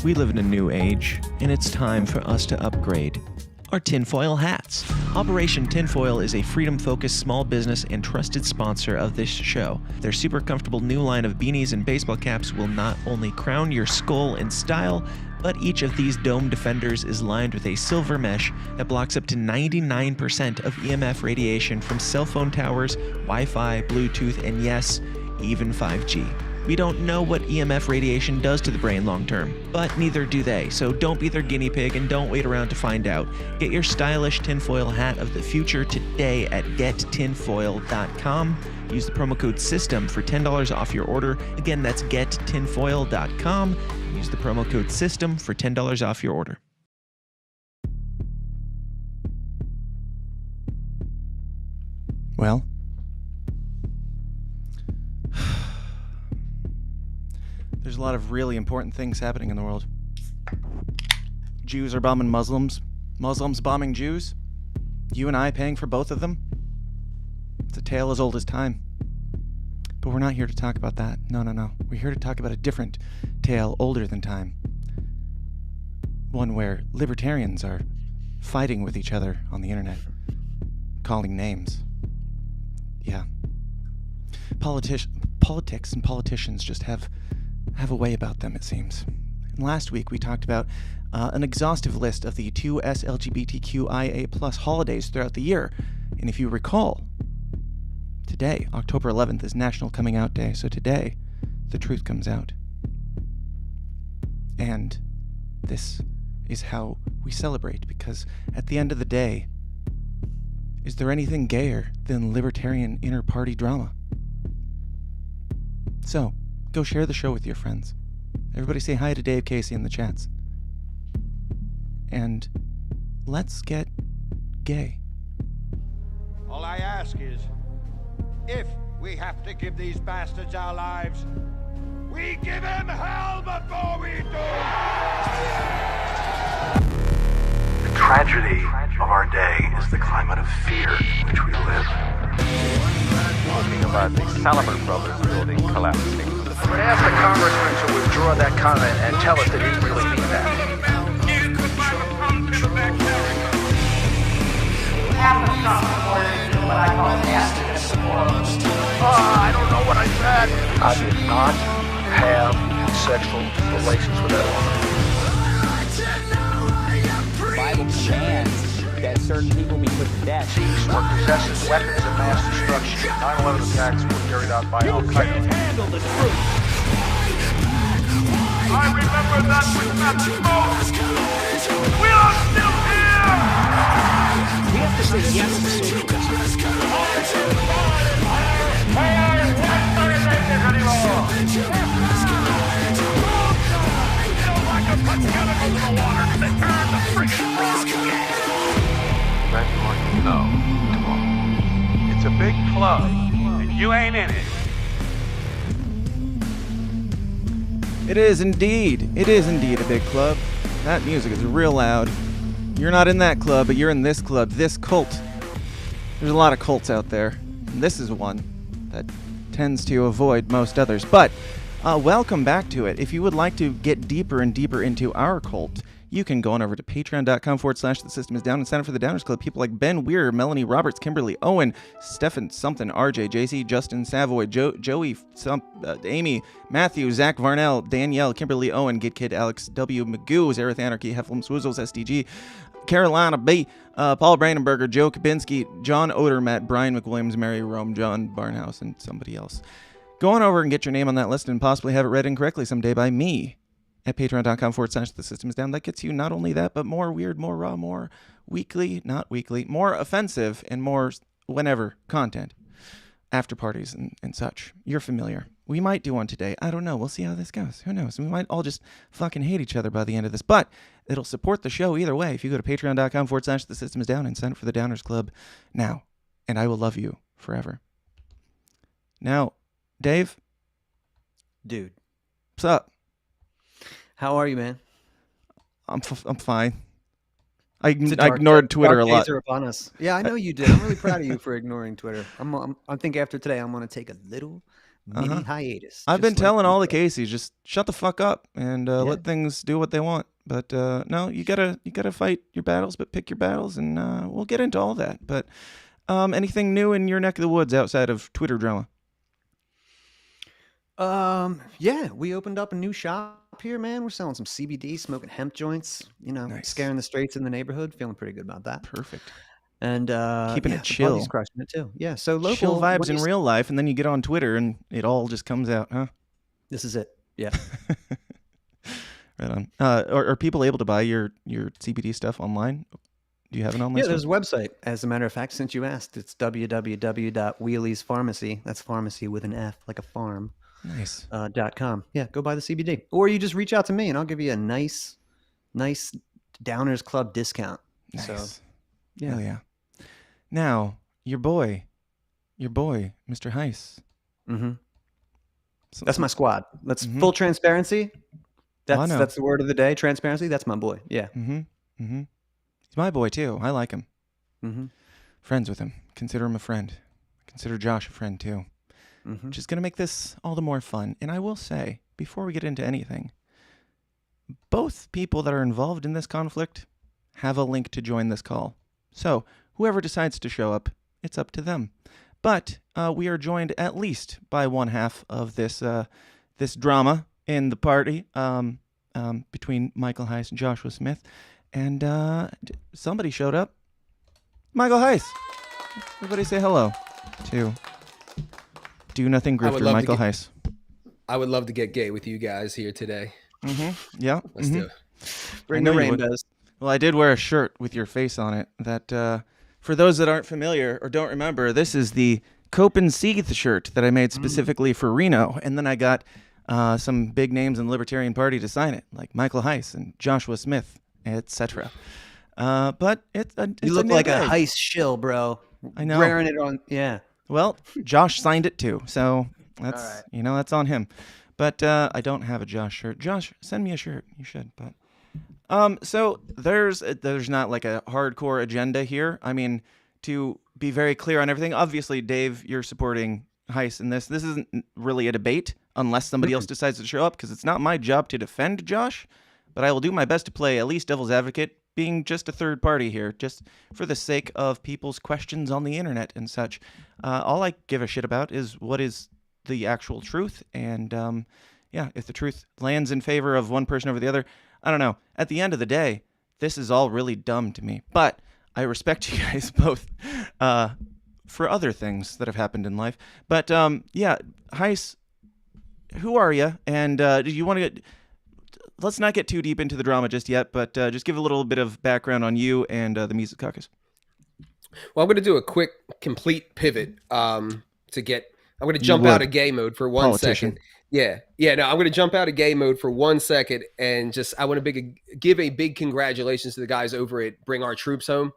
We live in a new age, and it's time for us to upgrade our tinfoil hats. Operation Tinfoil is a freedom-focused small business and trusted sponsor of this show. Their super comfortable new line of beanies and baseball caps will not only crown your skull in style, but each of these dome defenders is lined with a silver mesh that blocks up to 99% of EMF radiation from cell phone towers, Wi-Fi, Bluetooth, and yes, even 5G. We don't know what EMF radiation does to the brain long term, but neither do they, so don't be their guinea pig and don't wait around to find out. Get your stylish tinfoil hat of the future today at gettinfoil.com. Use the promo code SYSTEM for $10 off your order. Again, that's gettinfoil.com. Use the promo code SYSTEM for $10 off your order. Well, there's a lot of really important things happening in the world. Jews are bombing Muslims. Muslims bombing Jews. You and I paying for both of them. It's a tale as old as time. But we're not here to talk about that. No. We're here to talk about a different tale older than time. One where libertarians are fighting with each other on the internet. Calling names. Yeah. Politics and politicians just have a way about them, it seems. And last week we talked about an exhaustive list of the 2 LGBTQIA+ holidays throughout the year. And if you recall, today, October 11th, is National Coming Out Day, so today the truth comes out. And this is how we celebrate, because at the end of the day, is there anything gayer than libertarian inter-party drama? So, go share the show with your friends. Everybody say hi to Dave Casey in the chats. And let's get gay. All I ask is, if we have to give these bastards our lives, we give them hell before we do! The tragedy of our day is the climate of fear in which we live. Talking about the Salomon Brothers building collapsing. I would ask the congressman to withdraw that comment and tell us that he didn't really mean that. Half of some supporters do what I call activist support. I don't know what I said. I did not have sexual relations with that woman. The Bible commands that certain people be put to death. These were possessing weapons of mass destruction. 9/11 attacks were carried out by Al-Qaeda. Handle the truth. I remember that with that smoke! We are still here! We have to say yes to social justice. Let you know tomorrow. It's a big club, and you ain't in it. It is indeed a big club. That music is real loud. You're not in that club, but you're in this club, this cult. There's a lot of cults out there. And this is one that tends to avoid most others. But welcome back to it. If you would like to get deeper and deeper into our cult, you can go on over to patreon.com/The System Is Down and sign up for the Downers Club. People like Ben Weir, Melanie Roberts, Kimberly Owen, Stefan something, RJ, JC, Justin Savoy, Joey, Amy, Matthew, Zach Varnell, Danielle, Kimberly Owen, Git Kid, Alex W. Magoo, Zareth Anarchy, Hefflum Swoozles, SDG, Carolina B, Paul Brandenberger, Joe Kabinski, John Odermatt, Brian McWilliams, Mary Rome, John Barnhouse, and somebody else. Go on over and get your name on that list and possibly have it read incorrectly someday by me at patreon.com/The System Is Down. That gets you not only that, but more weird, more raw, more not weekly, more offensive and more whenever content. After parties and such. You're familiar. We might do one today. I don't know. We'll see how this goes. Who knows? We might all just fucking hate each other by the end of this. But it'll support the show either way if you go to patreon.com/The System Is Down and sign up for the Downers Club now. And I will love you forever. Now, Dave? Dude. What's up? How are you, man? I'm fine. I ignored Twitter a lot. Days are upon us. Yeah, I know you did. I'm really proud of you for ignoring Twitter. I think after today, I'm going to take a little mini hiatus. I've been just like telling all the you. Caseys, just shut the fuck up and let things do what they want. But no, you gotta fight your battles, but pick your battles, and we'll get into all that. But anything new in your neck of the woods outside of Twitter drama? Yeah, we opened up a new shop here, man. We're selling some CBD, smoking hemp joints. Nice. Scaring the straights in the neighborhood. Feeling pretty good about that. Perfect. And Keeping it the chill. buddy's crushing it too. Yeah, so local Chill vibes when in you- real life, and then you get on Twitter, and it all just comes out, huh? This is it. Yeah. Right on. Are people able to buy your CBD stuff online? Do you have an online Yeah, store? there's a website. As a matter of fact, since you asked, it's www.wheelies Pharmacy. That's pharmacy with an F, like a farm. Nice. .com. Yeah, go buy the CBD, or you just reach out to me, and I'll give you a nice Downers Club discount. Nice. So, Yeah. Hell yeah. Now, your boy, Mr. Heise. hmm So- that's my squad. That's Mhm. full transparency. I know. That's the word of the day. Transparency. That's my boy. Yeah. He's my boy too. I like him. Mm-hmm. Friends with him. Consider him a friend. Consider Josh a friend too. Mm-hmm. Which is going to make this all the more fun. And I will say, before we get into anything, both people that are involved in this conflict have a link to join this call. So whoever decides to show up, it's up to them. But we are joined at least by one half of this this drama in the party between Michael Heise and Joshua Smith. And somebody showed up. Michael Heise. Everybody say hello to Do Nothing Grifter, Michael Heise. I would love to get gay with you guys here today. Yeah. Let's do it. Bring I the know you would. rainbows. Well, I did wear a shirt with your face on it. That, for those that aren't familiar or don't remember, this is the Cope and Seeth shirt that I made specifically for Reno. And then I got some big names in the Libertarian Party to sign it, like Michael Heise and Joshua Smith, etc. But it's You look new like day. a heist shill, bro. I know. Wearing it on. Yeah. Well, Josh signed it too, so that's All right. that's on him. But I don't have a Josh shirt. Josh, send me a shirt. You should. But so there's not like a hardcore agenda here. I mean, to be very clear on everything. Obviously, Dave, you're supporting Heise in this. This isn't really a debate unless somebody else decides to show up, because it's not my job to defend Josh. But I will do my best to play at least devil's advocate, being just a third party here, just for the sake of people's questions on the internet and such. All I give a shit about is what is the actual truth. And if the truth lands in favor of one person over the other, I don't know. At the end of the day, this is all really dumb to me. But I respect you guys both for other things that have happened in life. But Heise, who are you? And do you want to get... Let's not get too deep into the drama just yet, but just give a little bit of background on you and the Mises Caucus. Well, I'm going to do a quick, complete pivot I'm going to jump out of gay mode for 1 second. No, I'm going to jump out of gay mode for 1 second and I want to give a big congratulations to the guys over at Bring Our Troops Home.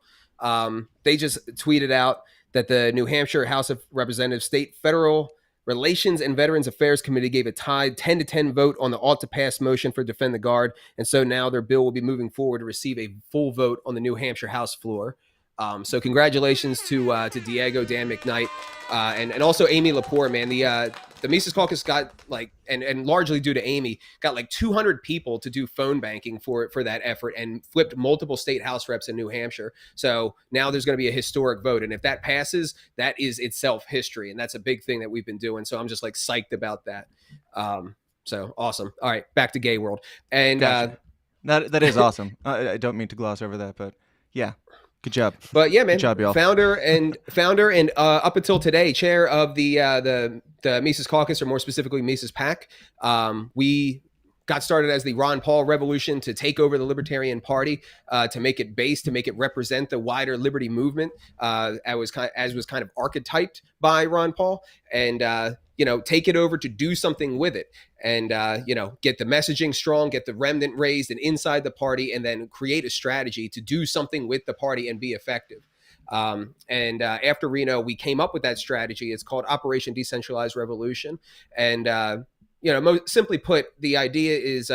They just tweeted out that the New Hampshire House of Representatives State Federal Relations and Veterans Affairs Committee gave a tied 10-10 vote on the ought-to-pass motion for Defend the Guard, and so now their bill will be moving forward to receive a full vote on the New Hampshire House floor. So congratulations to Diego, Dan McKnight, and also Amy Lepore, man. The Mises Caucus got and largely due to Amy, got 200 people to do phone banking for that effort and flipped multiple state house reps in New Hampshire. So now there's going to be a historic vote. And if that passes, that is itself history. And that's a big thing that we've been doing. So I'm just psyched about that. So awesome. All right, back to gay world. And Gotcha. That is awesome. I don't mean to gloss over that, but yeah. Good job. But yeah, man, Good job, y'all. founder and up until today, chair of the Mises Caucus, or more specifically Mises PAC. We got started as the Ron Paul revolution to take over the Libertarian Party, to make it based, to make it represent the wider liberty movement, as was kind of archetyped by Ron Paul, and take it over to do something with it, and get the messaging strong, get the remnant raised and inside the party, and then create a strategy to do something with the party and be effective. After Reno, we came up with that strategy. It's called Operation Decentralized Revolution. And, simply put, the idea is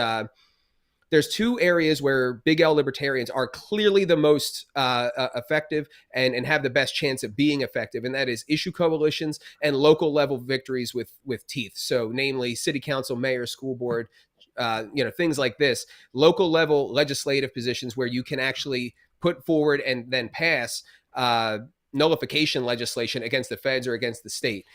there's two areas where big L libertarians are clearly the most effective and have the best chance of being effective, and that is issue coalitions and local level victories with teeth. So, namely, city council, mayor, school board, things like this, local level legislative positions where you can actually put forward and then pass nullification legislation against the feds or against the state.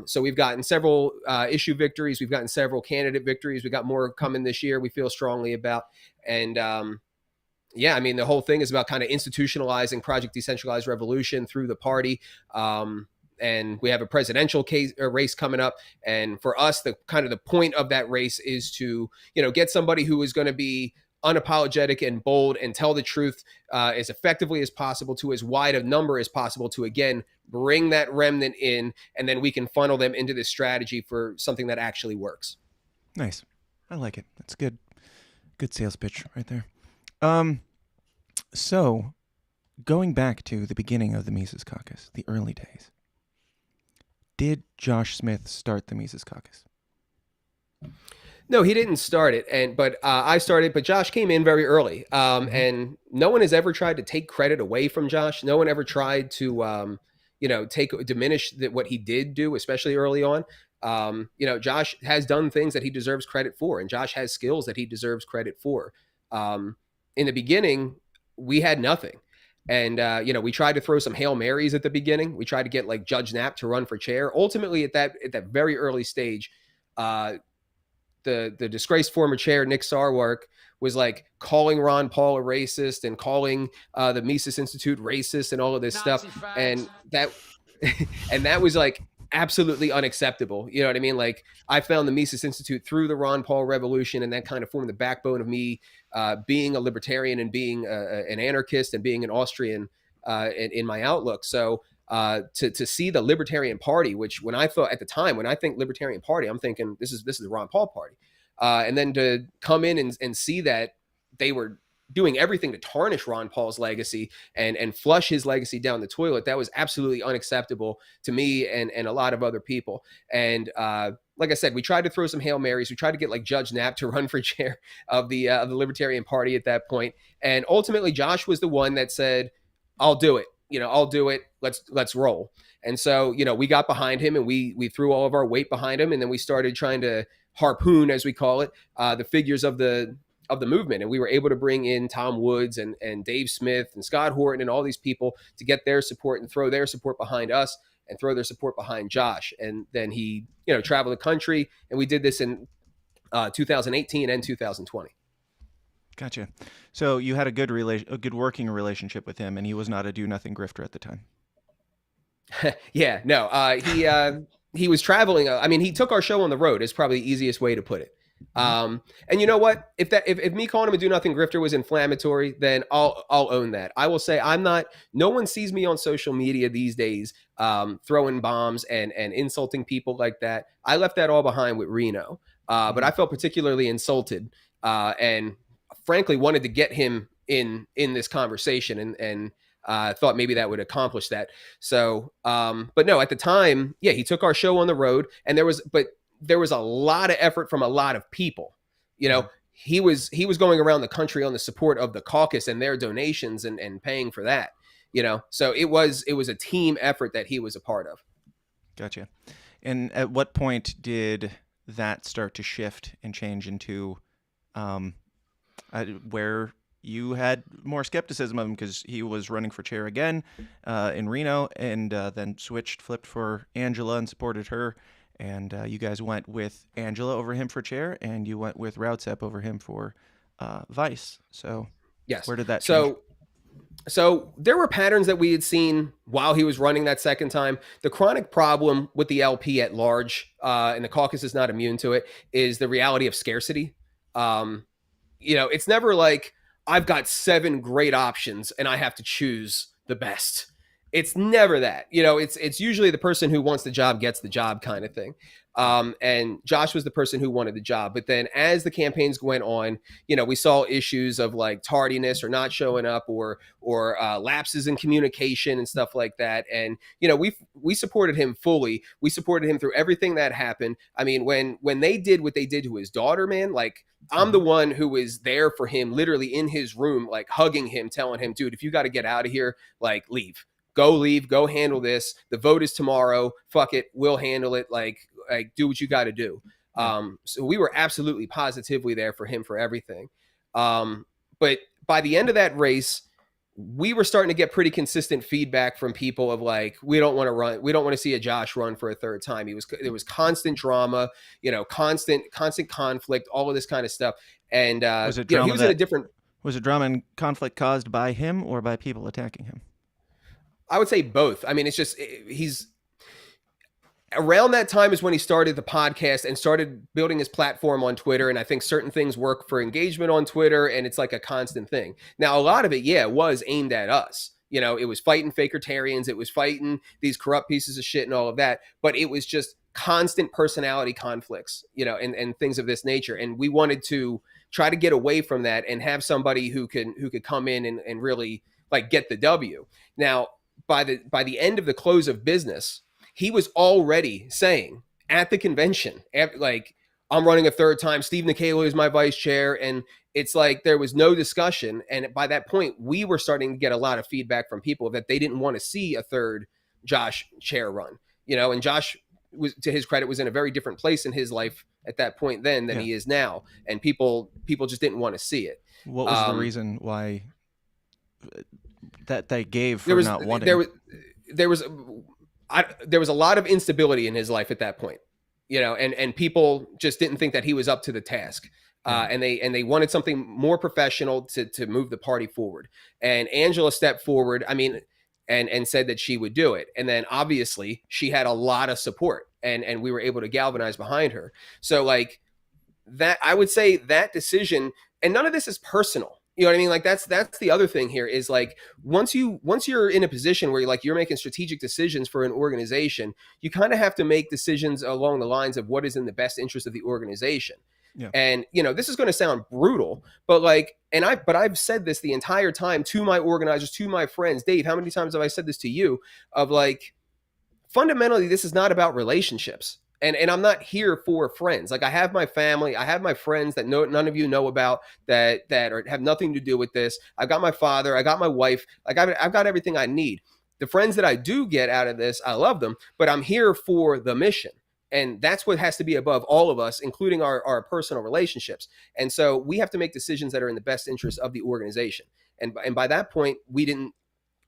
So we've gotten several issue victories. We've gotten several candidate victories. We got more coming this year. We feel strongly about. And the whole thing is about kind of institutionalizing Project Decentralized Revolution through the party. And we have a presidential race coming up. And for us, the point of that race is to, get somebody who is going to be unapologetic and bold and tell the truth as effectively as possible to as wide a number as possible to, again, bring that remnant in, and then we can funnel them into this strategy for something that actually works. Nice. I like it. That's good. Good sales pitch right there. So going back to the beginning of the Mises Caucus, the early days, did Josh Smith start the Mises Caucus? No, he didn't start it, but I started. But Josh came in very early, and no one has ever tried to take credit away from Josh. No one ever tried to, diminish what he did do, especially early on. Josh has done things that he deserves credit for, and Josh has skills that he deserves credit for. In the beginning, we had nothing, and we tried to throw some Hail Marys at the beginning. We tried to get like Judge Knapp to run for chair. Ultimately, at that very early stage, the disgraced former chair, Nick Sarwark, was like calling Ron Paul a racist and calling the Mises Institute racist and all of this Nazi stuff. Facts. And that was like absolutely unacceptable. You know what I mean? Like, I found the Mises Institute through the Ron Paul revolution, and that kind of formed the backbone of me being a libertarian and being an anarchist and being an Austrian in my outlook. So to see the Libertarian Party, which when I think Libertarian Party, I'm thinking this is the Ron Paul party. And then to come in and see that they were doing everything to tarnish Ron Paul's legacy and flush his legacy down the toilet, that was absolutely unacceptable to me and a lot of other people. And like I said, we tried to throw some Hail Marys. We tried to get like Judge Knapp to run for chair of the Libertarian Party at that point. And ultimately, Josh was the one that said, I'll do it. I'll do it. Let's roll. And so, we got behind him and we threw all of our weight behind him. And then we started trying to harpoon, as we call it, the figures of the movement. And we were able to bring in Tom Woods and Dave Smith and Scott Horton and all these people to get their support and throw their support behind us and throw their support behind Josh. And then he, traveled the country, and we did this in 2018 and 2020. Gotcha. So you had a good working relationship with him, and he was not a do-nothing grifter at the time. Yeah, no. He was traveling. He took our show on the road is probably the easiest way to put it. And you know what? If me calling him a do-nothing grifter was inflammatory, then I'll own that. I will say I'm not. No one sees me on social media these days throwing bombs and insulting people like that. I left that all behind with Reno, but I felt particularly insulted and frankly wanted to get him in this conversation and thought maybe that would accomplish that. So, but no, at the time, yeah, he took our show on the road, and there was a lot of effort from a lot of people. He was going around the country on the support of the caucus and their donations and paying for that. So it was a team effort that he was a part of. Gotcha. And at what point did that start to shift and change into where you had more skepticism of him because he was running for chair again in Reno, and then flipped for Angela and supported her, and you guys went with Angela over him for chair, and you went with Rautzep over him for vice. So yes, where did that change? So there were patterns that we had seen while he was running that second time. The chronic problem with the LP at large, and the caucus is not immune to it, is the reality of scarcity. It's never like I've got 7 great options and I have to choose the best. It's never that. It's usually the person who wants the job gets the job kind of thing. And Josh was the person who wanted the job. But then as the campaigns went on, we saw issues of like tardiness or not showing up or lapses in communication and stuff like that. And we supported him fully. We supported him through everything that happened. I mean, when they did what they did to his daughter, man, like I'm the one who was there for him, literally in his room, like hugging him, telling him, dude, if you got to get out of here, like leave. Go handle this. The vote is tomorrow. Fuck it. We'll handle it. Like do what you got to do. So we were absolutely positively there for him for everything. But by the end of that race, we were starting to get pretty consistent feedback from people of like, we don't want to run. We don't want to see a Josh run for a third time. There was constant drama, constant conflict, all of this kind of stuff. And was it drama he was in a different. Was it drama and conflict caused by him or by people attacking him? I would say both. I mean, it's just he's around that time is when he started the podcast and started building his platform on Twitter. And I think certain things work for engagement on Twitter, and it's like a constant thing. Now, a lot of it, was aimed at us. It was fighting fakertarians. It was fighting these corrupt pieces of shit and all of that. But it was just constant personality conflicts, and things of this nature. And we wanted to try to get away from that and have somebody who could come in and really like get the W. Now, by the end of the close of business, he was already saying at the convention, like, I'm running a third time. Steve Nikela is my vice chair. And it's like there was no discussion. And by that point, we were starting to get a lot of feedback from people that they didn't want to see a third Josh chair run. And Josh, was, to his credit, was in a very different place in his life at that point then than he is now. And people just didn't want to see it. What was the reason why that they gave for not wanting? There was a lot of instability in his life at that point, and people just didn't think that he was up to the task. And they wanted something more professional to move the party forward. And Angela stepped forward, and said that she would do it. And then obviously she had a lot of support, and we were able to galvanize behind her. So like that, I would say that decision, and none of this is personal. You know what I mean? Like that's the other thing here is like, once you're in a position where you're making strategic decisions for an organization, you kind of have to make decisions along the lines of what is in the best interest of the organization. Yeah. And, this is going to sound brutal, but I've said this the entire time to my organizers, to my friends. Dave, how many times have I said this to you of like, fundamentally, this is not about relationships. And I'm not here for friends. Like I have my family, I have my friends that none of you know about that have nothing to do with this. I've got my father, I got my wife, like I've got everything I need. The friends that I do get out of this, I love them, but I'm here for the mission. And that's what has to be above all of us, including our personal relationships. And so we have to make decisions that are in the best interest of the organization. And by that point, we didn't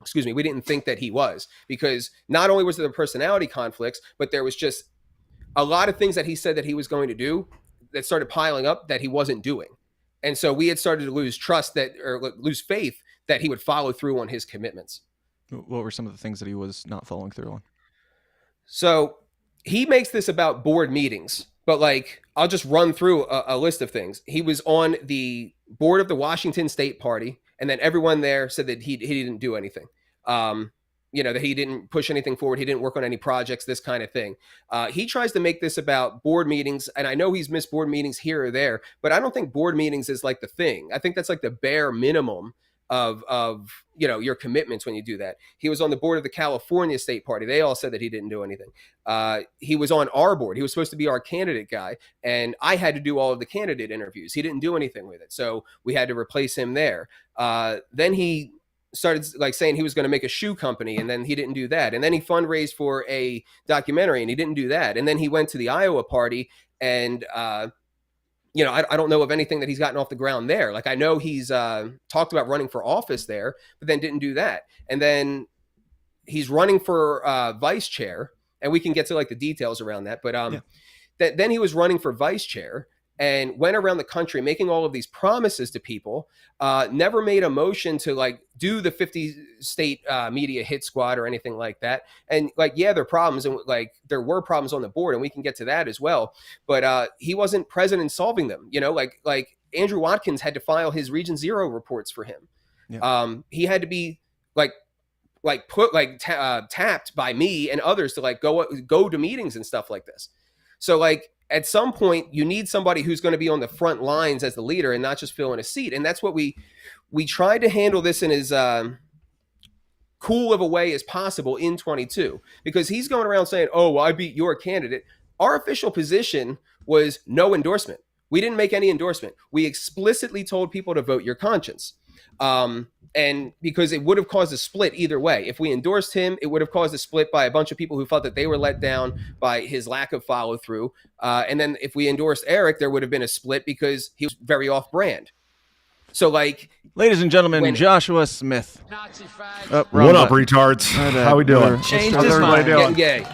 think that he was, because not only was there the personality conflicts, but there was just a lot of things that he said that he was going to do that started piling up that he wasn't doing. And so we had started to lose lose faith that he would follow through on his commitments. What were some of the things that he was not following through on? So he makes this about board meetings, but like, I'll just run through a list of things. He was on the board of the Washington State Party, and then everyone there said that he didn't do anything. That he didn't push anything forward. He didn't work on any projects, this kind of thing. He tries to make this about board meetings. And I know he's missed board meetings here or there, but I don't think board meetings is like the thing. I think that's like the bare minimum of your commitments when you do that. He was on the board of the California State Party. They all said that he didn't do anything. He was on our board. He was supposed to be our candidate guy. And I had to do all of the candidate interviews. He didn't do anything with it. So we had to replace him there. Then he started like saying he was going to make a shoe company, and then he didn't do that. And then he fundraised for a documentary, and he didn't do that. And then he went to the Iowa party, and I don't know of anything that he's gotten off the ground there. Like I know he's talked about running for office there, but then didn't do that. And then he's running for vice chair, and we can get to like the details around that. But then he was running for vice chair, and went around the country making all of these promises to people, never made a motion to like do the 50 state media hit squad or anything like that. And like, there are problems, and like there were problems on the board, and we can get to that as well. But he wasn't present in solving them. Like Andrew Watkins had to file his Region Zero reports for him. Yeah. He had to be like tapped by me and others to like go to meetings and stuff like this. So like at some point you need somebody who's going to be on the front lines as the leader and not just filling a seat. And that's what we tried to handle this in as cool of a way as possible in 22, because he's going around saying, oh, well, I beat your candidate. Our official position was no endorsement. We didn't make any endorsement. We explicitly told people to vote your conscience. And because it would have caused a split either way. If we endorsed him, it would have caused a split by a bunch of people who felt that they were let down by his lack of follow through. And then if we endorsed Eric, there would have been a split because he was very off brand. So like, ladies and gentlemen, Joshua Smith. What up, retards? How we doing? Changed How's his everybody mind. doing? Getting gay.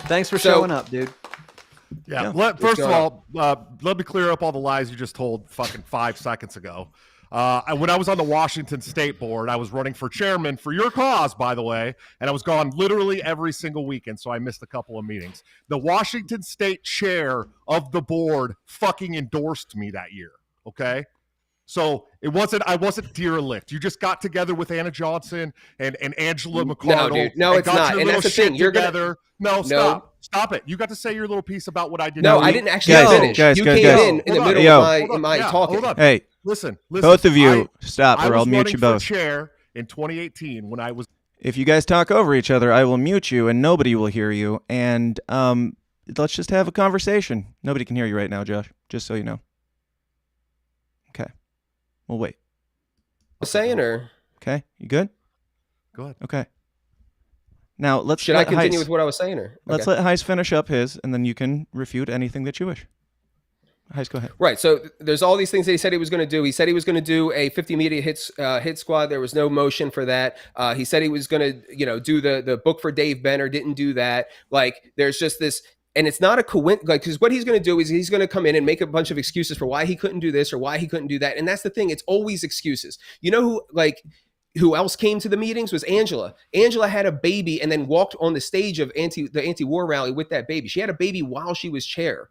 Thanks for showing up, dude. Yeah. First of all, let me clear up all the lies you just told fucking 5 seconds ago. When I was on the Washington State Board, I was running for chairman for your cause, by the way, and I was gone literally every single weekend, so I missed a couple of meetings. The Washington State chair of the board fucking endorsed me that year, okay? So I wasn't derelict. You just got together with Anna Johnson and Angela McCardle. No, dude. No, it's not. And that's the thing. You're together. Stop it. You got to say your little piece about what I did. No, I didn't actually finish. You came in the middle of my talking. Hold on. Hey, listen. Both of you, stop, or I'll mute you both. I was running for chair in 2018 when I was. If you guys talk over each other, I will mute you, and nobody will hear you. And let's just have a conversation. Nobody can hear you right now, Josh. Just so you know. Okay. We'll wait. Saying or okay, you good? Go ahead. Okay. Now should I continue with what I was saying, or okay. Let's let Heise finish up his, and then you can refute anything that you wish. Heise, go ahead. Right. So there's all these things that he said he was going to do. He said he was going to do a 50 media hit squad. There was no motion for that. He said he was going to, do the book for Dave Benner. Didn't do that. Like there's just this. And it's not a coincidence, like, because what he's going to do is he's going to come in and make a bunch of excuses for why he couldn't do this or why he couldn't do that. And that's the thing. It's always excuses. You know who else came to the meetings was Angela. Angela had a baby and then walked on the stage of the anti-war rally with that baby. She had a baby while she was chair.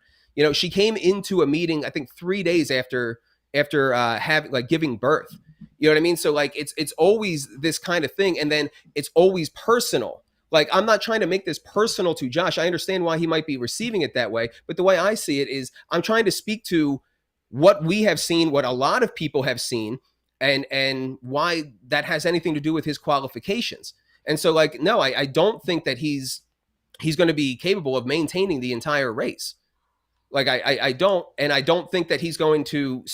She came into a meeting, I think 3 days after giving birth. You know what I mean? So like, it's always this kind of thing. And then it's always personal. Like, I'm not trying to make this personal to Josh. I understand why he might be receiving it that way. But the way I see it is I'm trying to speak to what we have seen, what a lot of people have seen, and why that has anything to do with his qualifications. And so, like, no, I don't think that he's going to be capable of maintaining the entire race. Like, I don't. And I don't think that he's going to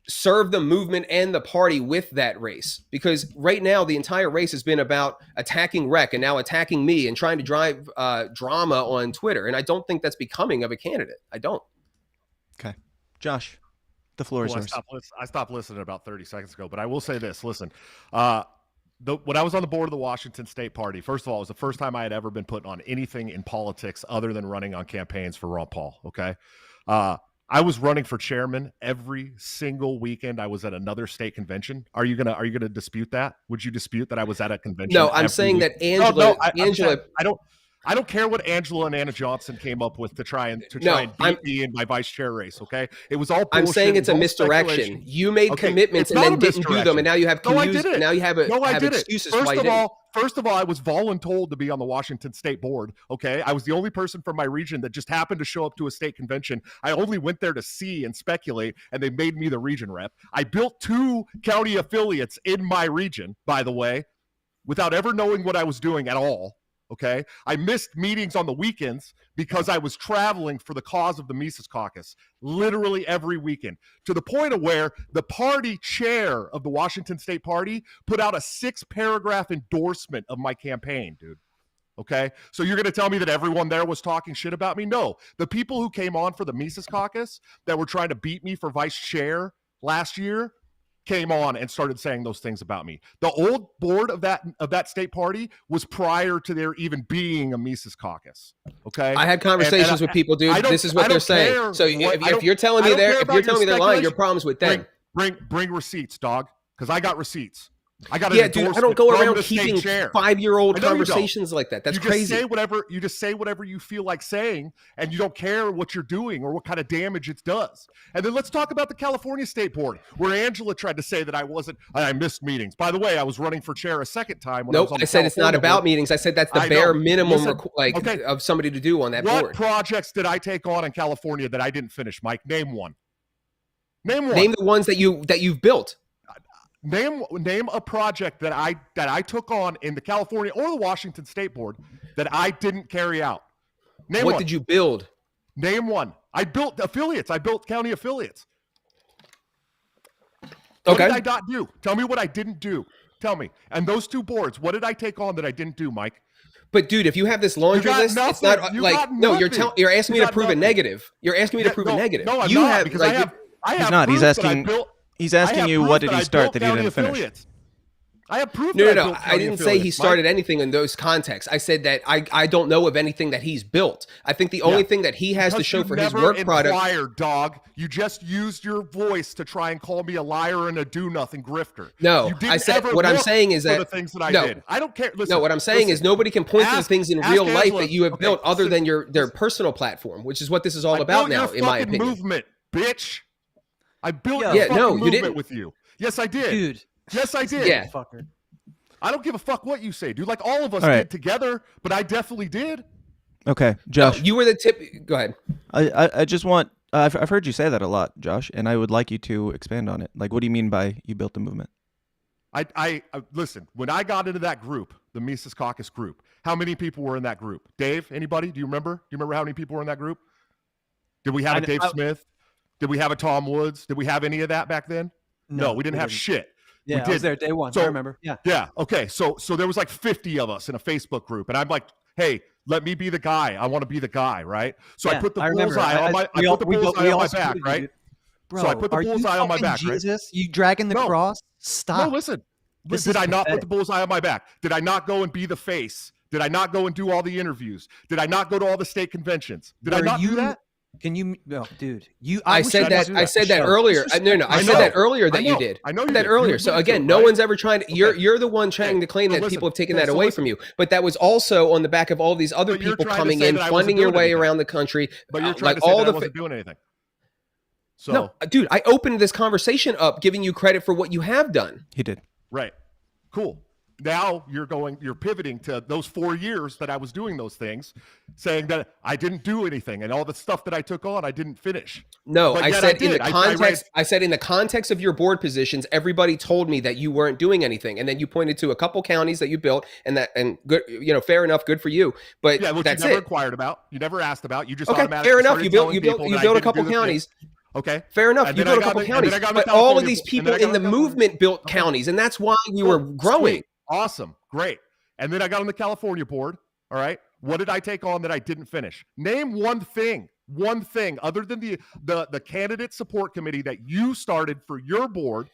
serve the movement and the party with that race, because right now the entire race has been about attacking Rec and now attacking me and trying to drive drama on Twitter. And I don't think that's becoming of a candidate. I don't. Okay. Josh, the floor is yours. I stopped listening about 30 seconds ago, but I will say this. Listen, when I was on the board of the Washington State Party, first of all, it was the first time I had ever been put on anything in politics other than running on campaigns for Ron Paul. Okay. I was running for chairman every single weekend. I was at another state convention. Are you gonna dispute that? Would you dispute that I was at a convention? No, I'm saying that Angela. I don't care what Angela and Anna Johnson came up with to try and beat me in my vice chair race. Okay, it was all bullshit. I'm saying it's a misdirection. You made commitments and then didn't do them, and now you have now you have excuses. First of all, I was voluntold to be on the Washington State Board. Okay, I was the only person from my region that just happened to show up to a state convention. I only went there to see and speculate, and they made me the region rep. I built 2 county affiliates in my region, by the way, without ever knowing what I was doing at all. Okay, I missed meetings on the weekends because I was traveling for the cause of the Mises Caucus literally every weekend, to the point of where the party chair of the Washington State Party put out a 6-paragraph endorsement of my campaign, dude. Okay, so you're going to tell me that everyone there was talking shit about me? No, the people who came on for the Mises Caucus that were trying to beat me for vice chair last year came on and started saying those things about me. The old board of that state party was prior to there even being a Mises Caucus. Okay, I had conversations with people, dude. This is what they're saying. So if you're telling me they're lying, your problem's with them. Bring receipts, dog, because I got receipts. I got dude, I don't go around keeping chair. 5-year-old conversations like that. That's crazy. You just say whatever you feel like saying, and you don't care what you're doing or what kind of damage it does. And then let's talk about the California State Board, where Angela tried to say that I missed meetings. By the way, I was running for chair a second time. When nope, I said California it's not about meetings. I said that's the bare minimum of somebody to do on that board. What projects did I take on in California that I didn't finish, Mike? Name one. Name one. Name the ones that you've built. Name a project that I took on in the California or the Washington State Board that I didn't carry out. Name what one. Did you build? Name one. I built affiliates. I built county affiliates. Okay. What did I not do? Tell me what I didn't do. Tell me. And those two boards, what did I take on that I didn't do, Mike? But dude, if you have this laundry list, it's not like no. You're asking me to prove a negative. You're asking me to prove a negative. No, I'm you not, have because like I have he's not. proof He's asking. that I built, He's asking you what did he start that he didn't finish. I have proof. No. I didn't say he started anything in those contexts. I said that I don't know of anything that he's built. I think the only thing that he has to show for his work product. Dog, you just used your voice to try and call me a liar and a do-nothing grifter. No, you I said what I'm saying is that the things that I did. I don't care. Listen, no, what I'm saying is nobody can point to the things in real life that you have built other than their personal platform, which is what this is all about now, in my opinion. Movement, bitch. I built movement with you. Yes, I did. Dude. Yes, I did. Yeah. Fucker. I don't give a fuck what you say, dude. Like all of us did together, but I definitely did. Okay, Josh. You were the tip. Go ahead. I just want. I've heard you say that a lot, Josh, and I would like you to expand on it. Like, what do you mean by you built the movement? I listen. When I got into that group, the Mises Caucus group, how many people were in that group? Dave, anybody? Do you remember? Do you remember how many people were in that group? Did we have a Dave Smith? Did we have a Tom Woods? Did we have any of that back then? No, we didn't have shit. Yeah, I was there day one. So, I remember. Yeah. Yeah. Okay. So there was like 50 of us in a Facebook group, and I'm like, hey, let me be the guy. I want to be the guy, right? So I put the bullseye on my back, right? Bro, so I put the bullseye on my back, Jesus? right? You dragging the cross? Stop. No, listen. Did I not put the bullseye on my back? Did I not go and be the face? Did I not go and do all the interviews? Did I not go to all the state conventions? Did I not do that? Can you, dude? I said that earlier. I said that earlier that you did. I know that earlier. So again, no one's ever trying to. You're the one trying to claim that people have taken that away from you. But that was also on the back of all these other people coming in, funding your way around the country. But you're trying to say that I wasn't doing anything. So no, dude, I opened this conversation up, giving you credit for what you have done. He did. Right. Cool. Now you're pivoting to those 4 years that I was doing those things, saying that I didn't do anything and all the stuff that I took on, I didn't finish. No, I said in the context. I said in the context of your board positions, everybody told me that you weren't doing anything, and then you pointed to a couple counties that you built, and good, fair enough, good for you. But yeah, which that's you never inquired about, you never asked about, you just automatically. Fair enough. You built a couple counties. Okay. Fair enough. You built a couple counties, but all of these people in the movement built counties, and that's why we were growing. Awesome. Great. And then I got on the California board. All right. What did I take on that I didn't finish? Name one thing other than the candidate support committee that you started for your board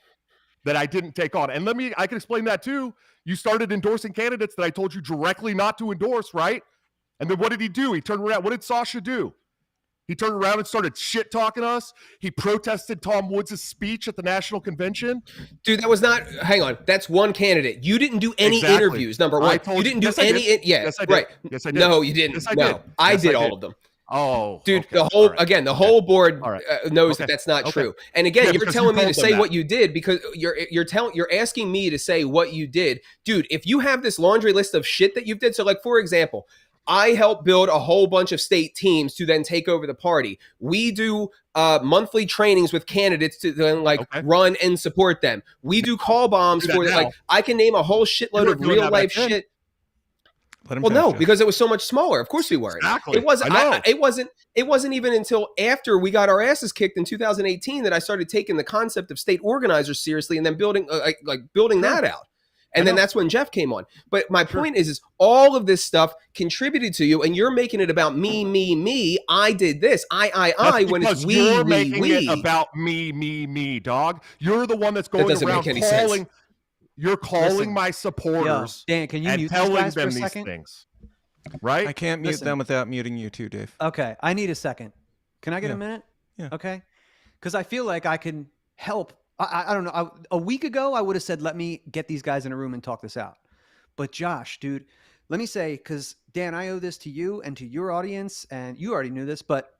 that I didn't take on. And I can explain that too. You started endorsing candidates that I told you directly not to endorse, right? And then what did he do? He turned around. What did Sasha do? He turned around and started shit talking us. He protested Tom Woods' speech at the national convention. Dude, that was not. Hang on, that's one candidate. You didn't do any interviews. Number one, you didn't do any. Yes, I did. Right? Yes, I did. No, you didn't. Yes, I no, did. I yes, did I all did. of them. Oh, dude, okay. The whole board knows that that's not Okay. true. And again, you're telling me to say that. what you did because you're asking me to say what you did, dude. If you have this laundry list of shit that you've did, so like for example. I help build a whole bunch of state teams to then take over the party. We do monthly trainings with candidates to then run and support them. We do call bombs for I can name a whole shitload of real life shit. Well, no, because it was so much smaller. Of course we weren't. Exactly. It wasn't. It wasn't even until after we got our asses kicked in 2018 that I started taking the concept of state organizers seriously and then building that out. And then that's when Jeff came on. But my point is all of this stuff contributed to you, and you're making it about me. I did this. I. When it's we. You're making it about me, dog. You're the one that's going around calling. You're calling my supporters. Dan, can you mute telling these guys them for a these second? things? Right? I can't mute them without muting you too, Dave. Okay, I need a second. Can I get a minute? Yeah. Okay, because I feel like I can help I don't know. A week ago, I would have said, let me get these guys in a room and talk this out. But Josh, dude, let me say, because Dan, I owe this to you and to your audience, and you already knew this, but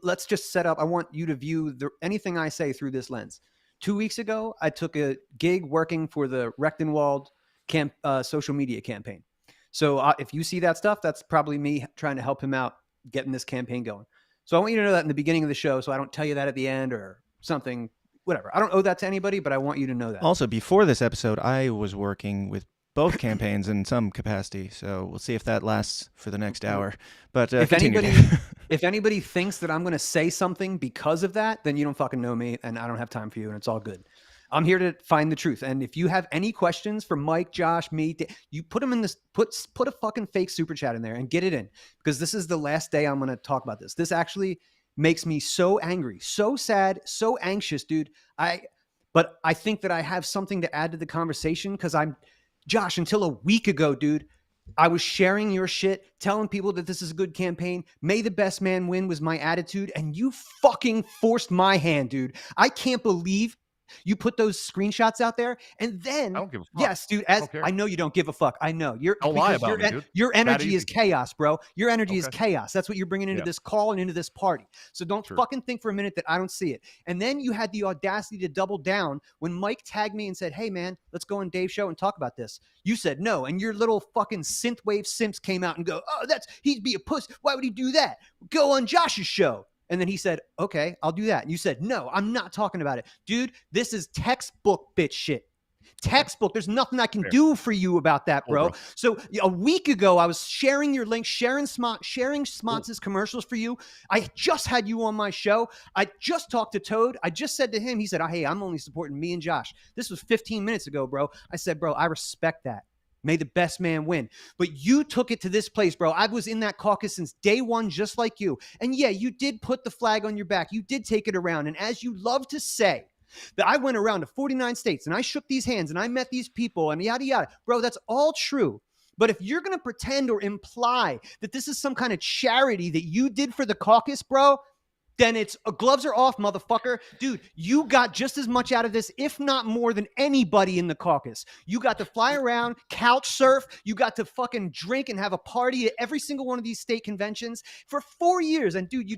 let's just set up. I want you to view anything I say through this lens. 2 weeks ago, I took a gig working for the Rechtenwald social media campaign. So if you see that stuff, that's probably me trying to help him out getting this campaign going. So I want you to know that in the beginning of the show, so I don't tell you that at the end or something, whatever. I don't owe that to anybody, but I want you to know that. Also, before this episode, I was working with both campaigns in some capacity, so we'll see if that lasts for the next hour. But if anybody thinks that I'm going to say something because of that, then you don't fucking know me, and I don't have time for you, and it's all good. I'm here to find the truth. And if you have any questions for Mike, Josh, me, you put them in this, put a fucking fake super chat in there and get it in, because this is the last day I'm going to talk about this. This actually makes me so angry, so sad, so anxious, dude. But I think that I have something to add to the conversation, because Josh, until a week ago, dude, I was sharing your shit, telling people that this is a good campaign. May the best man win was my attitude. And you fucking forced my hand, dude. I can't believe you put those screenshots out there, and then I don't give a fuck. Yes, dude. I know you don't give a fuck. I know don't lie about me, dude. Your energy is chaos, bro. Your energy is chaos. That's what you're bringing into this call and into this party. So don't fucking think for a minute that I don't see it. And then you had the audacity to double down when Mike tagged me and said, "Hey, man, let's go on Dave's show and talk about this." You said no, and your little fucking synthwave simps came out and go, "Oh, he'd be a puss. Why would he do that? Go on Josh's show." And then he said, "Okay, I'll do that." And you said, "No, I'm not talking about it." Dude, this is textbook bitch shit. Textbook. There's nothing I can do for you about that, bro. So a week ago, I was sharing your link, sharing Smotz's commercials for you. I just had you on my show. I just talked to Toad. I just said to him, he said, "Oh, hey, I'm only supporting me and Josh." This was 15 minutes ago, bro. I said, "Bro, I respect that. May the best man win." But you took it to this place, bro. I was in that caucus since day one, just like you. And yeah, you did put the flag on your back. You did take it around. And as you love to say, that I went around to 49 states and I shook these hands and I met these people and yada, yada. Bro, that's all true. But if you're going to pretend or imply that this is some kind of charity that you did for the caucus, bro, then it's gloves are off, motherfucker. Dude, you got just as much out of this, if not more, than anybody in the caucus. You got to fly around, couch surf. You got to fucking drink and have a party at every single one of these state conventions for 4 years. And dude,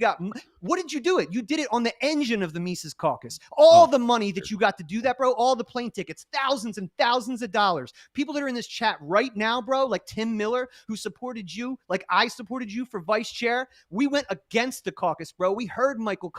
what did you do it? You did it on the engine of the Mises caucus. All the money that you got to do that, bro, all the plane tickets, thousands and thousands of dollars. People that are in this chat right now, bro, like Tim Miller, who supported you, like I supported you for vice chair. We went against the caucus, bro. We heard Michael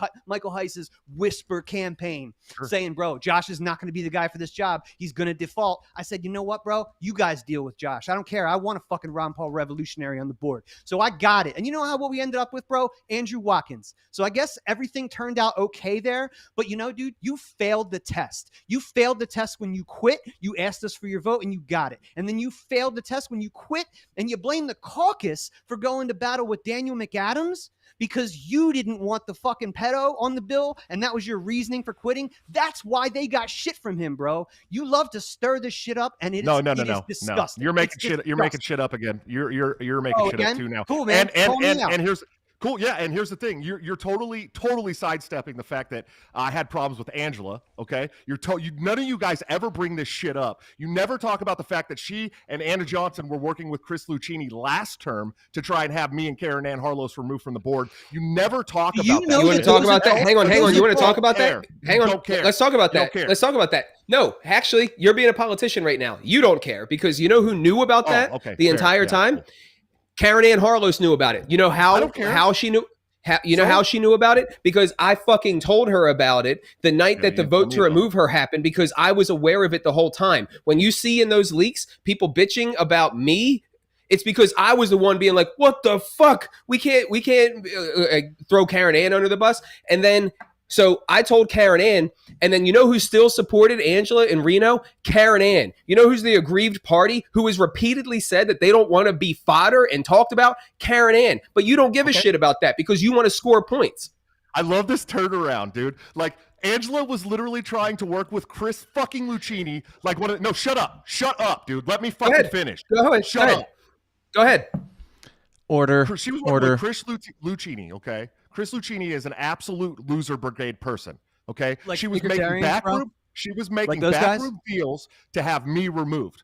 Heise's whisper campaign saying, "Bro, Josh is not going to be the guy for this job. He's going to default." I said, "You know what, bro? You guys deal with Josh. I don't care. I want a fucking Ron Paul revolutionary on the board." So I got it. And you know what we ended up with, bro? Andrew Watkins. So I guess everything turned out okay there. But you know, dude, you failed the test. You failed the test when you quit. You asked us for your vote and you got it. And then you failed the test when you quit and you blamed the caucus for going to battle with Daniel McAdams because you didn't want the fucking pedo on the bill, and that was your reasoning for quitting. That's why they got shit from him, bro. You love to stir this shit up, and it is disgusting. You're making shit. You're making shit up again. You're making shit up too now. Cool, man. And here's cool. Yeah, and here's the thing. You're totally sidestepping the fact that I had problems with Angela. Okay, none of you guys ever bring this shit up. You never talk about the fact that she and Anna Johnson were working with Chris Lucchini last term to try and have me and Karen Ann Harlos removed from the board. You never talk about that. You want to talk about that? Hang on. You want to talk about that? Hang on. Let's talk about that. Let's talk about that. No, actually, you're being a politician right now. You don't care because you know who knew about that the entire time? Cool. Karen Ann Harlos knew about it. You know how she knew? How she knew about it? Because I fucking told her about it the night that the vote to remove her happened, because I was aware of it the whole time. When you see in those leaks people bitching about me, it's because I was the one being like, "What the fuck? We can't throw Karen Ann under the bus." And then so I told Karen Ann, and then you know who still supported Angela in Reno? Karen Ann. You know who's the aggrieved party who has repeatedly said that they don't want to be fodder and talked about? Karen Ann. But you don't give a shit about that because you want to score points. I love this turnaround, dude. Like, Angela was literally trying to work with Chris fucking Lucchini. Like, no, shut up, dude. Let me fucking finish. Go ahead. Shut up. Go ahead. Order. She was working with Chris Lucchini, okay? Chris Lucchini is an absolute loser brigade person, okay? Like she was making backroom. She was making those guys? backroom deals to have me removed.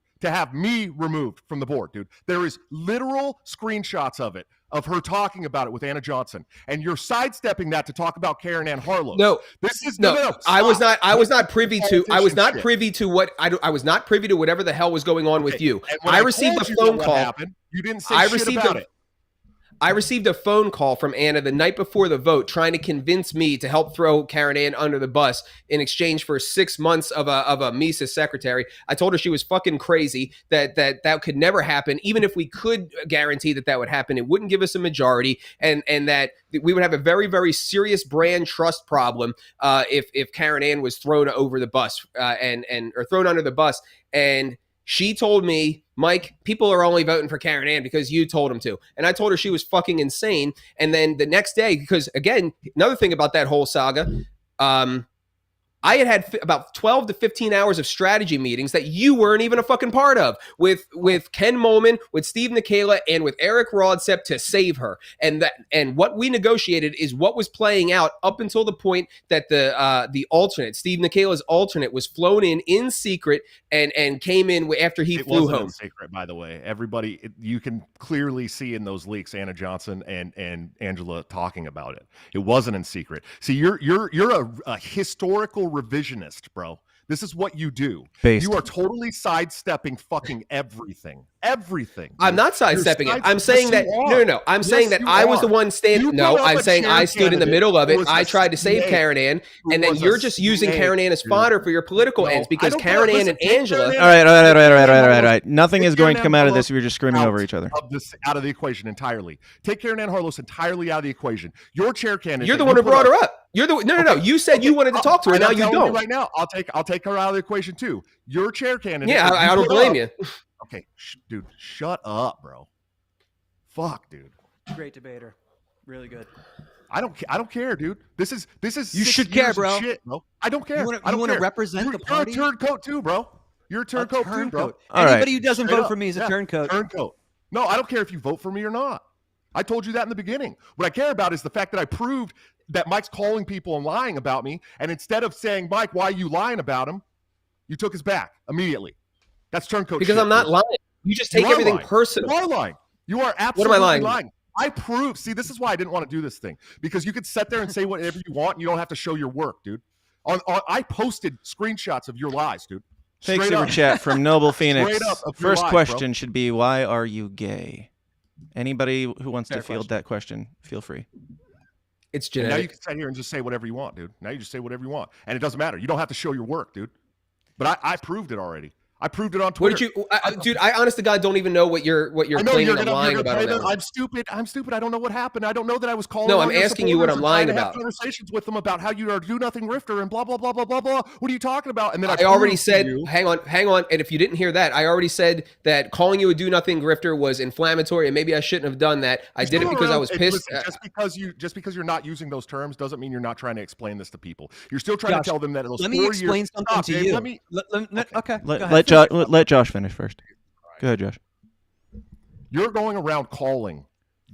From the board, dude. There is literal screenshots of it, of her talking about it with Anna Johnson, and you're sidestepping that to talk about Karen Ann Harlow. No, this is no. I was not privy to. I was not privy to what I was not privy to whatever the hell was going on with you. I received a phone call. Happened, you didn't say shit about it. I received a phone call from Anna the night before the vote trying to convince me to help throw Karen Ann under the bus in exchange for 6 months of a Mises secretary. I told her she was fucking crazy, that could never happen. Even if we could guarantee that would happen, it wouldn't give us a majority, and that we would have a very, very serious brand trust problem if Karen Ann was thrown over the bus or thrown under the bus. And she told me, Mike, people are only voting for Karen Ann because you told them to. And I told her she was fucking insane. And then the next day, because again, another thing about that whole saga, I had about 12 to 15 hours of strategy meetings that you weren't even a fucking part of with Ken Molman, with Steve Nikela, and with Eric Rodsep to save her. And what we negotiated is what was playing out up until the point that the alternate, Steve Nikela's alternate, was flown in secret and came in after he flew home. In secret, by the way. Everybody, you can clearly see in those leaks Anna Johnson and Angela talking about it. It wasn't in secret. See, you're a historical revisionist, bro. This is what you do. You are totally sidestepping fucking everything. Everything. I'm not sidestepping it. I'm saying that no. I'm saying that I was the one standing. No, I'm saying I stood in the middle of it. I tried to save Karen Ann, and then you're just using Karen Ann as fodder for your political ends because Karen Ann and Angela. All right. Nothing is going to come out of this if you're just screaming over each other. Out of the equation entirely. Take Karen Ann Harlow entirely out of the equation. Your chair candidate. You're the one who brought her up. You're the no. You said you wanted to talk to her. Now you don't. Right now, I'll take her out of the equation too. Your chair candidate. Yeah, I don't blame you. Okay, dude, shut up, bro. Fuck, dude. Great debater, really good. I don't care, dude. This is. You should care, bro. Shit, bro. I don't care. You want to represent the party? You're a turncoat too, bro. You're a turncoat too, bro. Anybody who doesn't vote for me is a turncoat. Turncoat. No, I don't care if you vote for me or not. I told you that in the beginning. What I care about is the fact that I proved that Mike's calling people and lying about me, and instead of saying, Mike, why are you lying about him, you took his back immediately. That's turncoat because shit, I'm not lying. You just take everything personal. You are lying. You are absolutely what am I lying? I prove. See, this is why I didn't want to do this thing, because you could sit there and say whatever you want, and you don't have to show your work, dude. I posted screenshots of your lies, dude. Fake super chat from Noble Phoenix. First question should be, why are you gay? Anybody who wants to field that question, feel free. It's genetic. Now you can sit here and just say whatever you want, dude. Now you just say whatever you want, and it doesn't matter. You don't have to show your work, dude. But I proved it already. I proved it on Twitter. What did you, dude? I honest to God don't even know what you're claiming and lying about. I'm stupid. I don't know what happened. I don't know that I was calling. No, I'm asking you what I'm lying about. I have conversations with them about how you are do nothing grifter and blah blah blah blah blah blah. What are you talking about? And then I already said, hang on. And if you didn't hear that, I already said that calling you a do nothing grifter was inflammatory, and maybe I shouldn't have done that. I did it because I was pissed. Listen, just because you're not using those terms doesn't mean you're not trying to explain this to people. You're still trying to tell them that those 4 years. Let me explain something to you. Okay. Let Josh finish first. Go ahead, Josh. You're going around calling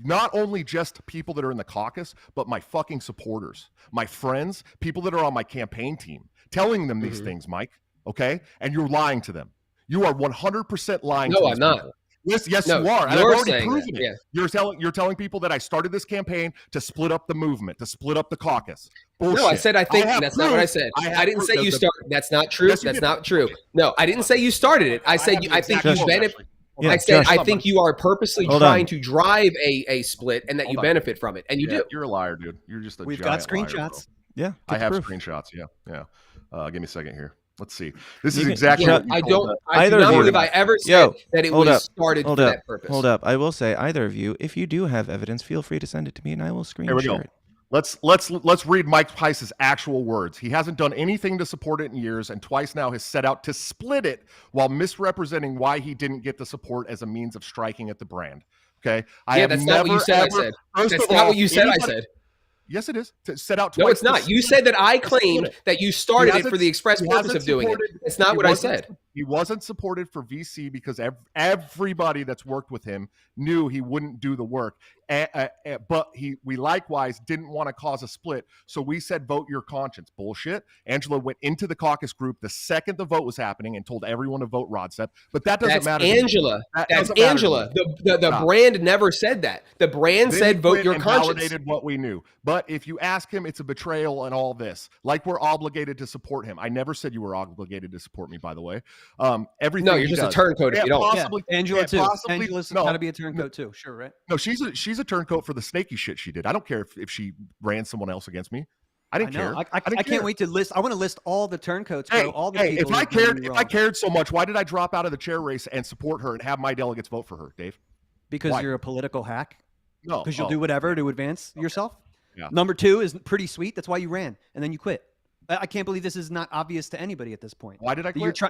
not only just people that are in the caucus, but my fucking supporters, my friends, people that are on my campaign team, telling them these things, Mike. Okay? And you're lying to them. You are 100% lying to them. No, I'm not. Yes, no, you are. And I've already proven it. Yeah. You're telling people that I started this campaign to split up the movement, to split up the caucus. Bullshit. No, I said I think that's not what I said. I didn't say you started. That's not true. Yes, that's not true. No, I didn't say you started it. I said I think you benefit. I said I think you are purposely trying to drive a split and that you benefit from it, and you do. You're a liar, dude. You're just a. We've got screenshots. Yeah, I have screenshots. Yeah. Give me a second here. Let's see. This is exactly. I do not believe I ever said that it was started for that purpose. Hold up. I will say, either of you, if you do have evidence, feel free to send it to me, and I will screen share it. Let's read Mike Heise's actual words. He hasn't done anything to support it in years, and twice now has set out to split it while misrepresenting why he didn't get the support as a means of striking at the brand. Okay. That's not what you said. I said. That's not what you said. I said. Yes, it is. To set out twice. No, it's not. You said that I claimed that you started it for the express purpose of doing it. It's not what I said. He wasn't supported for VC because everybody that's worked with him knew he wouldn't do the work. But we likewise didn't want to cause a split, so we said vote your conscience. Bullshit. Angela went into the caucus group the second the vote was happening and told everyone to vote Rodstep. But that doesn't matter. Angela. That's Angela. The brand never said that. The brand said vote your conscience. Validated what we knew. But if you ask him, it's a betrayal and all this. Like we're obligated to support him. I never said you were obligated to support me, by the way. Everything. No, you're just a turncoat if you don't. Angela too. Angela's got to be a turncoat too. Sure, right? No, she's a turncoat for the snaky shit she did. I don't care if she ran someone else against me. I didn't care. I can't wait to list. I want to list all the turncoats. All the people if I cared so much, why did I drop out of the chair race and support her and have my delegates vote for her, Dave? Because you're a political hack. No, because you'll do whatever to advance yourself. Yeah. Number 2 is pretty sweet. That's why you ran and then you quit. I can't believe this is not obvious to anybody at this point. Why did I quit?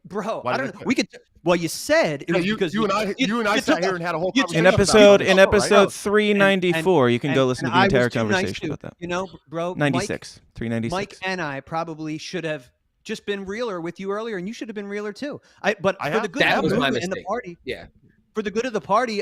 Bro, I don't know. We could. Well, you said it was because you and I sat here and had a whole conversation in episode 394. You can go listen to the entire conversation about that. You know, bro, 96, 396. Mike and I probably should have just been realer with you earlier, and you should have been realer too. For the good of the movement and the party, for the good of the party,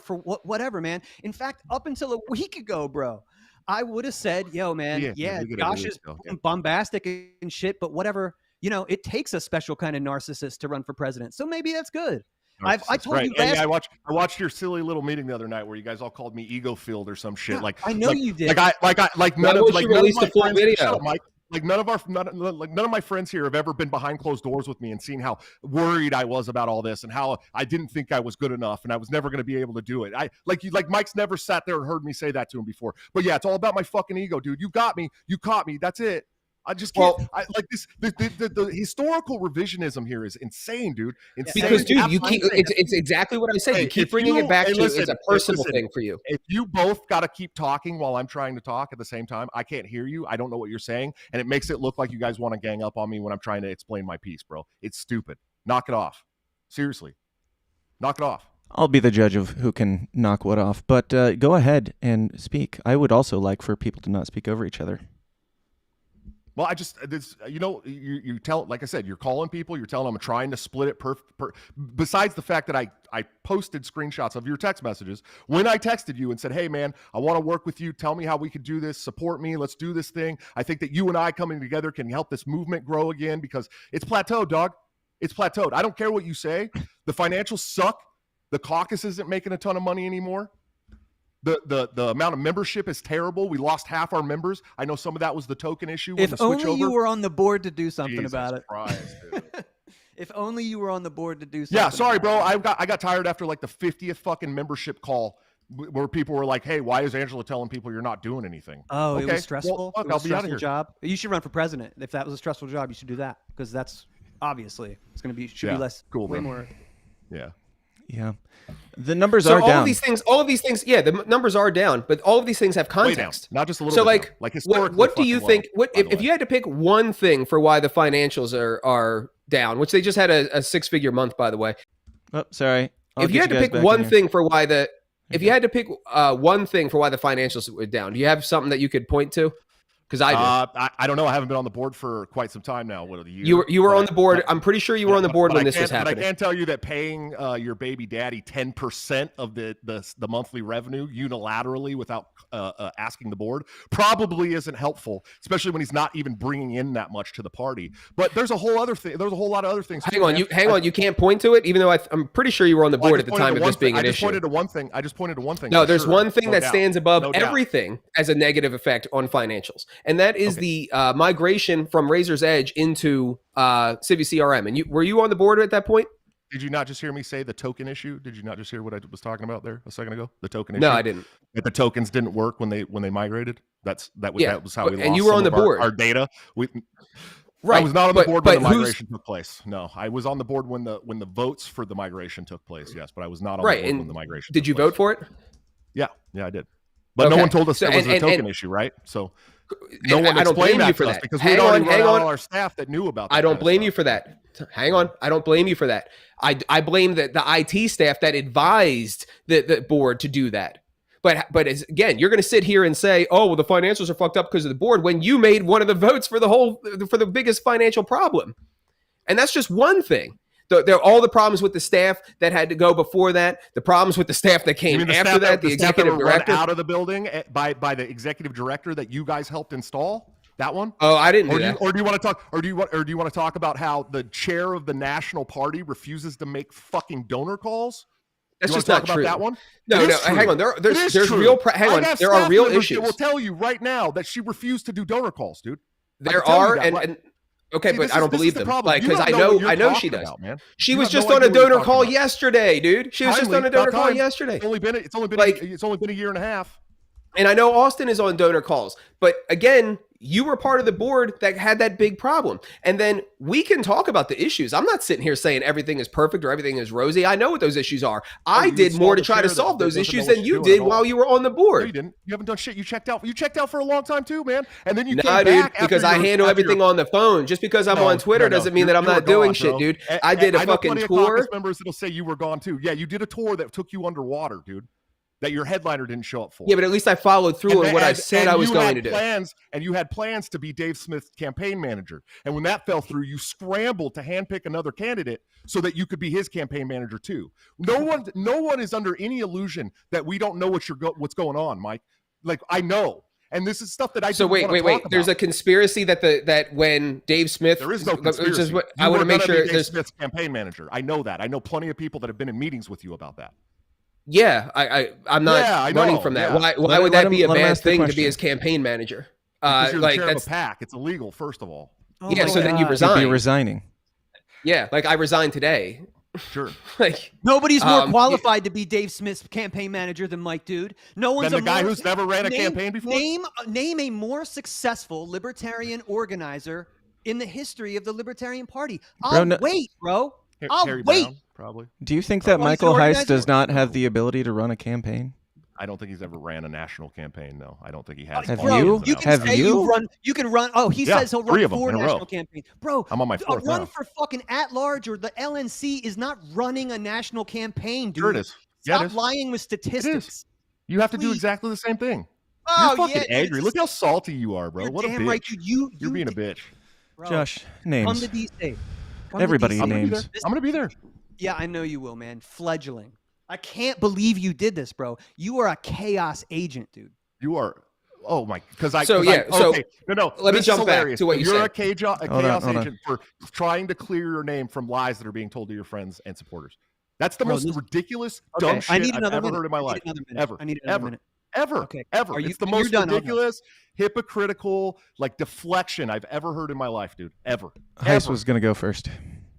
for whatever, man. In fact, up until a week ago, bro, I would have said, "Yo, man, Josh is bombastic and shit, but whatever." It takes a special kind of narcissist to run for president. So maybe that's good. I told you last. I watched your silly little meeting the other night where you guys all called me ego filled or some shit. I know you did. None of my friends here have ever been behind closed doors with me and seen how worried I was about all this and how I didn't think I was good enough and I was never going to be able to do it. Mike's never sat there and heard me say that to him before. But yeah, it's all about my fucking ego, dude. You got me. You caught me. That's it. I just can't. The historical revisionism here is insane, dude. Insane. Because, dude, it's exactly what I say. You keep bringing it back to it's a personal thing for you. If you both got to keep talking while I'm trying to talk at the same time, I can't hear you. I don't know what you're saying, and it makes it look like you guys want to gang up on me when I'm trying to explain my piece, bro. It's stupid. Knock it off. Seriously, knock it off. I'll be the judge of who can knock what off, but go ahead and speak. I would also like for people to not speak over each other. Well, you tell, like I said, you're calling people, you're telling them I'm trying to split it besides the fact that I posted screenshots of your text messages when I texted you and said, hey man, I want to work with you. Tell me how we could do this. Support me. Let's do this thing. I think that you and I coming together can help this movement grow again because it's plateaued, dog. It's plateaued. I don't care what you say. The financials suck. The caucus isn't making a ton of money anymore. The amount of membership is terrible. We lost half our members. I know some of that was the token issue. If only you were on the board to do something about it. Christ, dude. If only you were on the board to do something. Yeah, sorry, bro. I got tired after like the 50th fucking membership call where people were like, "Hey, why is Angela telling people you're not doing anything?" Oh, okay. It was stressful. Well, it was a stressful job. You should run for president. If that was a stressful job, you should do that because that's obviously it's going to be be less. Cool, way bro. more. Yeah. Yeah. The numbers are down. All of these things, yeah, the numbers are down, but all of these things have context. Not just a little bit down. Like historically. What do you think? If you had to pick one thing for why the financials are down, which they just had a 6-figure month, by the way. Oh, sorry. If you had to pick one thing for why the financials were down, do you have something that you could point to? Because I don't know. I haven't been on the board for quite some time now. What are the years? You were on the board. I'm pretty sure you were on the board when this was happening. But I can tell you that paying your baby daddy 10% of the monthly revenue unilaterally without asking the board probably isn't helpful, especially when he's not even bringing in that much to the party. But there's a whole other thing. There's a whole lot of other things. Hang on. You can't point to it, even though I'm pretty sure you were on the board at the time of this being an issue. I just pointed to one thing. No, there's one thing that stands above everything as a negative effect on financials. And that is the migration from Razor's Edge into Civi CRM. And were you on the board at that point? Did you not just hear me say the token issue? Did you not just hear what I was talking about there a second ago? The token issue. No, I didn't. That the tokens didn't work when they migrated. That was how we lost. And you were on the board. Our data. Right. I was not on the board when the migration took place. No, I was on the board when the votes for the migration took place. Yes, but I was not on the board when the migration. Did you vote for it? Yeah, I did. But no one told us that was a token issue, right? So no one explained that to us because we already run all our staff that knew about that. I don't blame you for that. Hang on. I don't blame you for that. I blame the IT staff that advised the board to do that. But again, you're going to sit here and say, "Oh, well, the financials are fucked up because of the board," when you made one of the votes for the biggest financial problem. And that's just one thing. all the problems with the staff that had to go before that, the problems with the staff that came after that, the executive director out of the building by the executive director that you guys helped install. That one? Oh, I didn't do that. Or do you want to talk? Or do you want to talk about how the chair of the National Party refuses to make fucking donor calls? That's just not true. About that one? No, hang on. There's real. Hang on. There are real issues. Will tell you right now that she refused to do donor calls, dude. There are, and okay, but I don't believe them. Like, because I know she does. She was just on a donor call yesterday, dude. She was just on a donor call yesterday. It's only been a year and a half. And I know Austin is on donor calls, but again, you were part of the board that had that big problem. And then we can talk about the issues. I'm not sitting here saying everything is perfect or everything is rosy. I know what those issues are. I did more to try to solve those issues than you did while you were on the board. No, you didn't. You haven't done shit. You checked out. You checked out for a long time too, man. And then you came dude, back because I handle everything on the phone. Just because I'm on Twitter doesn't mean that I'm not doing shit, dude. I did a fucking tour. Caucus members that'll say you were gone too. Yeah, you did a tour that took you underwater, dude. That your headliner didn't show up for. Yeah, but at least I followed through on what I said I was going to do. And you had plans to be Dave Smith's campaign manager. And when that fell through, you scrambled to handpick another candidate so that you could be his campaign manager too. No one is under any illusion that we don't know what's going on, Mike. Like, I know. And this is stuff that I wait. There's a conspiracy that when Dave Smith, there is no conspiracy. I want to make sure Dave Smith's campaign manager. I know that. I know plenty of people that have been in meetings with you about that. Yeah, I'm not running from that. Yeah. Why would that be a bad thing to be his campaign manager? Because you're the chair of a PAC. It's illegal, first of all. Then you resign. You'd be resigning. Yeah, like I resigned today. Sure. Like nobody's more qualified to be Dave Smith's campaign manager than Mike, dude. No one's the guy who's never ran a campaign before. Name a more successful libertarian organizer in the history of the Libertarian Party. I'll wait, bro. I'll wait. Brown, probably. Do you think that Michael Heise does not have the ability to run a campaign? I don't think he's ever ran a national campaign, though. I don't think he has. Have you? You can run. Oh, he says he'll run 4 national campaigns. Bro, I'm on my 4th run for fucking at-large or the LNC is not running a national campaign, dude. Sure it is. Stop lying with statistics. You have to do exactly the same thing. Oh, you're fucking angry. Look how salty you are, bro. What a bitch. Right, dude. You're being a bitch. Bro, Josh, names. Come to D-State. Everybody names. I'm going to be there. Yeah, I know you will, man. Fledgling. I can't believe you did this, bro. You are a chaos agent, dude. You are. Oh my! Because I. So yeah. No. Let me jump back to what you said. You're a chaos agent for trying to clear your name from lies that are being told to your friends and supporters. That's the most ridiculous, dumb shit I've ever heard in my life. Ever. I need another minute. Ever. It's the most ridiculous, hypocritical, like deflection I've ever heard in my life, dude. Ever. Heise was going to go first.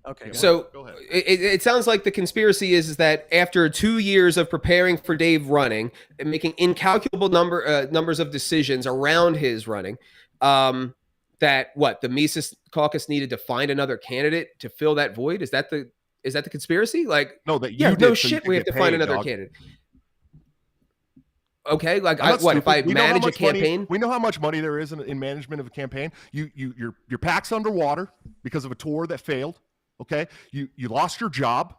Okay. So it sounds like the conspiracy is that after 2 years of preparing for Dave running and making incalculable numbers of decisions around his running, that the Mises caucus needed to find another candidate to fill that void. Is that the conspiracy? Like, no, that we have to find another candidate. Okay, like if I manage a campaign, we know how much money there is in management of a campaign. Your PAC's underwater because of a tour that failed. Okay, you lost your job.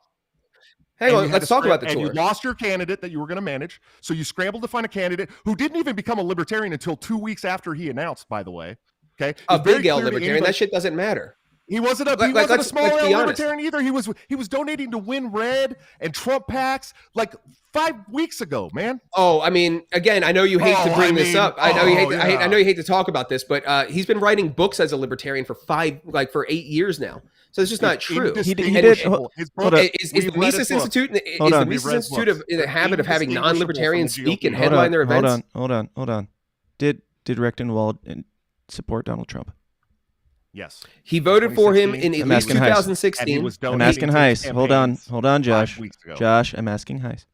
Hang on, let's talk about the tour. And you lost your candidate that you were going to manage, so you scrambled to find a candidate who didn't even become a libertarian until 2 weeks after he announced. By the way, okay, a big L libertarian. That shit doesn't matter. He wasn't a small L libertarian either. He was donating to Win Red and Trump PACs like 5 weeks ago, man. Oh, I mean, again, I know you hate to bring this up. I know you hate. I know you hate to talk about this, but he's been writing books as a libertarian for 8 years now. So it's just not true. He did. Is the Mises Institute in the habit of having non-libertarians speak and headline their events? Hold on. Did Rechtenwald support Donald Trump? Yes. He voted for him in at least 2016. I'm asking Heise. Hold on, Josh. Josh, I'm asking Heise.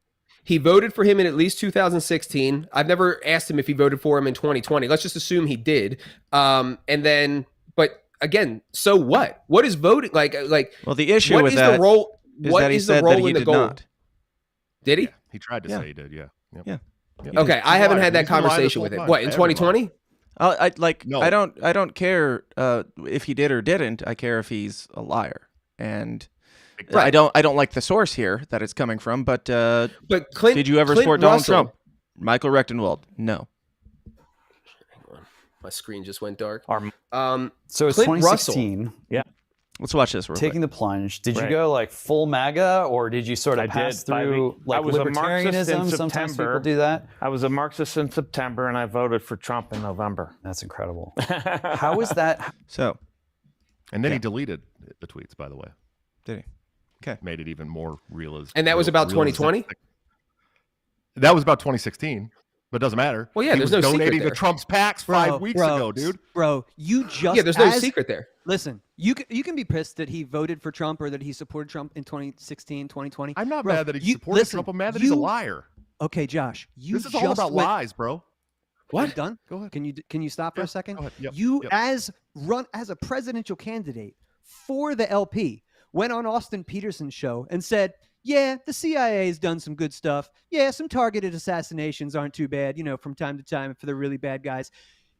He voted for him in at least 2016. I've never asked him if he voted for him in 2020. Let's just assume he did. But again, so what? What is voting like? Well, the issue with that is the role in the goal? Not. Did he? Yeah, he tried to say he did. Yeah. Yep. Yeah. Yep. Okay, I haven't had that conversation with him. What, in 2020? No. I don't care if he did or didn't. I care if he's a liar. And I don't like the source here that it's coming from. But Clint, did you ever support Donald Trump? Michael Rechtenwald? No. My screen just went dark. So it's Clint 2016. Russell. Yeah. Let's watch this real Taking quick. the plunge. Did you go like full MAGA, or did you sort of pass through like I was libertarianism? A Marxist in Sometimes September. people do that. I was a Marxist in September, and I voted for Trump in November. That's incredible. How is that? So, and then he deleted the tweets, by the way. Did he? Okay. Made it even more realistic. And that was about 2020? That was about 2016. But it doesn't matter. Well, yeah, he there's was no donating secret there. to Trump's PACs 5 weeks ago, dude. Bro, you just there's no secret there. Listen, you can be pissed that he voted for Trump or that he supported Trump in 2016, 2020. I'm not mad that he supported Trump. I'm mad that he's a liar. Okay, Josh, this is all about lies, bro. What? Are you done? Go ahead. Can you stop for a second? Go ahead. Yep. As a presidential candidate for the LP, went on Austin Peterson's show and said, yeah, the CIA has done some good stuff. Yeah, some targeted assassinations aren't too bad, from time to time for the really bad guys.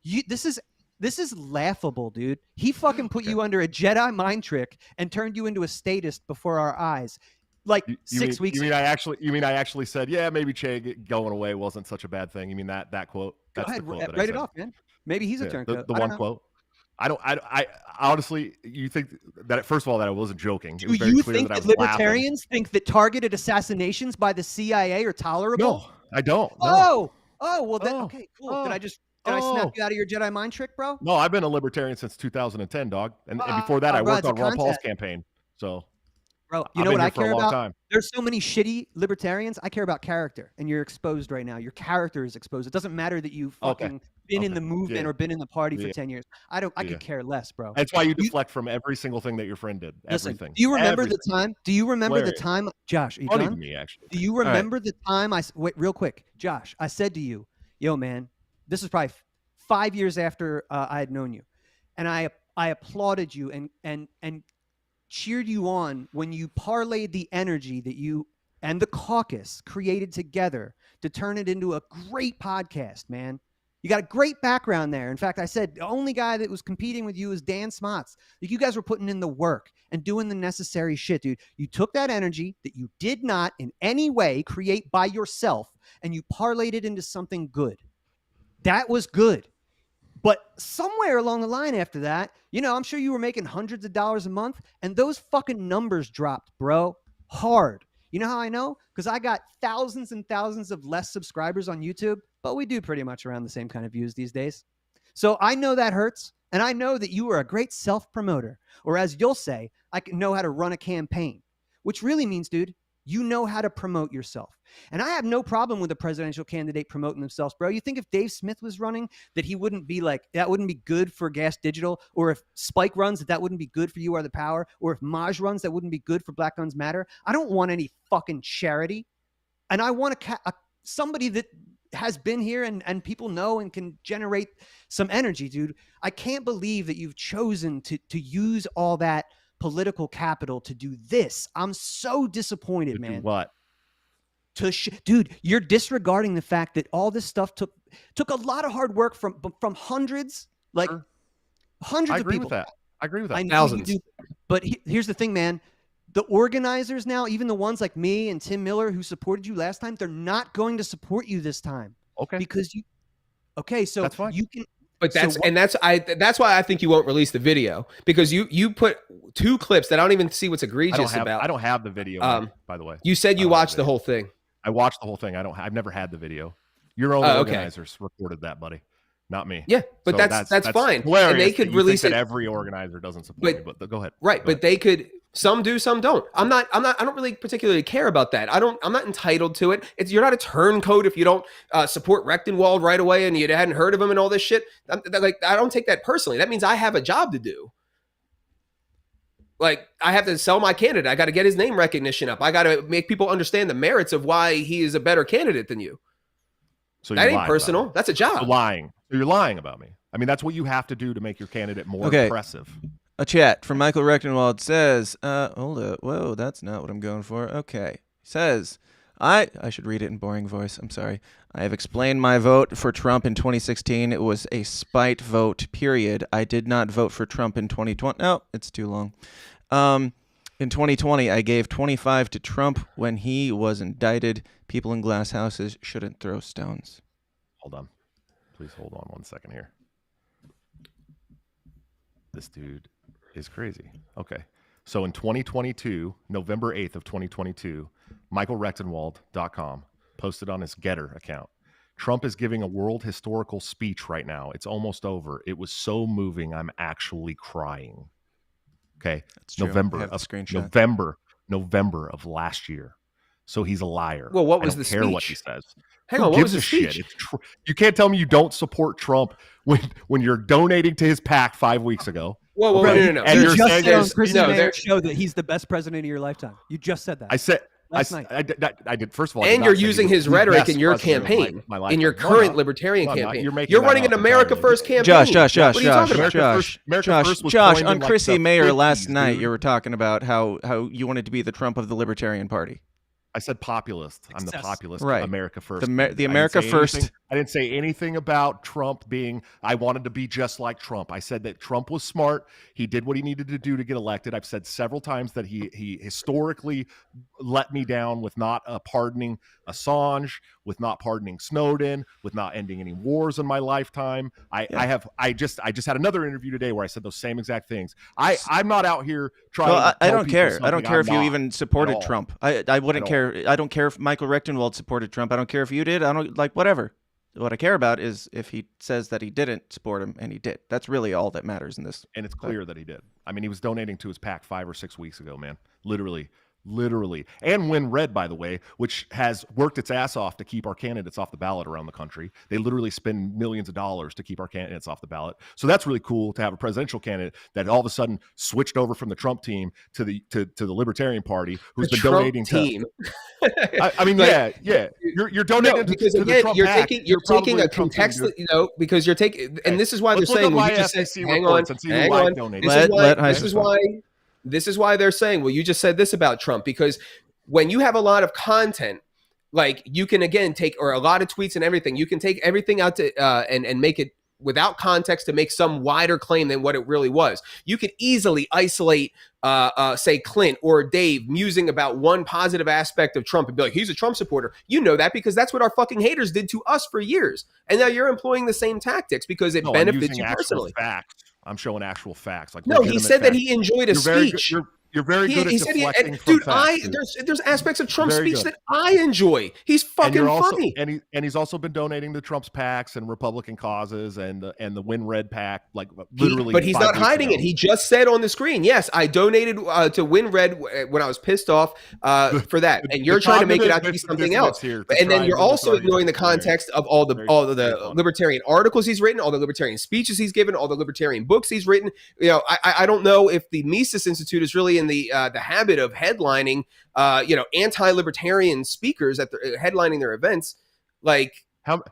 This is laughable, dude. He fucking put you under a Jedi mind trick and turned you into a statist before our eyes. Like 6 weeks. You mean I actually said, yeah, maybe Che going away wasn't such a bad thing. You mean that quote? Go ahead, write it off, man. Maybe he's a turncoat. The one quote. I honestly, you think that first of all that I wasn't joking. Do you think that libertarians think that targeted assassinations by the CIA are tolerable? No, I don't. No. Okay, cool. Did I snap you out of your Jedi mind trick, bro? No, I've been a libertarian since 2010, dog. And before that, I worked on Ron Paul's campaign. So, bro, you know what I care about? There's so many shitty libertarians. I care about character, and you're exposed right now. Your character is exposed. It doesn't matter that you've fucking been in the movement or been in the party for 10 years. I could care less, bro. That's why you deflect from every single thing that your friend did. Listen, everything. Do you remember the time? Do you remember the time, Josh? Are you Funny done? to me, actually. Do you remember the time wait, real quick, Josh? I said to you, "Yo, man, this is probably 5 years after I had known you, and I applauded you and cheered you on when you parlayed the energy that you and the caucus created together to turn it into a great podcast, man." You got a great background there. In fact, I said the only guy that was competing with you is Dan Smots. Like, you guys were putting in the work and doing the necessary shit, dude. You took that energy that you did not in any way create by yourself, and you parlayed it into something good. That was good. But somewhere along the line after that, I'm sure you were making hundreds of dollars a month, and those fucking numbers dropped, bro. Hard. You know how I know? Because I got thousands and thousands of less subscribers on YouTube, but we do pretty much around the same kind of views these days. So I know that hurts, and I know that you are a great self-promoter, or as you'll say, I can know how to run a campaign, which really means, dude, you know how to promote yourself. And I have no problem with a presidential candidate promoting themselves, bro. You think if Dave Smith was running, that he wouldn't be like, that wouldn't be good for Gas Digital, or if Spike runs, that wouldn't be good for You Are the Power, or if Maj runs, that wouldn't be good for Black Guns Matter. I don't want any fucking charity. And I want somebody that has been here and people know and can generate some energy, dude. I can't believe that you've chosen to use all that political capital to do this. I'm so disappointed, man. What? Dude, you're disregarding the fact that all this stuff took a lot of hard work from hundreds, like hundreds of people. I agree with that. Thousands. But here's the thing, man. The organizers now, even the ones like me and Tim Miller who supported you last time, they're not going to support you this time. Okay. Because so that's fine. You can. But that's why I think you won't release the video, because you put 2 clips that I don't even see what's egregious about. I don't have the video, by the way. You said you watched the whole thing. I watched the whole thing. I've never had the video. Your own organizers recorded that, buddy, not me. Yeah, but so that's fine. Hilarious and they could release it. That every organizer doesn't support you, but go ahead. Right, but they could. Some do, some don't. I don't really particularly care about that. I'm not entitled to it. You're not a turncoat if you don't support Rechtenwald right away and you hadn't heard of him and all this shit. I don't take that personally. That means I have a job to do. Like, I have to sell my candidate. I got to get his name recognition up. I got to make people understand the merits of why he is a better candidate than you. So that ain't personal. That's a job. You're lying about me. I mean, that's what you have to do to make your candidate more impressive. A chat from Michael Rechtenwald says, hold up. Whoa, that's not what I'm going for. Okay. Says, I should read it in boring voice. I'm sorry. I have explained my vote for Trump in 2016. It was a spite vote, period. I did not vote for Trump in 2020. No, it's too long. In 2020, I gave 25 to Trump when he was indicted. People in glass houses shouldn't throw stones. Hold on. Please hold on 1 second here. This dude is crazy. Okay. So in 2022, November 8th of 2022, MichaelRechtenwald.com posted on his Getter account. Trump is giving a world historical speech right now. It's almost over. It was so moving. I'm actually crying. Okay. That's true. November of last year. So he's a liar. Well, what was the speech? Care what he says. Hang Who on, what gives was the a shit? speech? You can't tell me you don't support Trump when you're donating to his PAC 5 weeks ago. Whoa, no. And You you're just saying said on there's- Chris no, Mayor's there- show that he's the best president of your lifetime. You just said that. I said last night. I did. First of all, I did And not you're say he using was his the rhetoric best in your president of campaign, my in lifetime. your No, current I'm not. libertarian No, I'm not. campaign. You're making You're that running up an and America trying to First do it. campaign. Josh, What are you talking about? America First was Josh, coined on in, like, Chrissy the Mayer 50s, last night, dude. you were talking about how you wanted to be the Trump of the Libertarian Party. I said populist. I'm the populist. Right. America First. The candidate. America First. I didn't say anything about Trump being, I wanted to be just like Trump. I said that Trump was smart. He did what he needed to do to get elected. I've said several times that he historically let me down with not pardoning Assange, with not pardoning Snowden, with not ending any wars in my lifetime. I just had another interview today where I said those same exact things. I'm not out here trying Well, to I tell don't people care. I don't something care I'm if you not even at supported all. Trump. I wouldn't care. I don't care if Michael Rechtenwald supported Trump. I don't care if you did. I don't like whatever. What I care about is if he says that he didn't support him and he did. That's really all that matters in this. And it's clear that he did. I mean, he was donating to his PAC 5 or 6 weeks ago, man. Literally. And Win Red, by the way, which has worked its ass off to keep our candidates off the ballot around the country. They literally spend millions of dollars to keep our candidates off the ballot. So that's really cool to have a presidential candidate that all of a sudden switched over from the Trump team to the Libertarian Party, who's been Trump donating team. I mean, Like, yeah. You're donating because to the again, Trump you're PAC. taking a Trump team, contextual, dude. because you're taking, and this is why they're Let's look saying, up well, my you just said, FCC hang reports on, and see who hang live on. donated. This is why they're saying, well, you just said this about Trump, because when you have a lot of content, like you can again take, or a lot of tweets and everything, you can take everything out to and make it without context to make some wider claim than what it really was. You could easily isolate, say, Clint or Dave musing about one positive aspect of Trump and be like, he's a Trump supporter. You know that because that's what our fucking haters did to us for years. And now you're employing the same tactics because it benefits you personally. Facts. I'm showing actual facts. Like no, he said that he enjoyed a speech. You're very good at deflecting from dude, facts, dude. There's aspects of Trump's speech that I enjoy. He's fucking funny. And he's also been donating to Trump's PACs and Republican causes and the Win Red PAC, like literally. But he's not hiding it. He just said on the screen, yes, I donated to Win Red when I was pissed off for that. And you're trying to make it out to be something else. And then you're also ignoring the context of all the libertarian articles he's written, all the libertarian speeches he's given, all the libertarian books he's written. You know, I don't know if the Mises Institute is really in the habit of headlining anti-libertarian speakers that they're headlining their events. Like, how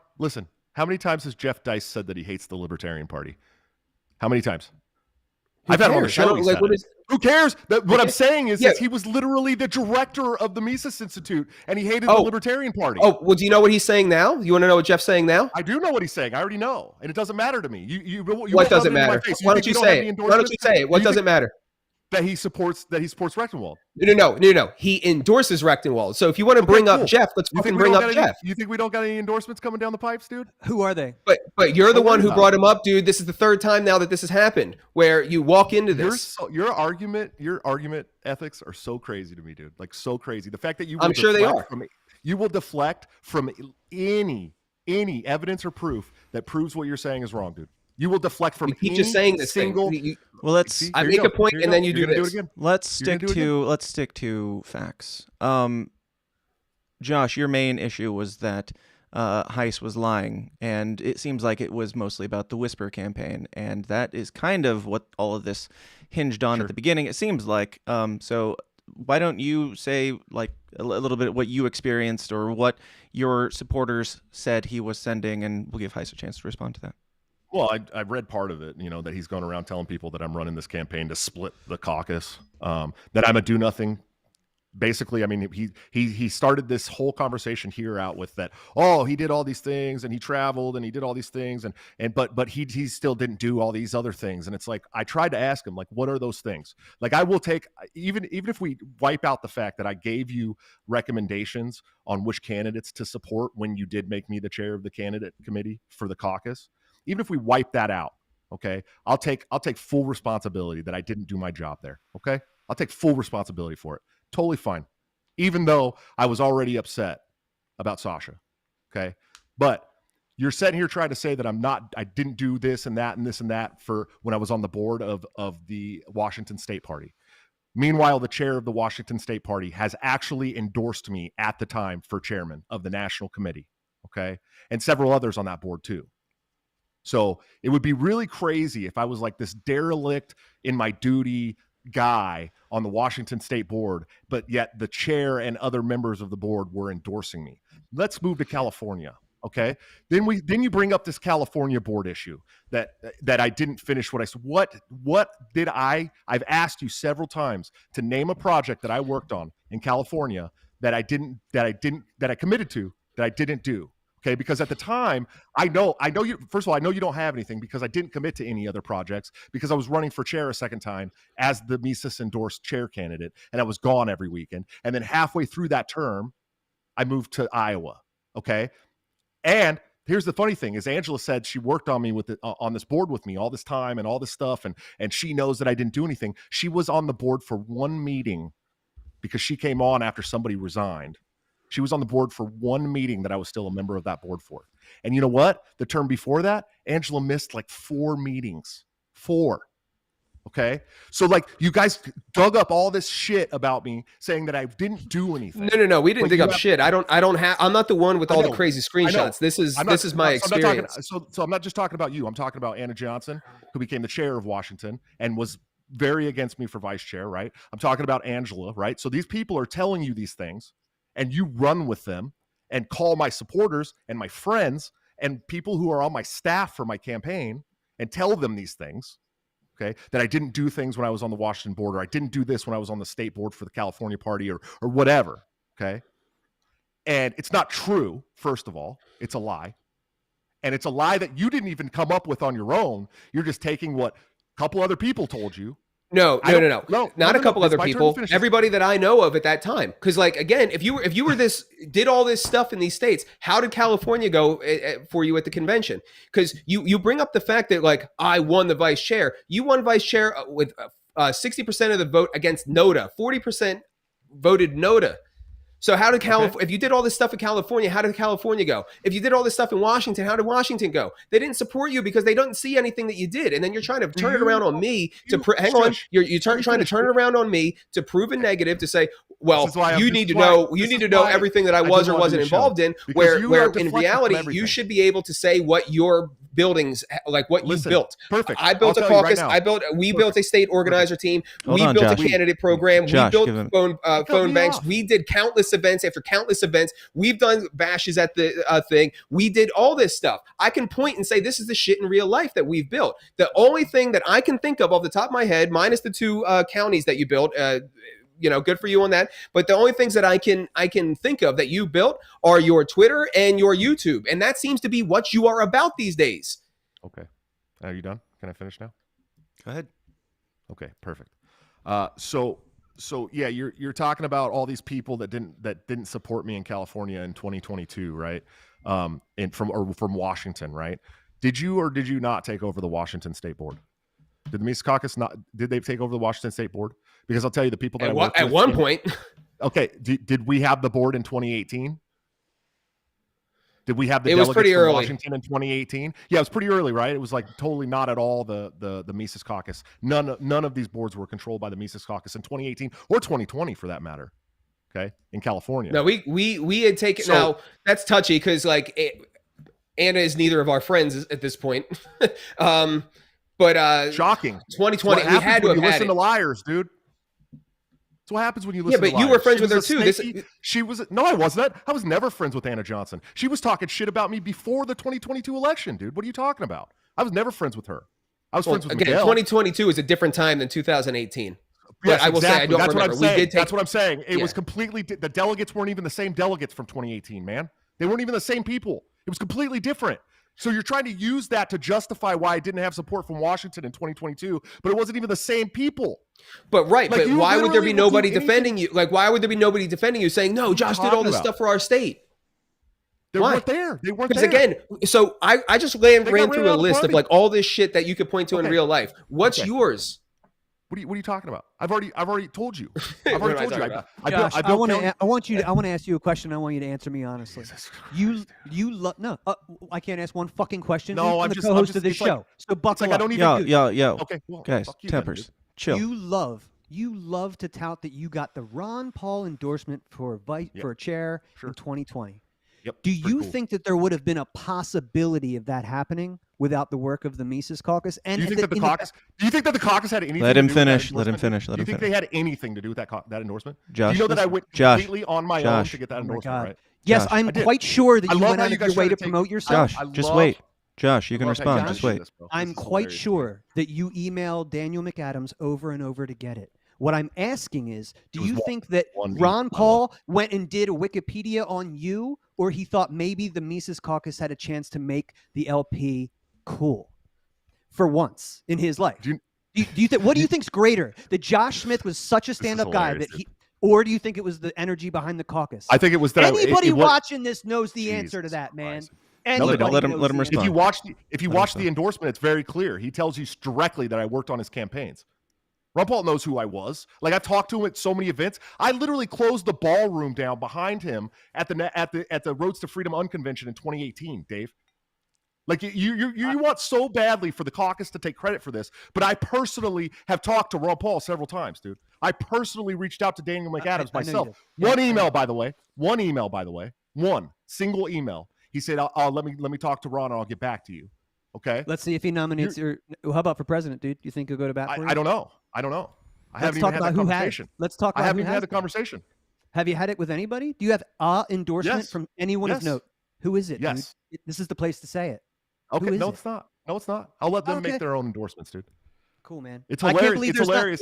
many times has Jeff Dice said that he hates the Libertarian Party? How many times? I've had him on the show. Who cares? What I'm saying is that he was literally the director of the Mises Institute and he hated the Libertarian Party. Oh, well, do you know what he's saying now? You want to know what Jeff's saying now? I do know what he's saying. I already know. And it doesn't matter to me. What doesn't matter? Why don't you say it? Why don't you say it? What doesn't matter? That he supports Rechtenwald. No. He endorses Rechtenwald. So if you want to bring up Jeff, let's fucking bring up Jeff. You think we don't got any endorsements coming down the pipes, dude? Who are they? But you're the one who brought him up, dude. This is the third time now that this has happened where you walk into this. Your argument ethics are so crazy to me, dude. Like so crazy. The fact that I'm sure they are. You will deflect from any evidence or proof that proves what you're saying is wrong, dude. You will deflect from keep just saying this single. Well, let's. I make a point and then you do this. Let's stick to facts. Josh, your main issue was that Heise was lying, and it seems like it was mostly about the Whisper campaign, and that is kind of what all of this hinged on at the beginning. It seems like. So why don't you say like a little bit what you experienced or what your supporters said he was sending, and we'll give Heise a chance to respond to that. Well, I read part of it, that he's going around telling people that I'm running this campaign to split the caucus, that I'm a do-nothing. Basically, I mean, he started this whole conversation here out with that, he did all these things and he traveled and he did all these things but he still didn't do all these other things. And it's like, I tried to ask him, like, what are those things? Like, I will take, even if we wipe out the fact that I gave you recommendations on which candidates to support when you did make me the chair of the candidate committee for the caucus, even if we wipe that out, Okay. I'll take full responsibility that I didn't do my job there. Okay. I'll take full responsibility for it. Totally fine. Even though I was already upset about Sasha. Okay. But you're sitting here trying to say that I didn't do this and that and this and that for when I was on the board of the Washington State Party. Meanwhile, the chair of the Washington State Party has actually endorsed me at the time for chairman of the national committee. Okay. And several others on that board too. So it would be really crazy if I was like this derelict in my duty guy on the Washington State board, but yet the chair and other members of the board were endorsing me. Let's move to California. Okay. Then you bring up this California board issue that I didn't finish what I said. What did I've asked you several times to name a project that I worked on in California that I committed to that I didn't do. Okay. Because at the time I know you, first of all, I know you don't have anything because I didn't commit to any other projects because I was running for chair a second time as the Mises endorsed chair candidate. And I was gone every weekend. And then halfway through that term, I moved to Iowa. Okay. And here's the funny thing is Angela said she worked on me on this board with me all this time and all this stuff. And she knows that I didn't do anything. She was on the board for one meeting because she came on after somebody resigned. She was on the board for one meeting that I was still a member of that board for. And you know what? The term before that, Angela missed like 4 meetings. 4. Okay. So like you guys dug up all this shit about me saying that I didn't do anything. No. We didn't dig up shit. I'm not the one with all the crazy screenshots. This is my experience. So I'm not just talking about you. I'm talking about Anna Johnson, who became the chair of Washington and was very against me for vice chair. Right. I'm talking about Angela. Right. So these people are telling you these things and you run with them and call my supporters and my friends and people who are on my staff for my campaign and tell them these things. Okay, that I didn't do things when I was on the Washington board, or I didn't do this when I was on the state board for the California party, or whatever. Okay, and it's not true. First of all, it's a lie, and it's a lie that you didn't even come up with on your own. You're just taking what a couple other people told you. No. Not a couple other people. Everybody that I know of at that time. Because, like, again, if you were did all this stuff in these states, how did California go for you at the convention? Because you bring up the fact that, like, I won the vice chair. You won vice chair with 60% of the vote against NOTA. 40% voted NOTA. So how did California, if you did all this stuff in California, how did California go? If you did all this stuff in Washington, how did Washington go? They didn't support you because they don't see anything that you did. And then you're trying to turn it around on me to hang on. You're trying to turn it around on me to prove a negative, to say, well, you need to know everything that I was or wasn't involved in, where in reality, you should be able to say what your buildings, like what you built. Perfect. I built a caucus. We built a state organizer team. We built a candidate program. We built phone banks. We did countless events after countless events. We've done bashes at the thing. We did all this stuff. I can point and say this is the shit in real life that we've built. The only thing that I can think of off the top of my head, minus the 2 counties that you built, good for you on that. But the only things that I can think of that you built are your Twitter and your YouTube. And that seems to be what you are about these days. Okay. Are you done? Can I finish now? Go ahead. Okay, perfect. So yeah, you're talking about all these people that didn't support me in California in 2022, right? And from Washington, right? Did you or did you not take over the Washington State Board? Did the Mises Caucus did they take over the Washington State Board? Because I'll tell you, the people that at one point. Okay, did we have the board in 2018? Did we have the delegates from Washington in 2018? Yeah, it was pretty early, right? It was like totally not at all the Mises Caucus. None of these boards were controlled by the Mises Caucus in 2018 or 2020 for that matter. Okay, in California. No, we had taken. Now that's touchy because Anna is neither of our friends at this point. But shocking. 2020, we had to have listen to liars, dude. That's what happens when you listen to liars. Yeah, but you were friends with her too. No, I wasn't. I was never friends with Anna Johnson. She was talking shit about me before the 2022 election, dude. What are you talking about? I was never friends with her. I was friends with Miguel. 2022 is a different time than 2018. Yes, I will say I don't That's remember. That's what I'm saying. It was completely the delegates weren't even the same delegates from 2018, man. They weren't even the same people. It was completely different. So you're trying to use that to justify why I didn't have support from Washington in 2022, but it wasn't even the same people. But why would there be nobody defending you? Like, why would there be nobody defending you saying, no, Josh did all this stuff for our state? They Why? weren't there. They weren't Because there. again, so I just ran through a list of like all this shit that you could point to in real life. What's yours? What are you talking about? I've already told you. I've What already am I told you. Josh, I want to ask you a question. I want you to answer me honestly. You no. I can't ask one fucking question. No, I'm the co-host of this show. So buckle like up. I don't even. Yo. Okay, well, guys, fuck you tempers. then, Chill. You love to tout that you got the Ron Paul endorsement for a chair in 2020. Yep. Do you think that there would have been a possibility of that happening without the work of the Mises Caucus? And do you think that the caucus had anything? Let him to do finish. With that Let him finish. Do you think they had anything to do with that endorsement? Josh, do you know that I went completely on my own to get that endorsement? Right? Yes, Josh, I'm quite sure that you went out of your way to take, promote yourself. Josh, just wait. Josh, you can respond. Just wait. I'm quite sure that you emailed Daniel McAdams over and over to get it. What I'm asking is, do you think that Ron Paul went and did a Wikipedia on you, or he thought maybe the Mises Caucus had a chance to make the LP cool for once in his life? Do you think? What do you think's greater? That Josh Smith was such a stand-up guy that he, or do you think it was the energy behind the caucus? I think it was that. Anybody watching this knows the answer to that, man. Let him respond. If you watch the endorsement, it's very clear. He tells you directly that I worked on his campaigns. Ron Paul knows who I was. Like, I've talked to him at so many events. I literally closed the ballroom down behind him at the Roads to Freedom Unconvention in 2018, Dave. Like, you want so badly for the caucus to take credit for this, but I personally have talked to Ron Paul several times, dude. I personally reached out to Daniel McAdams myself. One email, by the way. One single email. He said, let me talk to Ron and I'll get back to you. Okay. Let's see if he nominates your. How about for president, dude? Do you think he'll go to bat for you? I don't know. I haven't even had that conversation. Let's talk about. I haven't even had the conversation. Have you had it with anybody? Do you have endorsement from anyone of note? Who is it? Yes. Dude? This is the place to say it. Okay. No, it's not. I'll let them make their own endorsements, dude. Cool, man. It's hilarious. It's hilarious.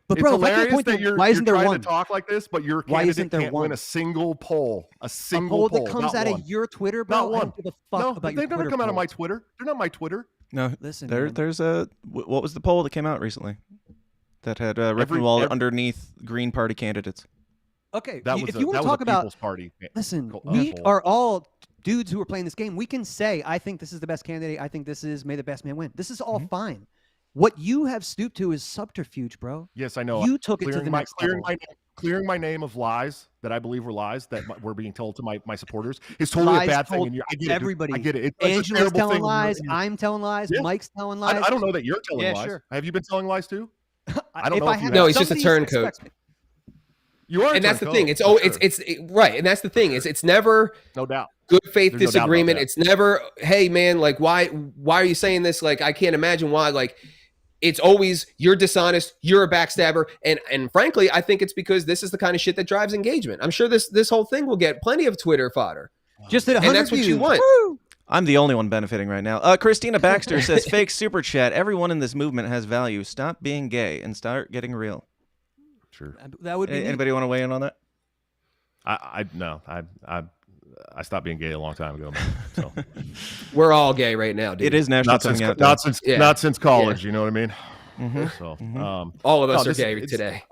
But bro, it's hilarious that why isn't there trying one? to talk like this, but your candidate can't win a single poll. A single poll that comes out of your Twitter, bro. Not one. I don't give a fuck about they've never come out of my Twitter. They're not my Twitter. No, listen. There's a what was the poll that came out recently that had Rick and Wall underneath Green Party candidates? Okay, if you want to talk about People's Party, listen, we are all dudes who are playing this game. We can say, I think this is the best candidate. I think this is may the best man win. This is all fine. What you have stooped to is subterfuge, bro. Yes, I know. You took it to the next level. Clearing my name of lies that I believe were lies that were being told to my supporters is totally a bad thing. And I get it. Everybody. I get it. It's Angela's telling lies. I'm telling lies. Yeah. Mike's telling lies. I don't know that you're telling lies. Sure. Have you been telling lies too? I don't know. If you no, he's just a turncoat. You are, and that's the thing. It's right, and that's the thing. It's never no doubt good faith There's disagreement. No it's never, hey man, like why are you saying this? Like I can't imagine why. Like it's always you're dishonest, you're a backstabber, and frankly, I think it's because this is the kind of shit that drives engagement. I'm sure this whole thing will get plenty of Twitter fodder. Just at 100 and that's what you want. Woo! I'm the only one benefiting right now. Christina Baxter says, fake super chat. Everyone in this movement has value. Stop being gay and start getting real. Sure. That would be anybody want to weigh in on that? I stopped being gay a long time ago, man. So we're all gay right now, dude. It is national coming out. Not since college. You know what I mean? Mm-hmm. So all of us are gay today.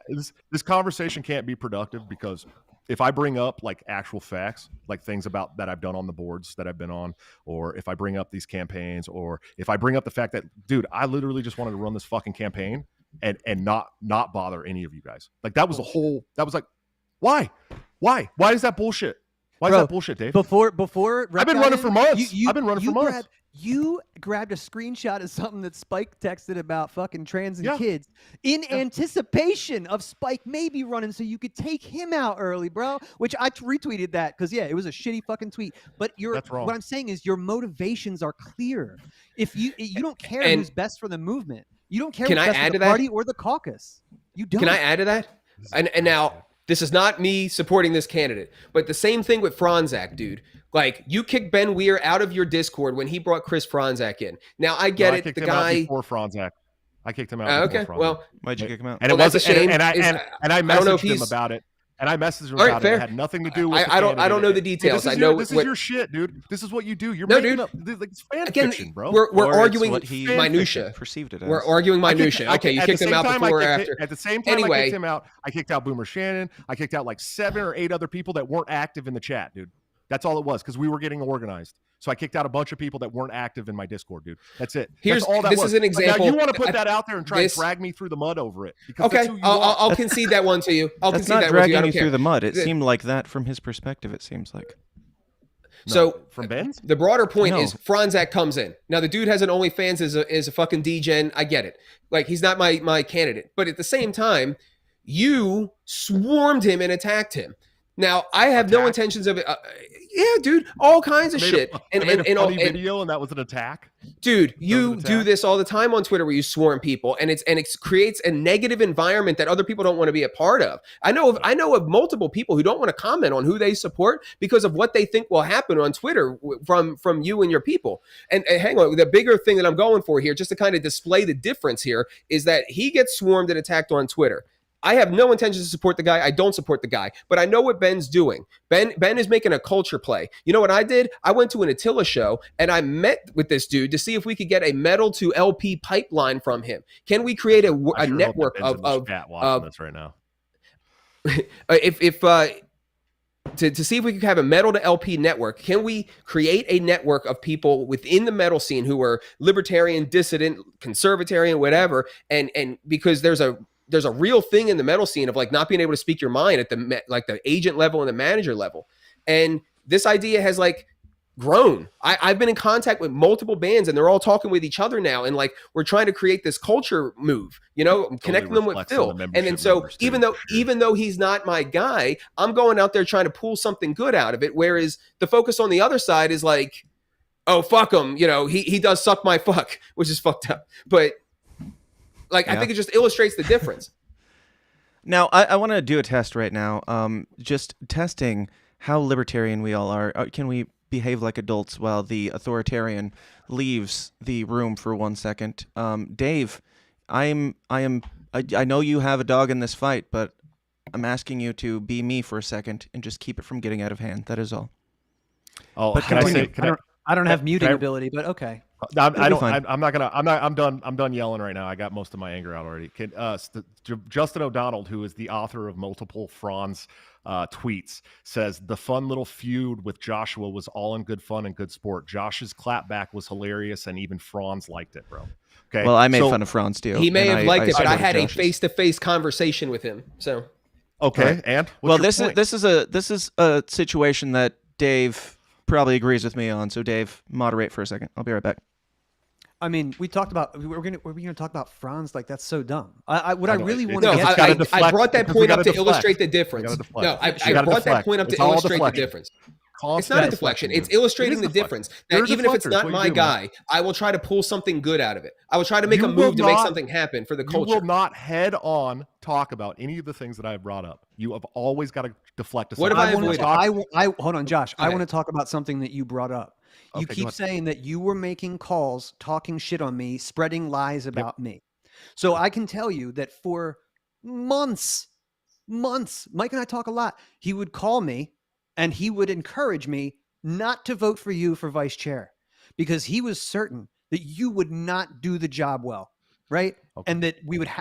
This conversation can't be productive because if I bring up like actual facts, like things about that I've done on the boards that I've been on, or if I bring up these campaigns, or if I bring up the fact that, dude, I literally just wanted to run this fucking campaign and not bother any of you guys. Like that was like, why is that bullshit? Why is that bullshit, Dave? Before I've been running for months. I've been running for months. You grabbed a screenshot of something that Spike texted about fucking trans and kids in anticipation of Spike maybe running so you could take him out early, bro, which I retweeted that because, it was a shitty fucking tweet. But what I'm saying is your motivations are clear. If you don't care who's best for the movement. You don't care who's best for the party or the caucus. You don't. Can I add to that? And now, this is not me supporting this candidate, but the same thing with Franzak, dude. Like, you kicked Ben Weir out of your Discord when he brought Chris Franzak in. Now, I get it. The guy before Franzak. I kicked him out. Okay, well, why'd you kick him out? And it was a shame. And I messaged him about it. And I messaged him about it. It had nothing to do with. I don't know the details. I know this is your shit, dude. This is what you do. You're making up. It's fan again, fiction, bro. We're arguing minutia. Perceived it as. We're arguing minutia. Okay, you kicked him out before or after. At the same time, I kicked him out. I kicked out Boomer Shannon. I kicked out like 7 or 8 other people that weren't active in the chat, dude. That's all it was, because we were getting organized. So I kicked out a bunch of people that weren't active in my Discord, dude. That's it. Here's That's all that this was. is an example. Now you want to put that out there and try and drag me through the mud over it? Because okay, that's who you are. I'll concede that one to you. I'll That's concede not that dragging one to you you. I don't through the care. mud. It seemed like that from his perspective. It seems like. So from Ben's, the broader point No. is Franzak comes in. Now the dude has an OnlyFans is a fucking DGen. I get it. Like he's not my candidate, but at the same time, you swarmed him and attacked him. Now I have no intentions of it. Yeah, dude, all kinds of shit. I made a funny video, and that was an attack. Dude, you do this all the time on Twitter where you swarm people, and it creates a negative environment that other people don't want to be a part of. I know of multiple people who don't want to comment on who they support because of what they think will happen on Twitter from you and your people. And hang on, the bigger thing that I'm going for here, just to kind of display the difference here, is that he gets swarmed and attacked on Twitter. I have no intention to support the guy. I don't support the guy, but I know what Ben's doing. Ben is making a culture play. You know what I did? I went to an Attila show and I met with this dude to see if we could get a metal to LP pipeline from him. Can we create a network of watching this right now? To see if we could have a metal to LP network, can we create a network of people within the metal scene who are libertarian, dissident, conservatarian, whatever, and because there's a real thing in the metal scene of like not being able to speak your mind at the agent level and the manager level. And this idea has like grown. I've been in contact with multiple bands and they're all talking with each other now. And like, we're trying to create this culture move, connecting them with Phil. And then so even though he's not my guy, I'm going out there trying to pull something good out of it. Whereas the focus on the other side is like, oh, fuck him. He does suck my fuck, which is fucked up. But I think it just illustrates the difference. Now, I want to do a test right now. Just testing how libertarian we all are. Can we behave like adults while the authoritarian leaves the room for 1 second? Dave, I know you have a dog in this fight, but I'm asking you to be me for a second and just keep it from getting out of hand. That is all. Oh, but I don't have muting ability, but okay. I'm done yelling right now. I got most of my anger out already. Justin O'Donnell, who is the author of multiple Franz tweets, says the fun little feud with Joshua was all in good fun and good sport. Josh's clapback was hilarious, and even Franz liked it, bro. Okay. Well, I made fun of Franz too. He may have liked it, but I had a face-to-face conversation with him. So okay, right. And this is a situation that Dave probably agrees with me on. So Dave, moderate for a second. I'll be right back. I mean, we're gonna talk about Franz, like that's so dumb. I really want to. No, I brought that point up to illustrate the difference. No, I brought that point up to illustrate the difference. It's not a deflection. It's illustrating the difference. That even if it's not my guy, I will try to pull something good out of it. I will try to make a move to make something happen for the culture. You will not head on talk about any of the things that I've brought up. You have always got to deflect. What if I avoid? Hold on, Josh. I want to talk about something that you brought up. You keep saying that you were making calls, talking shit on me, spreading lies about me. So I can tell you that for months, Mike and I talk a lot. He would call me and he would encourage me not to vote for you for vice chair because he was certain that you would not do the job well, right? Okay. And that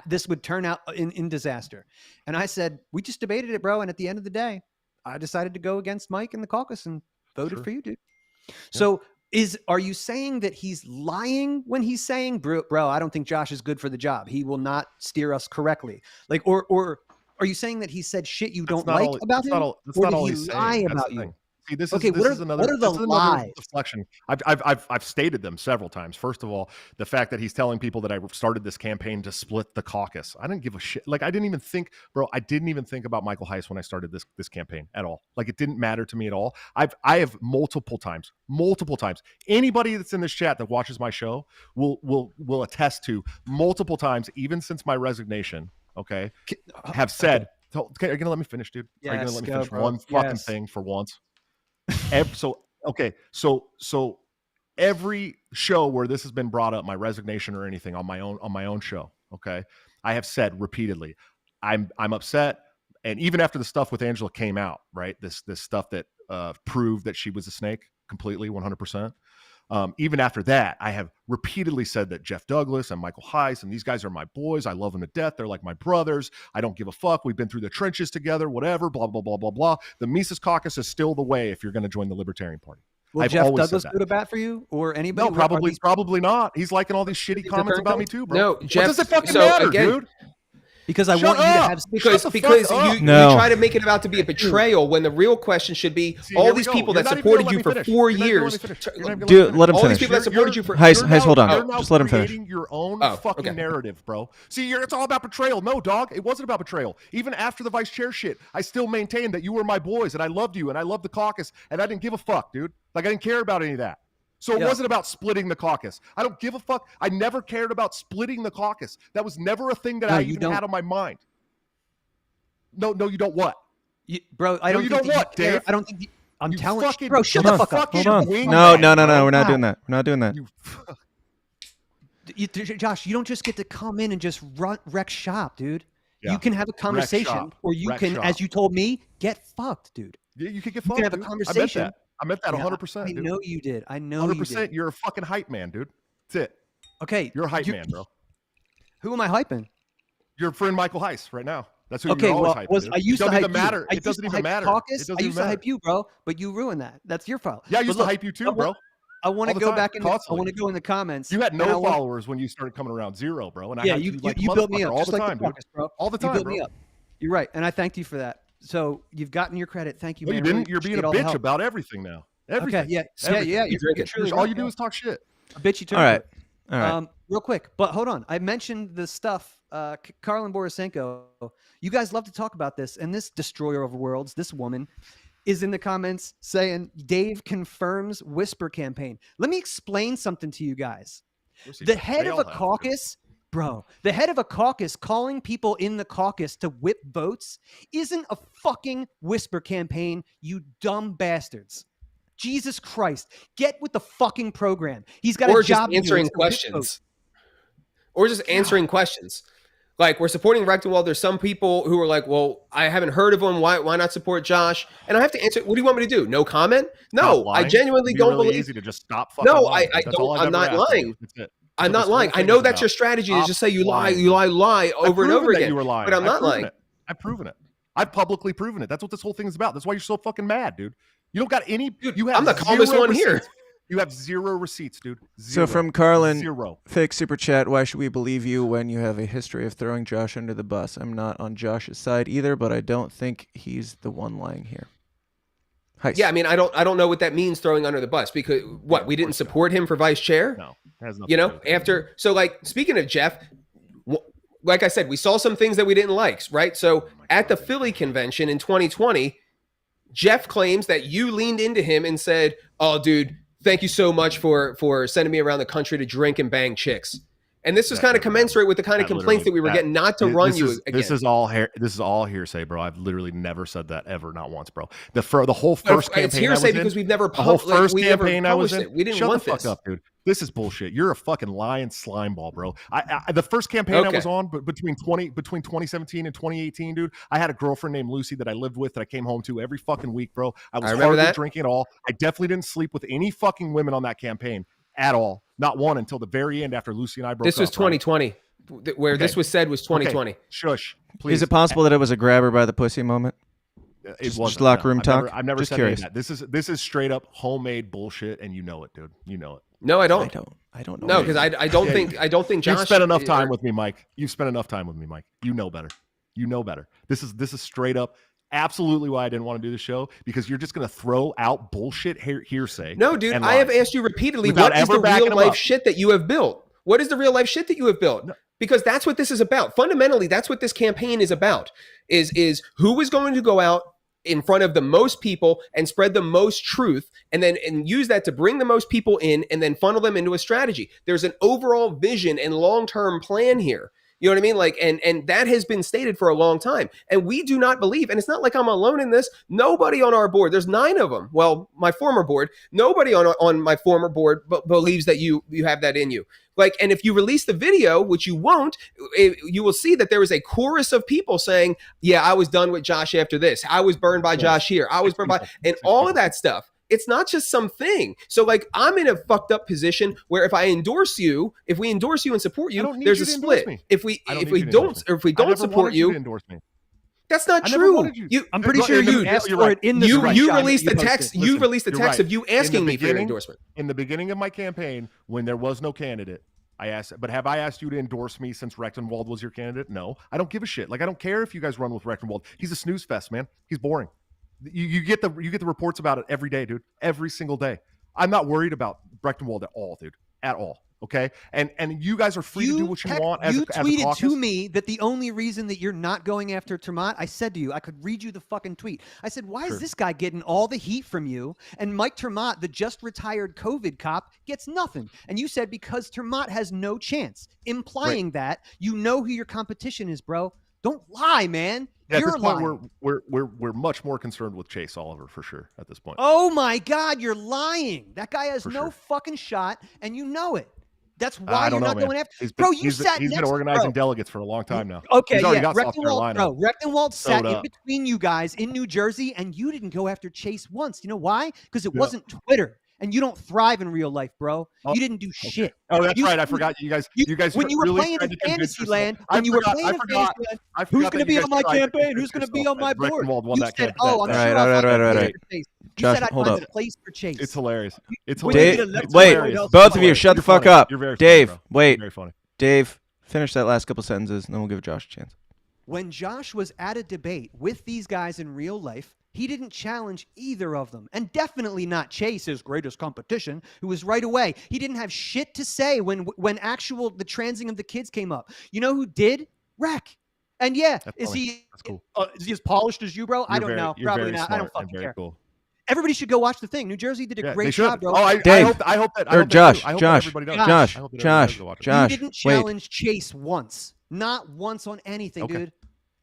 this would turn out in disaster. And I said, we just debated it, bro. And at the end of the day, I decided to go against Mike in the caucus and voted for you, dude. So are you saying that he's lying when he's saying, bro, I don't think Josh is good for the job. He will not steer us correctly. Like, or are you saying that he said shit you don't like about him? Or did he lie about you? See, this okay, is another lies? deflection. I've stated them several times. First of all, the fact that he's telling people that I started this campaign to split the caucus. I didn't give a shit. Like I didn't even think about Michael Heise when I started this campaign at all. Like it didn't matter to me at all. I have multiple times. Anybody that's in this chat that watches my show will attest to multiple times, even since my resignation. Okay, have said. Okay, are you gonna let me finish, dude? Yes, are you gonna let me finish one fucking thing for once? So every show where this has been brought up, my resignation or anything on my own show, okay, I have said repeatedly, I'm upset, and even after the stuff with Angela came out, right, this stuff that proved that she was a snake completely, 100%. Even after that, I have repeatedly said that Jeff Douglas and Michael Heise and these guys are my boys. I love them to death. They're like my brothers. I don't give a fuck. We've been through the trenches together, whatever, blah, blah, blah, blah, blah. The Mises Caucus is still the way if you're going to join the Libertarian Party. Will I've Jeff always Douglas said go that. to bat for you or anybody? No, probably not. He's liking all these shitty comments about me too, bro. No, Jeff. What does it fucking so matter, again, dude? Because I Shut want you to up. have because you try to make it out to be a betrayal when the real question should be all these people that supported you for 4 years. Dude, let him all finish. these people that supported you for Heise, hold on. You're now Just let him finish. creating your own fucking narrative, bro. See, it's all about betrayal. No, dog, it wasn't about betrayal. Even after the vice chair shit, I still maintained that you were my boys and I loved you and I loved the caucus and I didn't give a fuck, dude. Like I didn't care about any of that. So it wasn't about splitting the caucus. I don't give a fuck. I never cared about splitting the caucus. That was never a thing that I even had on my mind. No, you don't what? Bro, I don't you think don't what, Dave? I don't think I'm telling fucking, you. Bro, shut the fuck up. Hold on. No, we're not doing that. We're not doing that. Josh, you don't just get to come in and just wreck shop, dude. Yeah. You can have a conversation, or you can, as you told me, get fucked, dude. Yeah, you can get You fucked. can have a dude. conversation. I meant that 100%. I dude. know you did. I know you 100%. did. You're a fucking hype man, dude. That's it. Okay. You're a hype man, bro. Who am I hyping? Your friend Michael Heise right now. That's who Okay, you're always well, hyping. Dude. I used it to doesn't hype even matter. you. It doesn't even matter. Caucus. I used to matter. hype you, bro, but you ruined that. That's your fault. Yeah, I used to hype you too, bro. I want to All the go time, back in. I constantly. want to go in the comments. You had no followers when you started coming around, 0, bro. And I had you you like built me up all just the like time, the Caucus, bro. All the time, you built bro. me up. You're right, and I thanked you for that. So you've gotten your credit. Thank you, No, man. you didn't. Really You're being a appreciate all the bitch help. about everything now. Everything. Okay, yeah. Everything. You're truly all right, you do bro. is talk shit. A bitchy turn. All right. Real quick, but hold on. I mentioned the stuff. Karlin Borisenko. You guys love to talk about this, and this destroyer of worlds, this woman, is in the comments saying Dave confirms whisper campaign. Let me explain something to you guys. The head of a caucus, bro, the head of a caucus calling people in the caucus to whip votes isn't a fucking whisper campaign, you dumb bastards. Jesus Christ. Get with the fucking program. He's got a job. Or just answering questions. Or just answering questions. Like, we're supporting Rectenwald. There's some people who are like, well, I haven't heard of him. Why not support Josh? And I have to answer, what do you want me to do? No comment? No, I genuinely don't really believe. Easy to just stop fucking no, lying. I don't. I'm not lying. I'm not lying. I I know that's your strategy to just say you lie over and over again. You were lying. But I'm not lying. I've proven it. I've publicly proven it. That's what this whole thing is about. That's why you're so fucking mad, dude. You don't got any. Dude, you have I'm the calmest one here. You have 0 receipts, dude. 0. So from Karlin, 0. fake super chat, why should we believe you when you have a history of throwing Josh under the bus? I'm not on Josh's side either, but I don't think he's the one lying here. Heise. Yeah, I mean, I don't know what that means, throwing under the bus, because what, we didn't support him for vice chair? No, it has nothing you know, to do with it. after, so like, speaking of Jeff, like I said, we saw some things that we didn't like, right? So at the Philly convention in 2020, Jeff claims that you leaned into him and said, oh, dude, thank you so much for sending me around the country to drink and bang chicks. And this was kind of commensurate with the kind of complaints that we were getting not to run you again. This is all hearsay, bro. I've literally never said that ever, not once, bro. The whole first campaign it's hearsay because we've never the whole first campaign I was in. It. We didn't Shut want the fuck this. up, dude. This is bullshit. You're a fucking lying slime ball, bro. The first campaign I was on, but between 2017 and 2018, dude, I had a girlfriend named Lucy that I lived with that I came home to every fucking week, bro. I was hardly drinking at all. I definitely didn't sleep with any fucking women on that campaign at all. Not one until the very end after Lucy and I broke up. This was 2020. Right? Where this was said was 2020. Okay. Shush, please. Is it possible that it was a grabber by the pussy moment? It just locker room talk. I've never just said curious. that. This is straight up homemade bullshit, and you know it, dude. You know it. No, I don't. I don't know. No, because I don't think Josh. You've spent enough time with me, Mike. You've spent enough time with me, Mike. You know better. You know better. This is straight up. Absolutely why I didn't want to do the show, because you're just going to throw out bullshit hearsay. No, dude, I have asked you repeatedly, what is the real life shit that you have built? What is the real life shit that you have built? No. Because that's what this is about. Fundamentally, that's what this campaign is about, is who is going to go out in front of the most people and spread the most truth, and use that to bring the most people in and then funnel them into a strategy. There's an overall vision and long-term plan here. You know what I mean? Like, and that has been stated for a long time. And we do not believe, and it's not like I'm alone in this. Nobody on our board, there's 9 of them. Well, my former board, nobody on my former board believes that you have that in you. Like, and if you release the video, which you won't, you will see that there is a chorus of people saying, yeah, I was done with Josh after this. I was burned by Josh here. I was burned by, and all of that stuff. It's not just something. So like I'm in a fucked up position where if we endorse you and support you, there's a split. If we don't support you, that's not true. I'm pretty sure you asked for it in the you released the text. You released the text of you asking me for your endorsement. In the beginning of my campaign, when there was no candidate, I asked, but have I asked you to endorse me since Rechtenwald was your candidate? No, I don't give a shit. Like I don't care if you guys run with Rechtenwald. He's a snooze fest, man. He's boring. You get the reports about it every day, dude. Every single day. I'm not worried about Rechtenwald at all, dude. At all. Okay, and you guys are free to do what you want. You tweeted to me that the only reason that you're not going after Termont, I said to you, I could read you the fucking tweet. I said, why is this guy getting all the heat from you, and Mike Termont, the just retired COVID cop, gets nothing? And you said because Termont has no chance, implying that you know who your competition is, bro. Don't lie, man. Yeah, at this point, we're much more concerned with Chase Oliver for sure. At this point. Oh my God, you're lying. That guy has no fucking shot, and you know it. That's why you're not going after. He's been organizing delegates for a long time now. Okay, he's already got South Carolina. Rechtenwald sat in between you guys in New Jersey, and you didn't go after Chase once. You know why? Because it wasn't Twitter, and you don't thrive in real life, bro. You didn't do shit. Oh, that's right. I forgot you guys. You guys when you were really playing in Fantasyland, who's going to be on my campaign? Who's going to be on my board? You said, "Oh, I'm sure I'll find a place for Chase." Josh, hold up. Place for Chase. It's hilarious. It's hilarious. Dave, wait, both of you, shut the fuck up. You're very Dave, funny, wait. Very funny. Dave, finish that last couple sentences, and then we'll give Josh a chance. When Josh was at a debate with these guys in real life, he didn't challenge either of them, and definitely not Chase, his greatest competition, who was right away. He didn't have shit to say when the transing of the kids came up. You know who did? Rec. And is he as polished as you, bro? I don't know. Probably not. I don't fucking care. Cool. Everybody should go watch the thing. New Jersey did a great job, bro. Oh, I hope that. Josh, you didn't challenge Chase once, not once on anything, dude.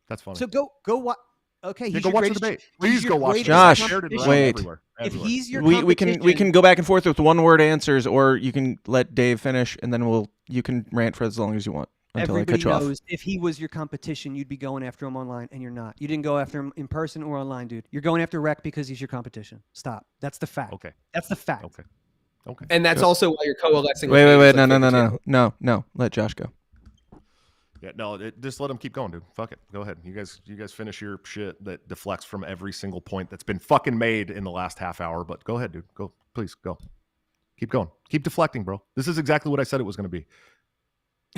That's funny. So go watch. Okay, go watch the debate. Please go watch. Josh, wait. If he's your we can go back and forth with one-word answers, or you can let Dave finish, and then you can rant for as long as you want. Everybody knows if he was your competition, you'd be going after him online, and you're not. You didn't go after him in person or online, dude. You're going after Rec because he's your competition. Stop. That's the fact. Okay. That's the fact. Okay. And that's also why you're coalescing. Wait. No. Let Josh go. Yeah, no. Just let him keep going, dude. Fuck it. Go ahead. You guys finish your shit that deflects from every single point that's been fucking made in the last half hour. But go ahead, dude. Go. Please go. Keep going. Keep deflecting, bro. This is exactly what I said it was going to be.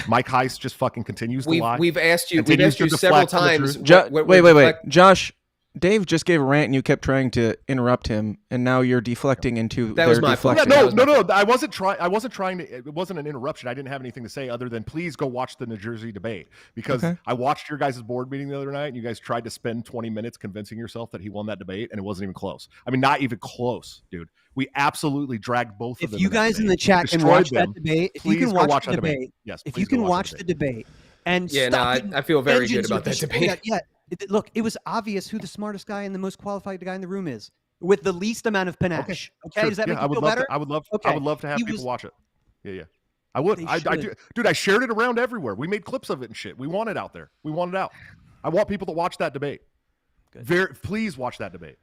Mike Heise just fucking continues to lie. We've asked you several times. Wait. Josh, Dave just gave a rant and you kept trying to interrupt him, and now you're deflecting into their deflection. No. I wasn't trying to. It wasn't an interruption. I didn't have anything to say other than please go watch the New Jersey debate, because I watched your guys' board meeting the other night, and you guys tried to spend 20 minutes convincing yourself that he won that debate, and it wasn't even close. I mean, not even close, dude. We absolutely dragged both of them. If you guys in the chat can watch that debate, if you can watch the debate, if you can watch the debate, and I feel very good about that debate. Look, it was obvious who the smartest guy and the most qualified guy in the room is, with the least amount of panache. Okay, does that make you feel better? I would love to have people watch it. Yeah. I would. I do. Dude, I shared it around everywhere. We made clips of it and shit. We want it out there. We want it out. I want people to watch that debate. Please watch that debate.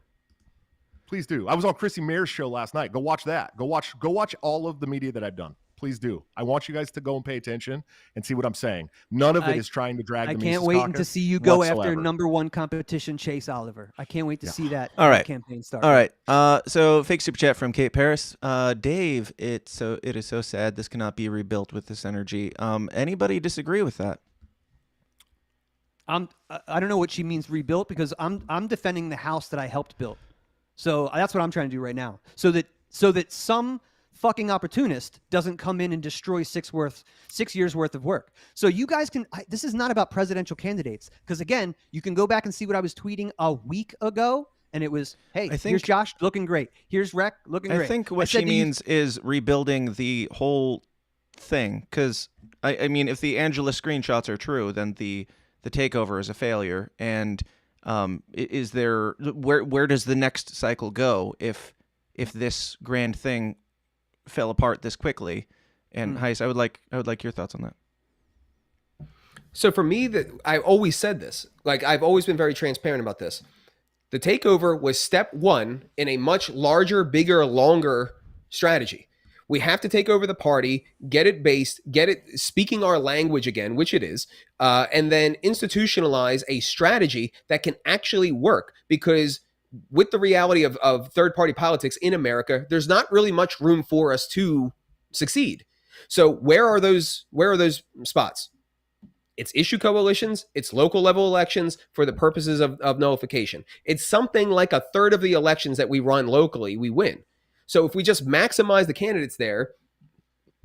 Please do. I was on Chrissy Mayer's show last night. Go watch that. Go watch all of the media that I've done. Please do. I want you guys to go and pay attention and see what I'm saying. None of it is trying to drag the I can't wait to see you go after number one competition, Chase Oliver. I can't wait to see that campaign start. All right. So fake super chat from Kate Paris. Dave, it is so sad this cannot be rebuilt with this energy. Anybody disagree with that? I don't know what she means rebuilt, because I'm defending the house that I helped build. So that's what I'm trying to do right now. So that some fucking opportunist doesn't come in and destroy 6 years worth of work. So you guys can. This is not about presidential candidates, because again, you can go back and see what I was tweeting a week ago, and it was, hey, here's Josh looking great. Here's Rec looking great. I think what she means is rebuilding the whole thing, because I mean, if the Angela screenshots are true, then the takeover is a failure, and is there where does the next cycle go if this grand thing fell apart this quickly? And Heise, I would like your thoughts on that. So for me, that I've always said this, like I've always been very transparent about this. The takeover was step one in a much larger, bigger, longer strategy. We have to take over the party, get it based, get it speaking our language again, which it is, and then institutionalize a strategy that can actually work. Because with the reality of third-party politics in America, there's not really much room for us to succeed. So where are those spots? It's issue coalitions, it's local level elections for the purposes of nullification. It's something like a third of the elections that we run locally, we win. So if we just maximize the candidates there,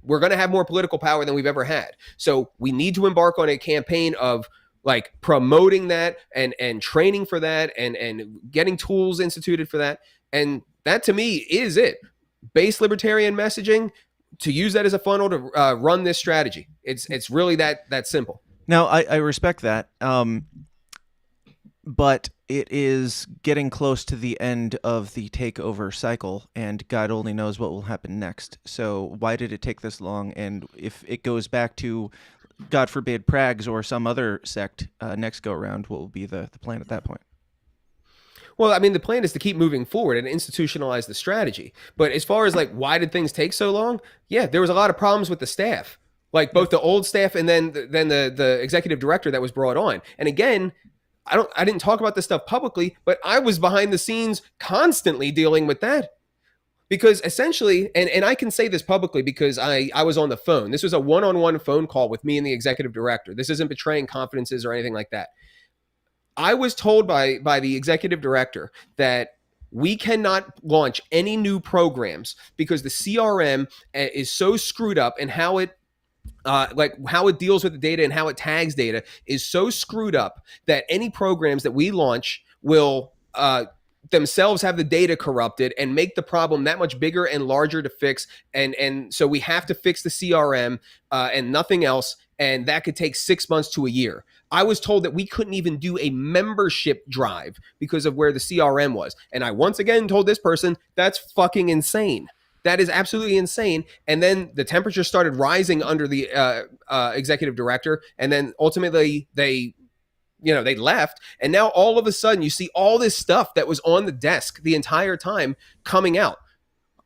we're going to have more political power than we've ever had. So we need to embark on a campaign of like promoting that and training for that and getting tools instituted for that. And that to me is it. Base libertarian messaging, to use that as a funnel to run this strategy. It's really that simple. Now, I respect that, but it is getting close to the end of the takeover cycle, and God only knows what will happen next. So why did it take this long? And if it goes back to, God forbid, Prags or some other sect next go-around, what will be the plan at that point? Well, I mean, the plan is to keep moving forward and institutionalize the strategy. But as far as like, why did things take so long? Yeah, there was a lot of problems with the staff. Like both the old staff and then the executive director that was brought on. And again, I didn't talk about this stuff publicly, but I was behind the scenes constantly dealing with that. Because essentially, and I can say this publicly because I was on the phone. This was a one-on-one phone call with me and the executive director. This isn't betraying confidences or anything like that. I was told by the executive director that we cannot launch any new programs because the CRM is so screwed up, and how it how it deals with the data and how it tags data is so screwed up that any programs that we launch will themselves have the data corrupted and make the problem that much bigger and larger to fix. And so we have to fix the CRM and nothing else. And that could take 6 months to a year. I was told that we couldn't even do a membership drive because of where the CRM was. And I once again told this person, that's fucking insane. That is absolutely insane. And then the temperature started rising under the executive director. And then ultimately they left. And now all of a sudden you see all this stuff that was on the desk the entire time coming out.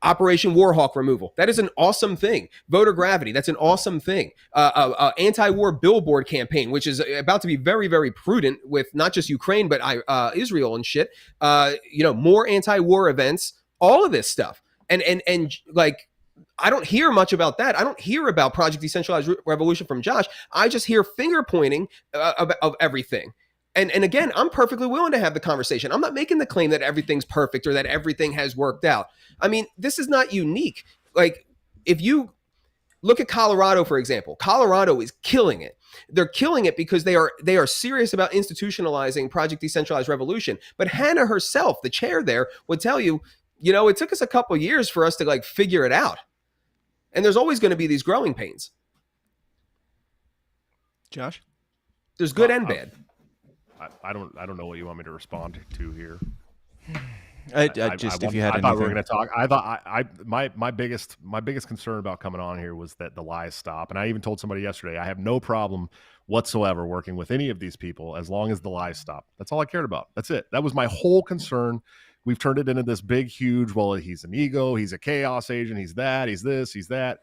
Operation Warhawk removal. That is an awesome thing. Voter gravity. That's an awesome thing. Anti-war billboard campaign, which is about to be very, very prudent with not just Ukraine, but Israel and shit. More anti-war events, all of this stuff. And like, I don't hear much about that. I don't hear about Project Decentralized Revolution from Josh. I just hear finger pointing of everything. And again, I'm perfectly willing to have the conversation. I'm not making the claim that everything's perfect or that everything has worked out. I mean, this is not unique. Like, if you look at Colorado, for example, Colorado is killing it. They're killing it because they are serious about institutionalizing Project Decentralized Revolution. But Hannah herself, the chair there, would tell you, it took us a couple years for us to like figure it out. And there's always going to be these growing pains. Josh? There's good and bad. I don't know what you want me to respond to here. If you had I anything. thought we were going to talk. I thought my biggest concern about coming on here was that the lies stop. And I even told somebody yesterday, I have no problem whatsoever working with any of these people as long as the lies stop. That's all I cared about. That's it. That was my whole concern. We've turned it into this big, huge, well, he's an ego, he's a chaos agent, he's that, he's this, he's that.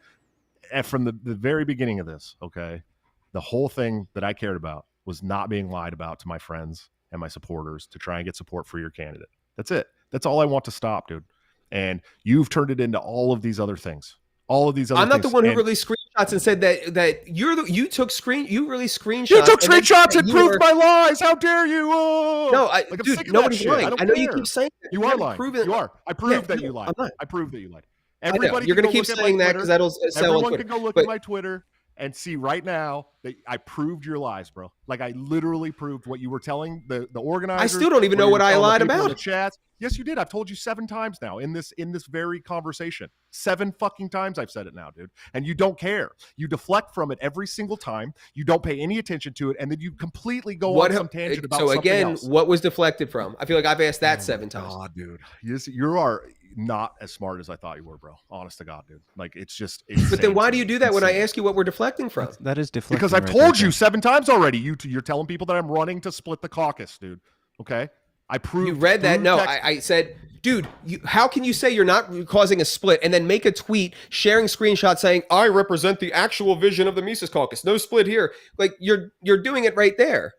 And from the very beginning of this, okay, the whole thing that I cared about was not being lied about to my friends and my supporters to try and get support for your candidate. That's it. That's all I want to stop, dude. And you've turned it into all of these other things. All of these other I'm not things. The one who released screenshots and said that you took screenshots. You took screenshots and proved my lies. How dare you? Oh! No, dude, nobody's lying. I know care. you keep saying that. You are lying. You are. I proved that you lied. I proved that you lied. Everybody, you're going to keep saying that because that'll sell on Twitter. Everyone can go look at my Twitter and see right now that I proved your lies, bro. Like, I literally proved what you were telling the organizers. I still don't even know what I lied about. The chats. Yes, you did. I've told you 7 times now in this very conversation. 7 fucking times I've said it now, dude. And you don't care. You deflect from it every single time. You don't pay any attention to it, and then you completely go on some tangent about something else. What was deflected from? I feel like I've asked that 7 times. God, dude. You are not as smart as I thought you were, bro. Honest to God, dude. Like, it's just But then why do you do that when I ask you what we're deflecting from? That is deflecting. Because I've told you 7 times already. You're telling people that I'm running to split the caucus, dude. Okay? I proved. You read that? No, I said, dude, how can you say you're not causing a split and then make a tweet sharing screenshots saying, I represent the actual vision of the Mises Caucus. No split here. Like, you're doing it right there.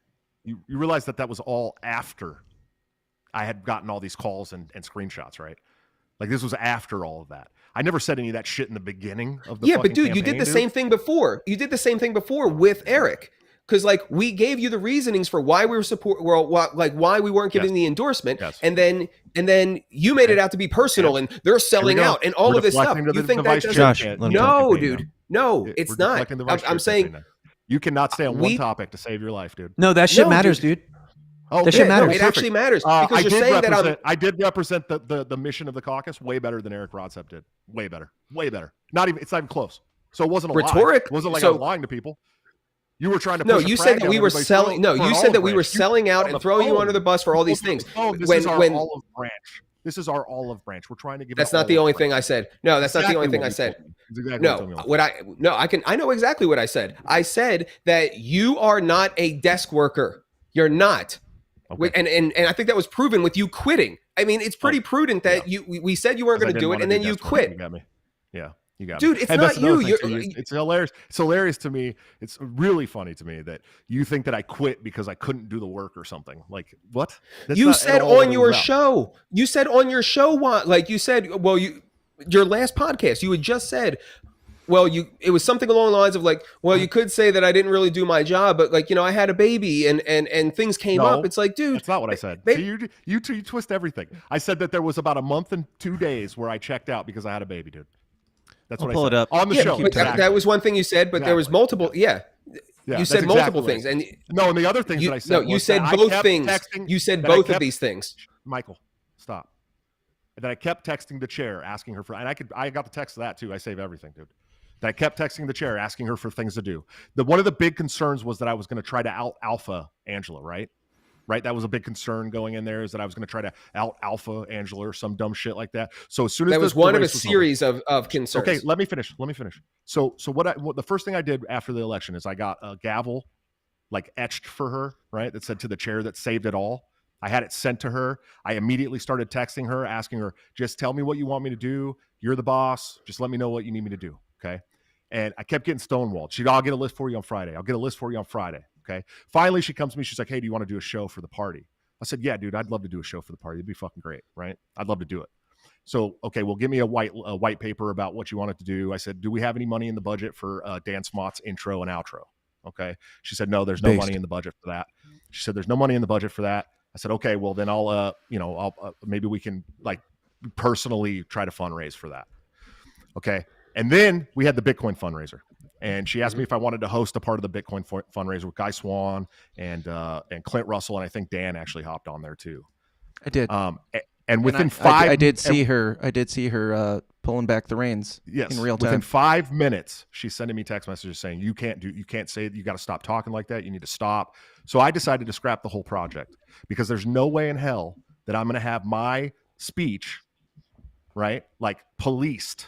You realize that was all after I had gotten all these calls and screenshots, right? Like, this was after all of that. I never said any of that shit in the beginning of the but dude, you did the same thing before. You did the same thing before with Eric. Because like we gave you the reasonings for why we were why we weren't giving the endorsement, and then you made it out to be personal, and they're selling out, and all of this stuff. You think that doesn't? No, dude, no, it's not. I'm saying you cannot stay on one topic to save your life, dude. No, that shit matters, dude. Oh, that shit matters. No, it actually matters because you're saying that I did represent the mission of the caucus way better than Eric Rodsep did. Way better. Not even. It's not even close. So it wasn't a rhetoric. Lie. It wasn't like I was lying to people. You were trying to. No, you said that we were selling. No, you said that we were selling out and throwing you under the bus for all these things. This is our olive branch. This is our olive branch. We're trying to give. That's not the only thing I said. No, that's not the only thing I said. I know exactly what I said. I said that you are not a desk worker. You're not. Okay. And I think that was proven with you quitting. I mean, it's pretty prudent that we said you weren't going to do it, and then you quit. You got me. Yeah. You got Dude, me. It's not you. It's hilarious. It's hilarious to me. It's really funny to me that you think that I quit because I couldn't do the work or something. Like, what? You said on your show. You said on your show, like you said, well, your last podcast, you had just said, well, it was something along the lines of like, well, you could say that I didn't really do my job, but like, I had a baby and things came up. It's like, dude, that's not what I said. See, you twist everything. I said that there was about a month and 2 days where I checked out because I had a baby, dude. That's what I said. Pull it up on the show. But that was one thing you said, but there was multiple. Yeah, you said multiple things, and and the other things that I said. No, you said both things. You said both of these things. Michael, stop. And then I kept texting the chair, asking her for, and I got the text of that too. I save everything, dude. That I kept texting the chair, asking her for things to do. One of the big concerns was that I was going to try to out alpha Angela, right? Right, that was a big concern going in there, is that I was going to try to out alpha Angela or some dumb shit like that. So as soon as that was one of a series of concerns. Okay, let me finish. So what the first thing I did after the election is I got a gavel like etched for her, right? That said to the chair that saved it all. I had it sent to her. I immediately started texting her, asking her, just tell me what you want me to do. You're the boss. Just let me know what you need me to do. Okay. And I kept getting stonewalled. I'll get a list for you on Friday. Okay. Finally, she comes to me. She's like, hey, do you want to do a show for the party? I said, yeah, dude, I'd love to do a show for the party. It'd be fucking great, right? I'd love to do it. So, okay, well, give me a white paper about what you wanted to do. I said, do we have any money in the budget for Dan Smott's intro and outro? Okay. She said, no, there's no money in the budget for that. She said, there's no money in the budget for that. I said, okay, well, then I'll maybe we can like personally try to fundraise for that. Okay. And then we had the Bitcoin fundraiser. And she asked me if I wanted to host a part of the Bitcoin fundraiser with Guy Swan and Clint Russell, and I think Dan actually hopped on there too. I did. And within five, I did see her pulling back the reins. Yes, in real time. Within 5 minutes, she's sending me text messages saying, "You can't say it. You got to stop talking like that. You need to stop." So I decided to scrap the whole project because there's no way in hell that I'm going to have my speech, right, like policed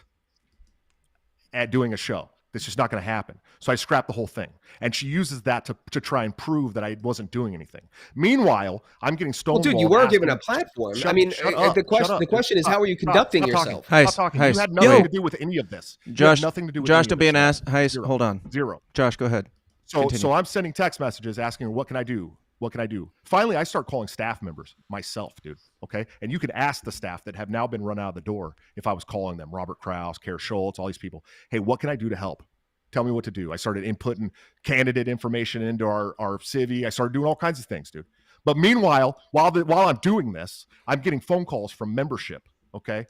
at doing a show. It's just not going to happen. So I scrapped the whole thing. And she uses that to try and prove that I wasn't doing anything. Meanwhile, I'm getting stonewalled. Well, dude, you were given a platform. The question is, how are you conducting yourself? Heise, you had nothing to do with any of this. Josh, nothing to do with Josh, don't be an ass. Heise, hold on. Zero. Josh, go ahead. So I'm sending text messages asking her, what can I do? What can I do? Finally, I start calling staff members myself, dude. Okay. And you could ask the staff that have now been run out of the door if I was calling them, Robert Krause, Kara Schultz, all these people. Hey, what can I do to help? Tell me what to do. I started inputting candidate information into our Civi. I started doing all kinds of things, dude. But meanwhile, while I'm doing this, I'm getting phone calls from membership, okay,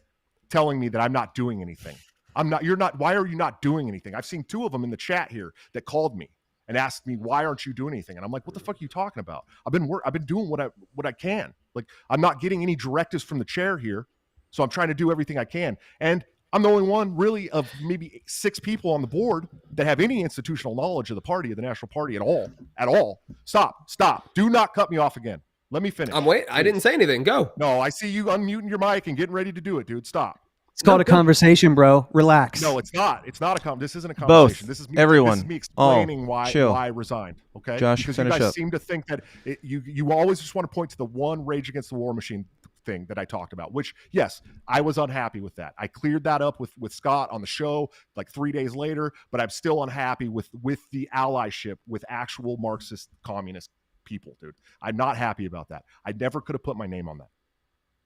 telling me that I'm not doing anything. Why are you not doing anything? I've seen 2 of them in the chat here that called me and asked me, why aren't you doing anything? And I'm like, what the fuck are you talking about? I've been doing what I can. Like, I'm not getting any directives from the chair here. So I'm trying to do everything I can. And I'm the only one really of maybe 6 people on the board that have any institutional knowledge of the party, of the National Party at all. Stop. Do not cut me off again. Let me finish. I'm waiting. I didn't say anything. Go. No, I see you unmuting your mic and getting ready to do it, dude. Stop. It's called a conversation, bro. Relax. No, it's not. It's not a This isn't a conversation. Both. This is me. Everyone. This is me explaining chill. why I resigned. Okay, Josh, because you finish guys up. seem to think that you always just want to point to the one Rage Against the War Machine thing that I talked about. Which, yes, I was unhappy with that. I cleared that up with Scott on the show like 3 days later, but I'm still unhappy with the allyship with actual Marxist communist people, dude. I'm not happy about that. I never could have put my name on that,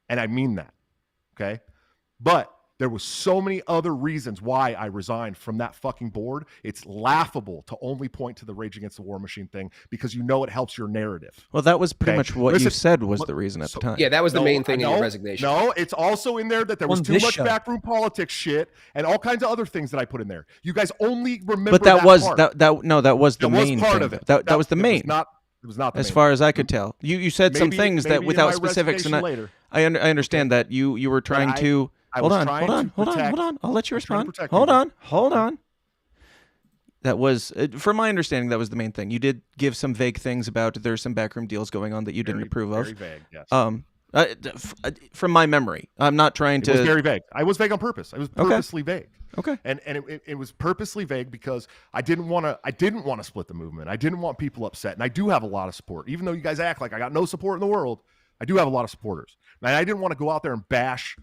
and I mean that. Okay, but there was so many other reasons why I resigned from that fucking board. It's laughable to only point to the Rage Against the War Machine thing because you know it helps your narrative. Well, that was pretty much what you said was the reason at the time. Yeah, that was the main thing in your resignation. No, it's also in there that there was too much backroom politics shit and all kinds of other things that I put in there. You guys only remember But that was part. that was the main part thing. of it. That was the main. It was not the as main far thing. as I could tell. You said some things that without specifics, and I understand that you were trying to. Hold on. I'll let you respond. Hold on. That was, from my understanding, that was the main thing. You did give some vague things about there's some backroom deals going on that you didn't approve of. Very vague, yes. From my memory, I'm not trying to. It was very vague. I was vague on purpose. I was purposely vague. Okay. And it was purposely vague because I didn't want to split the movement. I didn't want people upset. And I do have a lot of support. Even though you guys act like I got no support in the world, I do have a lot of supporters. And I didn't want to go out there and bash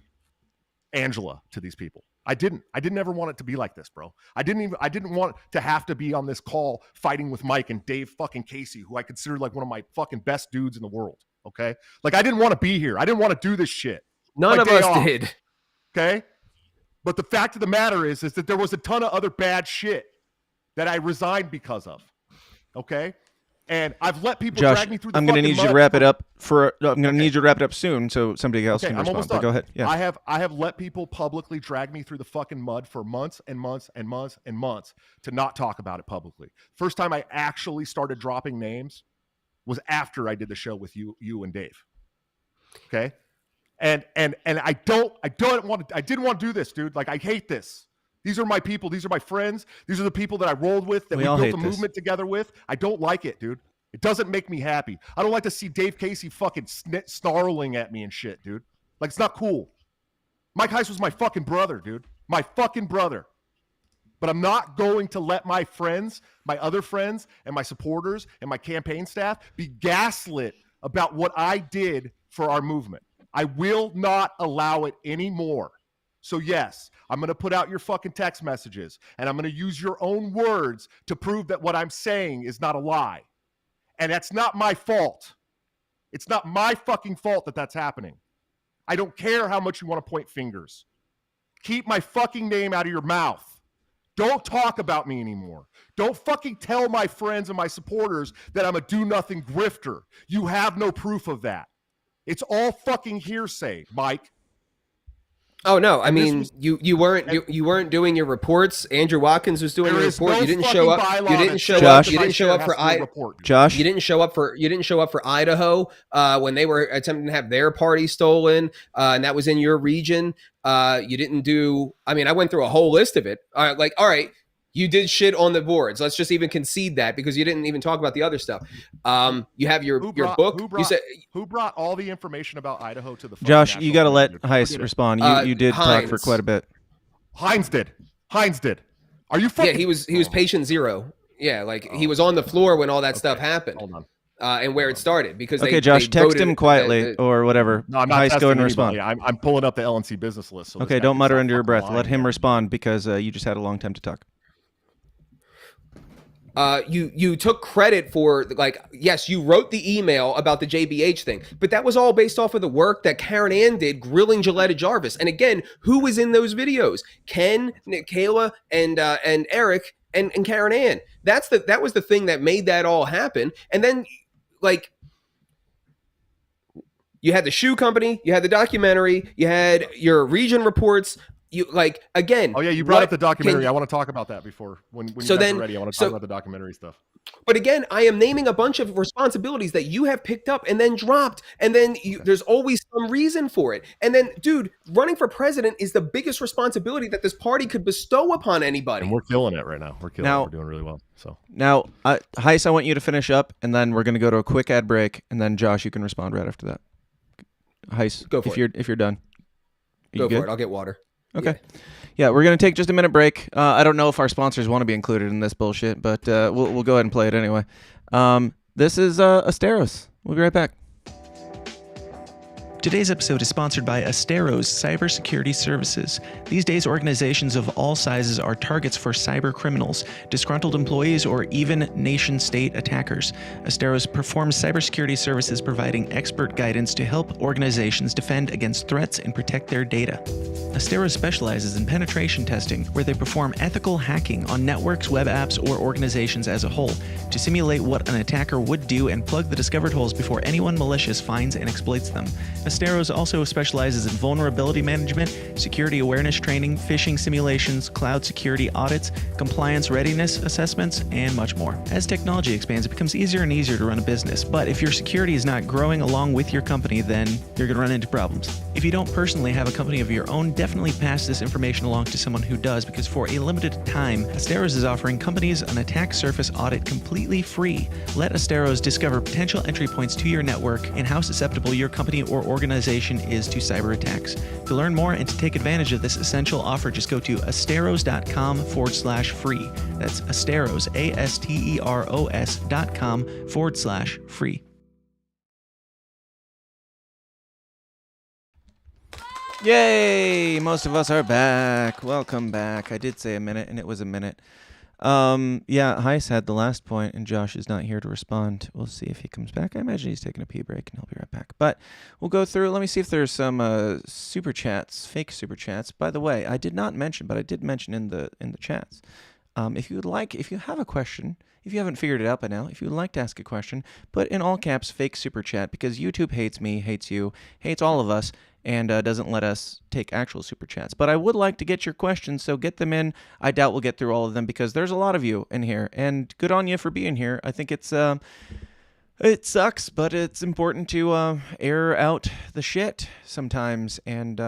Angela to these people. I didn't ever want it to be like this, bro. I didn't want to have to be on this call fighting with Mike and Dave fucking Casey, who I consider like one of my fucking best dudes in the world. Okay. Like I didn't want to be here. I didn't want to do this shit. None of us did. Okay. But the fact of the matter is that there was a ton of other bad shit that I resigned because of. Okay. And I've let people drag me through the I'm going to need you to wrap it up I'm going to need you to wrap it up soon so somebody else can respond. But go ahead. Yeah. I have let people publicly drag me through the fucking mud for months and months and months and months to not talk about it publicly. First time I actually started dropping names was after I did the show with you and Dave. Okay? And I didn't want to do this, dude. Like I hate this. These are my people. These are my friends. These are the people that I rolled with, that we built a movement together with. I don't like it, dude. It doesn't make me happy. I don't like to see Dave Casey fucking snarling at me and shit, dude. Like, it's not cool. Mike Heise was my fucking brother, dude. My fucking brother. But I'm not going to let my friends, my other friends, and my supporters, and my campaign staff be gaslit about what I did for our movement. I will not allow it anymore. So yes, I'm going to put out your fucking text messages, and I'm going to use your own words to prove that what I'm saying is not a lie. And that's not my fault. It's not my fucking fault that that's happening. I don't care how much you want to point fingers. Keep my fucking name out of your mouth. Don't talk about me anymore. Don't fucking tell my friends and my supporters that I'm a do-nothing grifter. You have no proof of that. It's all fucking hearsay, Mike. Oh no! I mean, you weren't doing your reports. Andrew Watkins was doing your report. You didn't show up. You didn't show up. You didn't show up for Josh. You didn't show up for Idaho when they were attempting to have their party stolen, and that was in your region. You didn't do. I mean, I went through a whole list of it. All right, you did shit on the boards. Let's just even concede that because you didn't even talk about the other stuff. You have your book. Who brought all the information about Idaho to the Josh, you got to let Heise respond. You did talk for quite a bit. Hines did. Are you fucking... Yeah, he was patient zero. Yeah, like he was on the floor when all that stuff happened. Hold on. And where it started because Josh, text him quietly or whatever. No, I'm not. Heise, go ahead and respond. I'm pulling up the LNC business list. So okay, don't mutter under your breath. Let him respond because you just had a long time to talk. You took credit for, like, yes, you wrote the email about the JBH thing, but that was all based off of the work that Karen Ann did grilling Gilletta Jarvis. And again, who was in those videos? Ken, Kayla, and Eric and Karen Ann. That was the thing that made that all happen. And then, like, you had the shoe company, you had the documentary, you had your region reports. You like again. Oh yeah, you brought up the documentary. I want to talk about that before when you guys are ready. I want to talk about the documentary stuff. But again, I am naming a bunch of responsibilities that you have picked up and then dropped, and then there's always some reason for it. And then, dude, running for president is the biggest responsibility that this party could bestow upon anybody. And we're killing it right now. We're doing really well. So now, Heise, I want you to finish up, and then we're going to go to a quick ad break, and then Josh, you can respond right after that. Heise, go for it. If you're done, go for it. I'll get water. Okay. Yeah, we're going to take just a minute break. I don't know if our sponsors want to be included in this bullshit, but we'll go ahead and play it anyway. This is Asteros. We'll be right back. Today's episode is sponsored by Asteros Cybersecurity Services. These days, organizations of all sizes are targets for cyber criminals, disgruntled employees, or even nation-state attackers. Asteros performs cybersecurity services providing expert guidance to help organizations defend against threats and protect their data. Asteros specializes in penetration testing, where they perform ethical hacking on networks, web apps, or organizations as a whole to simulate what an attacker would do and plug the discovered holes before anyone malicious finds and exploits them. Asteros also specializes in vulnerability management, security awareness training, phishing simulations, cloud security audits, compliance readiness assessments, and much more. As technology expands, it becomes easier and easier to run a business, but if your security is not growing along with your company, then you're going to run into problems. If you don't personally have a company of your own, definitely pass this information along to someone who does, because for a limited time, Asteros is offering companies an attack surface audit completely free. Let Asteros discover potential entry points to your network and how susceptible your company or organization is to cyber attacks. To learn more and to take advantage of this essential offer, just go to asteros.com/free. That's Asteros, ASTEROS.com/free. Yay! Most of us are back. Welcome back. I did say a minute, and it was a minute. Yeah, Heise had the last point, and Josh is not here to respond. We'll see if he comes back. I imagine he's taking a pee break, and he'll be right back. But we'll go through. Let me see if there's some super chats, fake super chats. By the way, I did not mention, but I did mention in the chats. If you would like, if you have a question, if you haven't figured it out by now, if you would like to ask a question, put in all caps fake super chat, because YouTube hates me, hates you, hates all of us, and doesn't let us take actual super chats. But I would like to get your questions, so get them in. I doubt we'll get through all of them, because there's a lot of you in here, and good on you for being here. I think it's it sucks, but it's important to air out the shit sometimes. And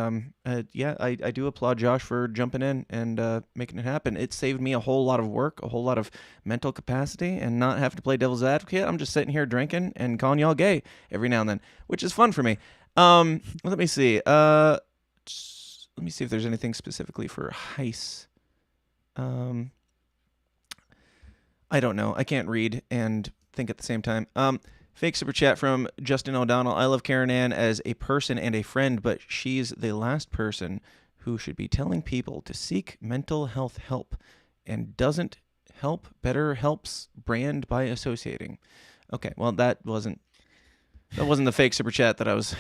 yeah, I do applaud Josh for jumping in and making it happen. It saved me a whole lot of work, a whole lot of mental capacity, and not have to play devil's advocate. I'm just sitting here drinking and calling y'all gay every now and then, which is fun for me. Let me see. Let me see if there's anything specifically for Heise. I don't know. I can't read and think at the same time. Fake super chat from Justin O'Donnell. I love Karen Ann as a person and a friend, but she's the last person who should be telling people to seek mental health help and doesn't help. Better helps brand by associating. Okay, well that wasn't the fake super chat that I was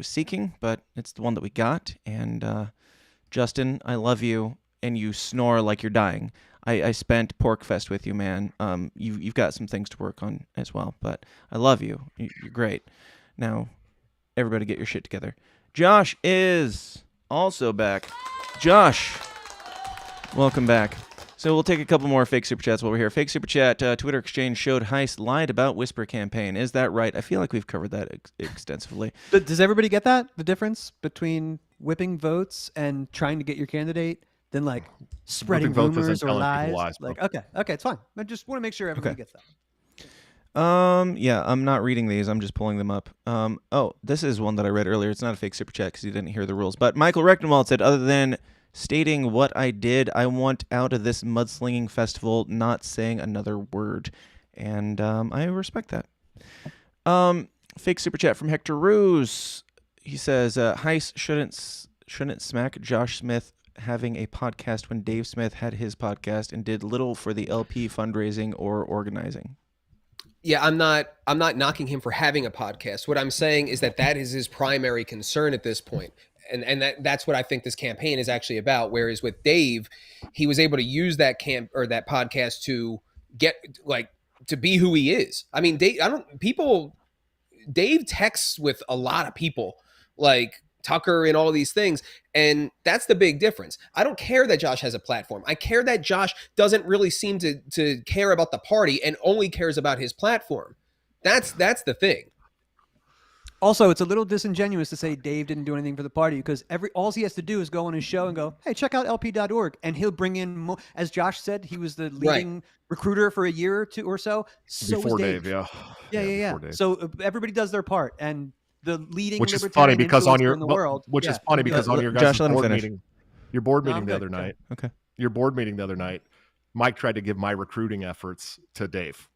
seeking, but it's the one that we got. And Justin, I love you, and you snore like you're dying. I spent Porkfest with you, man. You've got some things to work on as well, but I love you. You're great. Now, everybody get your shit together. Josh is also back. Josh, welcome back. So we'll take a couple more fake super chats while we're here. Fake super chat, Twitter exchange showed Heise lied about Whisper campaign. Is that right? I feel like we've covered that extensively. But does everybody get that? The difference between whipping votes and trying to get your candidate, then like spreading rumors or lies? Like, okay, it's fine. I just want to make sure everybody gets that. Yeah, I'm not reading these. I'm just pulling them up. Oh, this is one that I read earlier. It's not a fake super chat because you didn't hear the rules. But Michael Rechtenwald said, other than stating what I did, I want out of this mudslinging festival, not saying another word. And I respect that. Fake super chat from Hector Ruse. He says, Heise shouldn't smack Josh Smith having a podcast when Dave Smith had his podcast and did little for the LP fundraising or organizing. Yeah, I'm not knocking him for having a podcast. What I'm saying is that is his primary concern at this point. And that's what I think this campaign is actually about. Whereas with Dave, he was able to use that that podcast to get to be who he is. I mean, Dave texts with a lot of people, like Tucker and all these things. And that's the big difference. I don't care that Josh has a platform. I care that Josh doesn't really seem to care about the party and only cares about his platform. That's the thing. Also, it's a little disingenuous to say Dave didn't do anything for the party, because all he has to do is go on his show and go, hey, check out lp.org. And he'll bring in more. As Josh said, he was the leading recruiter for a year or two or so. So before was Dave. Yeah. So everybody does their part. And the leading which is libertarian funny because on your in the world. Which is funny because on your guys' board meeting. Your board No, meeting I'm the good. other night. Okay. Your board meeting the other night. Mike tried to give my recruiting efforts to Dave,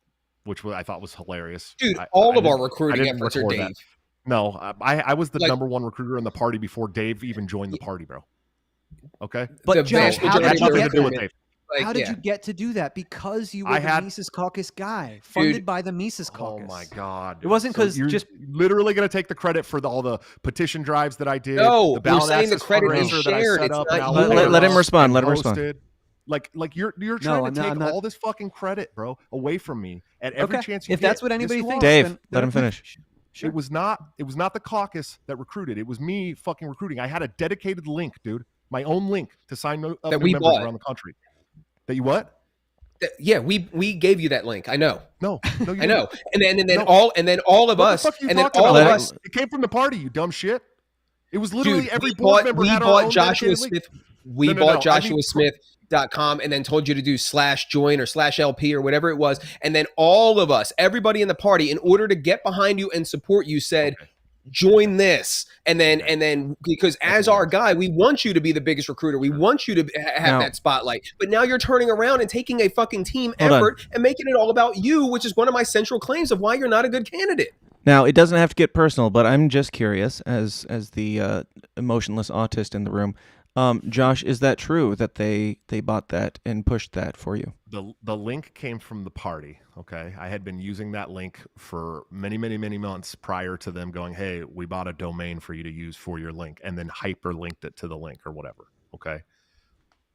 which I thought was hilarious. Dude, I all of our didn't recruiting efforts are record Dave. that. No, I was the Like- number one recruiter in the party before Dave even joined the party, bro. Okay. But The Josh, vast how did majority you of get our to do with there? Dave. Like, How did yeah. you get to do that? Because you were the Mises Caucus guy, funded by the Mises Caucus. Oh my God! It wasn't because you're just literally going to take the credit for all the petition drives that I did. No, the ballot we're saying the access credit is fundraiser that I shared. set It's up not and yours. outlined Let him and respond. Let him respond. posted. Like you're No, trying I'm to not- take I'm not- all this fucking credit, bro, away from me at every Okay. chance you If get. that's what Yes, anybody you thinks, are. Dave, then let him finish. Sure. It was not the caucus that recruited. It was me fucking recruiting. I had a dedicated link, dude. My own link to sign up That new we members bought. around the country. That you what? Yeah, we gave you that link. I know. No, you I know. didn't. And then No. all of What us the fuck are you and then talking all about? of us. It came from the party, you dumb shit. It was literally Dude, every board member we had our bought own Joshua dedicated link. Smith. We No, bought I mean, JoshuaSmith.com and then told you to do /join or /LP or whatever it was. And then all of us, everybody in the party, in order to get behind you and support you, said, join this. And then because as our guy, we want you to be the biggest recruiter. We want you to have that spotlight. But now you're turning around and taking a fucking team effort and making it all about you, which is one of my central claims of why you're not a good candidate. Now, it doesn't have to get personal, but I'm just curious, as the emotionless autist in the room, Josh, is that true that they bought that and pushed that for you? The link came from the party. Okay, I had been using that link for many months prior to them going, "Hey, we bought a domain for you to use for your link," and then hyperlinked it to the link or whatever. Okay,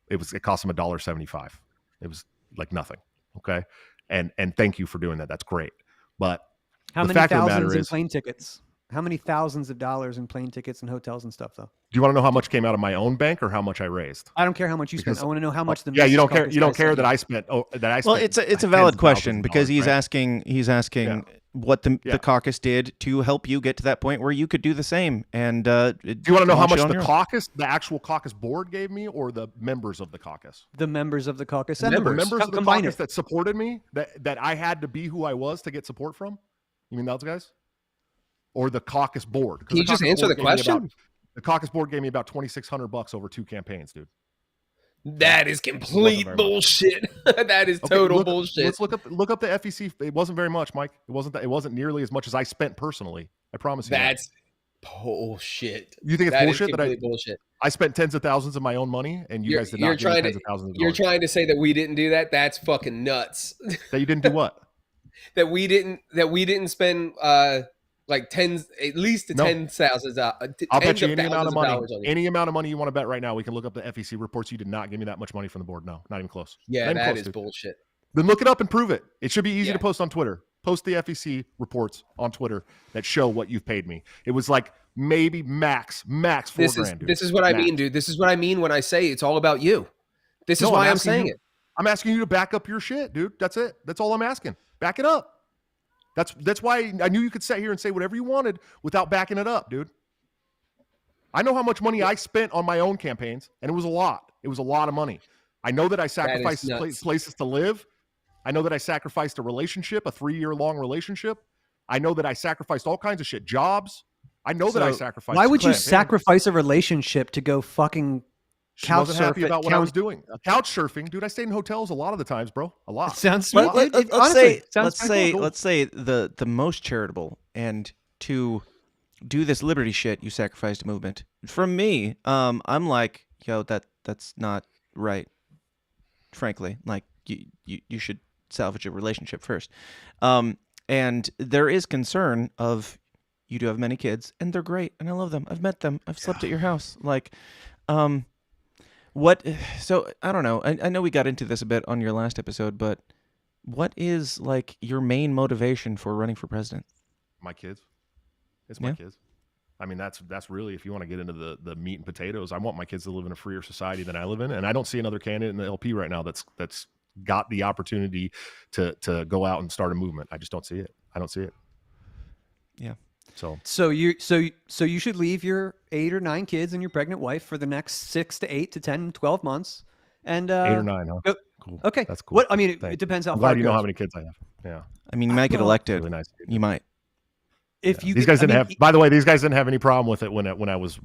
it cost them $1.75. It was like nothing. Okay, and thank you for doing that. That's great. But How the many fact of the thousands matter in is, plane tickets? How many thousands of dollars in plane tickets and hotels and stuff, though? do you want to know how much came out of my own bank or how much I raised? I don't care how much you spent. I want to know how much the Yeah, you Mises don't care. Caucus You don't guys care sent that you. I spent. Well, it's a valid question because he's asking what the caucus did to help you get to that point where you could do the same. And do you want to know how much the actual caucus board gave me, or the members of the caucus? The members of the caucus. The members of the caucus that supported me, that I had to be who I was to get support from. You mean those guys, or the caucus board? Can you just answer the question? The caucus board gave me about $2,600 over 2 campaigns, dude. That is complete bullshit. That is total bullshit. Let's look up the FEC. It wasn't very much, Mike. It wasn't nearly as much as I spent personally. I promise you. That's bullshit. You think it's that bullshit that bullshit? I spent tens of thousands of my own money, and you guys did not give me tens of thousands of dollars. You're trying to say that we didn't do that? That's fucking nuts. That you didn't do what? that we didn't spend like at least $10,000. I'll bet you any amount of money. Any amount of money you want to bet right now. We can look up the FEC reports. You did not give me that much money from the board. No, not even close. Yeah, that is bullshit. Then look it up and prove it. It should be easy to post on Twitter. Post the FEC reports on Twitter that show what you've paid me. It was like maybe max $4,000. Dude. This is what I mean, dude. This is what I mean when I say it's all about you. This is why I'm saying it. I'm asking you to back up your shit, dude. That's it. That's all I'm asking. Back it up. That's why I knew you could sit here and say whatever you wanted without backing it up, dude. I know how much money I spent on my own campaigns, and it was a lot. It was a lot of money. I know that I sacrificed places to live. I know that I sacrificed a relationship, a 3-year-long relationship. I know that I sacrificed all kinds of shit, jobs. I know that I sacrificed. Why would you sacrifice a relationship to go fucking She wasn't happy about what I was doing. Couch surfing, dude. I stayed in hotels a lot of the times, bro. A lot. It sounds sweet. Let's say the most charitable and to do this liberty shit you sacrificed a movement. From me, I'm like, yo, that's not right. Frankly, like you should salvage a relationship first. And there is concern of you do have many kids and they're great and I love them. I've met them. I've slept at your house. Like, so I don't know. I know we got into this a bit on your last episode, but what is like your main motivation for running for president? My kids. It's my kids. I mean, that's really, if you want to get into the meat and potatoes, I want my kids to live in a freer society than I live in. And I don't see another candidate in the LP right now that's got the opportunity to go out and start a movement. I just don't see it. I don't see it. Yeah. So you should leave your 8 or 9 kids and your pregnant wife for the next 6 to 8 to 10, 12 months. And 8 or 9, huh? Cool. Okay. That's cool. What I mean, it depends how I'm far. glad you know how many kids I have. Yeah. I mean, you might get elected. Really nice. You might. If you these guys didn't have. By the way, these guys didn't have any problem with it when I was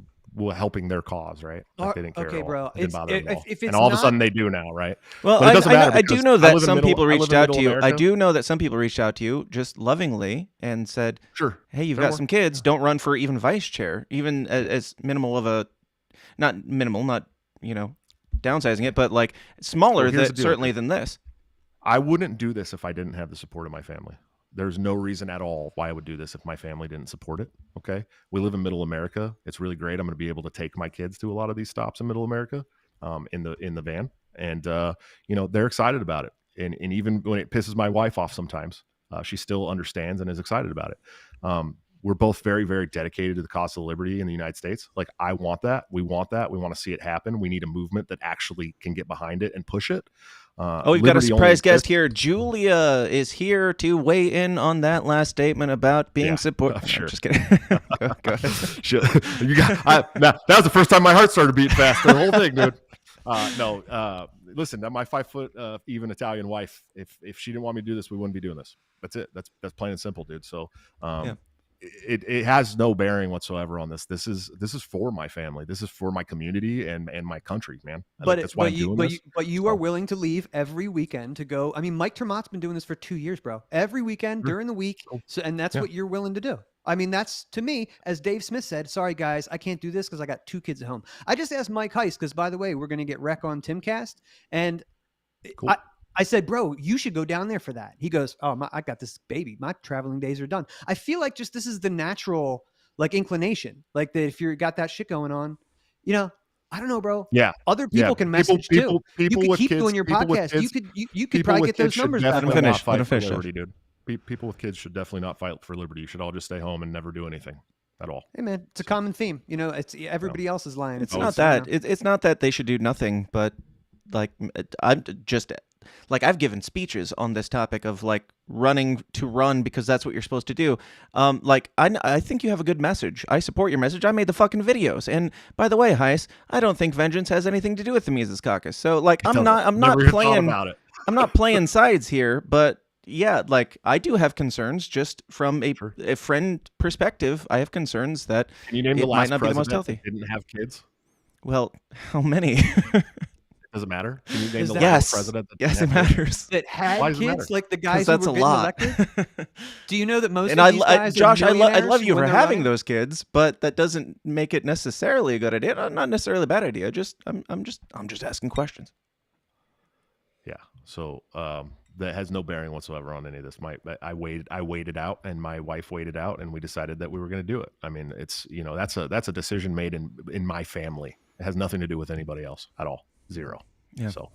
helping their cause, right? Like they didn't care okay, at all. bro. It didn't bother them at all. If And it's all of a not- sudden they do now, right? Well, But it doesn't matter I do because know I that live in some middle- people I live reached in out middle to you. I America. do know that some people reached out to you just lovingly and said, Sure. hey, you've Fair got one. some kids. Don't run for even vice chair, even as minimal of a, not minimal, not, downsizing it, but like smaller Well, here's the deal. certainly than this. I wouldn't do this if I didn't have the support of my family. There's no reason at all why I would do this if my family didn't support it. Okay. We live in middle America. It's really great. I'm going to be able to take my kids to a lot of these stops in middle America, in the van. And, they're excited about it. And even when it pisses my wife off sometimes, she still understands and is excited about it. We're both very, very dedicated to the cause of liberty in the United States. Like, I want that. We want that. We want to see it happen. We need a movement that actually can get behind it and push it. We've got a surprise guest here. Julia is here to weigh in on that last statement about being supportive. Sure. I'm just kidding. go ahead. That was the first time my heart started beating fast. The whole thing, dude. Listen, my 5 foot even Italian wife, if she didn't want me to do this, we wouldn't be doing this. That's it. That's plain and simple, dude. So it has no bearing whatsoever on this. This is for my family. This is for my community and my country, man. That's why I'm doing this. But you are willing to leave every weekend to go. I mean, Mike Termott's been doing this for 2 years, bro. Every weekend during the week. So, and that's what you're willing to do. I mean, that's, to me, as Dave Smith said, sorry, guys, I can't do this because I got 2 kids at home. I just asked Mike Heise, because, by the way, we're going to get Rec on Timcast. And cool. I said, bro, you should go down there for that. He goes, I got this baby. My traveling days are done. I feel like just this is the natural, like, inclination. Like, that if you got that shit going on, I don't know, bro. Yeah. Other people can message too. You could keep doing your podcast. You could probably get those numbers back. Let him finish. Liberty, dude. People with kids should definitely not fight for liberty. You should all just stay home and never do anything at all. Hey, man, it's a common theme. It's everybody else is lying. It's not that. It's not that they should do nothing, but like I'm just like I've given speeches on this topic of like running to run because that's what you're supposed to do. Like I think you have a good message. I support your message. I made the fucking videos. And by the way, Heise, I don't think vengeance has anything to do with the Mises Caucus. So like I'm not playing sides here, but yeah, like I do have concerns just from a friend perspective. I have concerns that Can you name it the last might not be the most president healthy. that didn't have kids? Well, how many? Does it matter? Can you name the Yes. last president that Yes, it didn't have kids? matters. That had Why does it kids, matter? like the guys who That's were a getting lot. elected? Do you know that most And of these guys Josh, are I love millionaires you when for they're having running? those kids, but that doesn't make it necessarily a good idea. Not necessarily a bad idea. I'm just asking questions. Yeah. So that has no bearing whatsoever on any of this. I waited out, and my wife waited out, and we decided that we were going to do it. I mean, it's that's a decision made in my family. It has nothing to do with anybody else at all. Zero. Yeah. So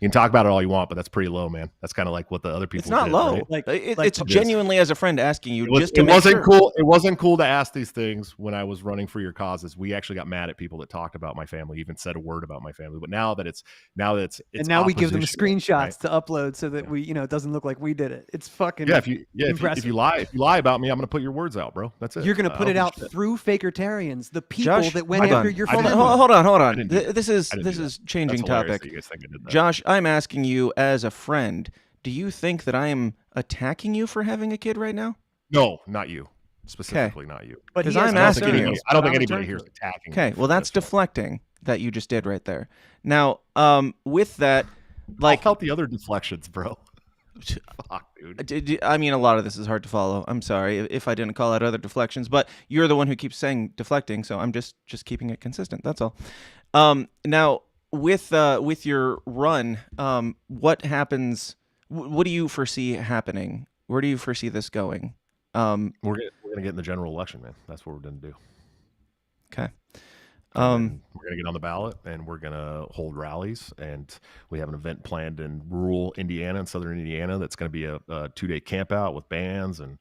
you can talk about it all you want, but that's pretty low, man. That's kind of like what the other people. It's not did, low. right? It's genuinely as a friend asking you just to it make wasn't sure. cool. It wasn't cool to ask these things when I was running for your causes. We actually got mad at people that talked about my family, even said a word about my family. But now that it's and now we give them opposition, screenshots right? to upload so that we, it doesn't look like we did it. It's fucking If you impressive. lie about me, I'm going to put your words out, bro. That's it. You're going to put it out shit. through Fakertarians, the people Josh, that went hold after on. your Hold family. on. Hold on. I didn't do that. This is changing That's hilarious topic. that you guys think I did that. Josh, I'm asking you as a friend, do you think that I am attacking you for having a kid right now? No, not you. Specifically, not you. But Because he has I'm no asking concerns. you. I don't think I'm anybody returning here is to it. attacking. Okay, me for well that's this. deflecting that you just did right there. Now, with that, Like out the other deflections, bro. Fuck, dude. I mean, a lot of this is hard to follow. I'm sorry if I didn't call out other deflections, but you're the one who keeps saying deflecting, so I'm just keeping it consistent. That's all. Now, with your run, what happens? What do you foresee happening? Where do you foresee this going? We're gonna get in the general election, man. That's what we're gonna do. Okay. We're gonna get on the ballot, and we're gonna hold rallies, and we have an event planned in rural Indiana and southern Indiana. That's gonna be a 2-day camp out with bands and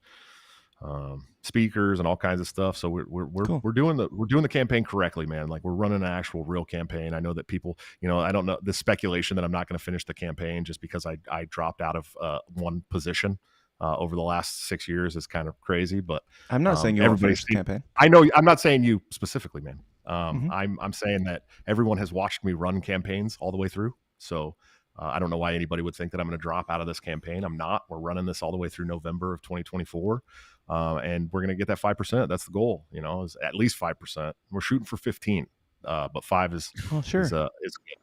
speakers and all kinds of stuff. So we're doing the campaign correctly, man. Like we're running an actual real campaign. I know that people, I don't know the speculation that I'm not going to finish the campaign just because I dropped out of one position over the last 6 years is kind of crazy. But I'm not saying you won't finish the campaign. I know I'm not saying you specifically, man. Mm-hmm. I'm saying that everyone has watched me run campaigns all the way through. So I don't know why anybody would think that I'm going to drop out of this campaign. I'm not. We're running this all the way through November of 2024. And we're going to get that 5%. That's the goal, is at least 5%. We're shooting for 15. But 5 is is good.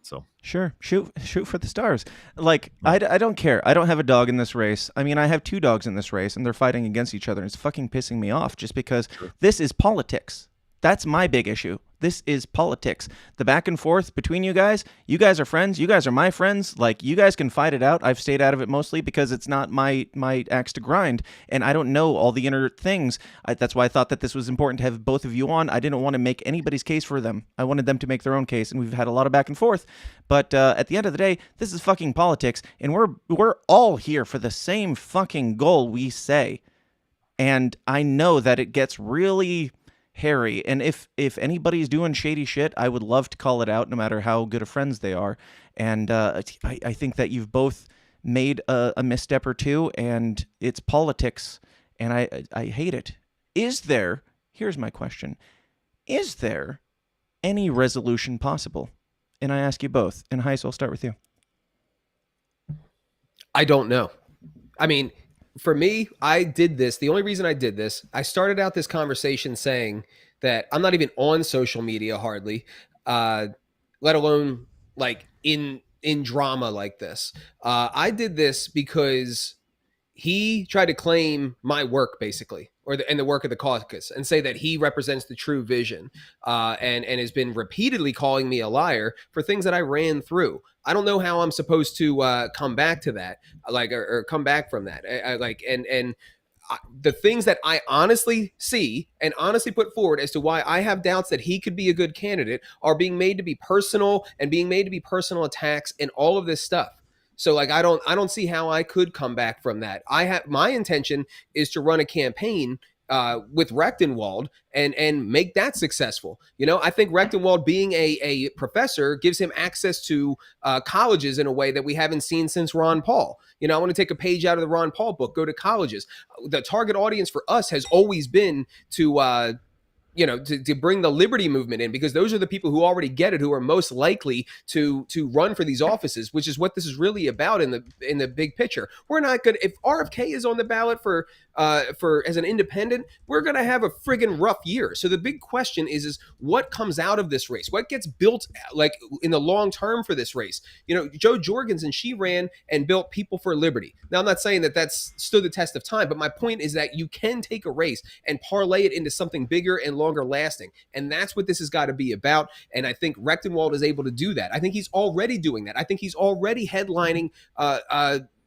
So sure, shoot for the stars. Like I don't care. I don't have a dog in this race. I mean, I have 2 dogs in this race, and they're fighting against each other. And it's fucking pissing me off just because this is politics. That's my big issue. This is politics. The back and forth between you guys are friends. You guys are my friends. Like, you guys can fight it out. I've stayed out of it mostly because it's not my axe to grind, and I don't know all the inner things. That's why I thought that this was important to have both of you on. I didn't want to make anybody's case for them. I wanted them to make their own case, and we've had a lot of back and forth. But at the end of the day, this is fucking politics, and we're all here for the same fucking goal, we say. And I know that it gets really hairy, and if anybody's doing shady shit, I would love to call it out, no matter how good of friends they are. And I think that you've both made a misstep or two, and it's politics, and I hate it. Here's my question, is there any resolution possible? And I ask you both, and Heise, I'll start with you. I don't know. I mean, for me, I did this. The only reason I did this, I started out this conversation saying that I'm not even on social media hardly, let alone like in drama like this. I did this because he tried to claim my work, basically, and the work of the caucus, and say that he represents the true vision, and has been repeatedly calling me a liar for things that I ran through. I don't know how I'm supposed to come back to that, or come back from that. The things that I honestly see and honestly put forward as to why I have doubts that he could be a good candidate are being made to be personal, and being made to be personal attacks and all of this stuff. So like, I don't see how I could come back from that. My intention is to run a campaign with Rechtenwald and make that successful. I think Rechtenwald being a professor gives him access to colleges in a way that we haven't seen since Ron Paul. I want to take a page out of the Ron Paul book, go to colleges. The target audience for us has always been to bring the liberty movement in, because those are the people who already get it, who are most likely to run for these offices, which is what this is really about in the big picture. We're not going to, if RFK is on the ballot for as an independent, we're going to have a friggin' rough year. So the big question is what comes out of this race? What gets built like in the long term for this race? Jo Jorgensen, she ran and built People for Liberty. Now, I'm not saying that that's stood the test of time, but my point is that you can take a race and parlay it into something bigger and longer lasting. And that's what this has got to be about. And I think Rechtenwald is able to do that. I think he's already doing that. I think he's already headlining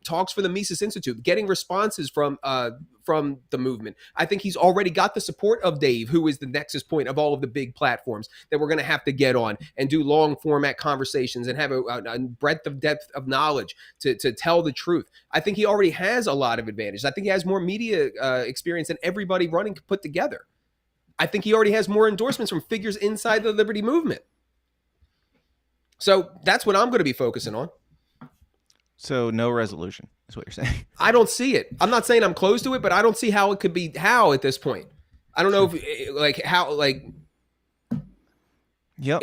talks for the Mises Institute, getting responses from the movement. I think he's already got the support of Dave, who is the nexus point of all of the big platforms that we're going to have to get on and do long format conversations and have a breadth of depth of knowledge to tell the truth. I think he already has a lot of advantages. I think he has more media experience than everybody running put together. I think he already has more endorsements from figures inside the Liberty movement. So that's what I'm going to be focusing on. So no resolution is what you're saying. I don't see it. I'm not saying I'm close to it, but I don't see how it could be at this point. I don't know if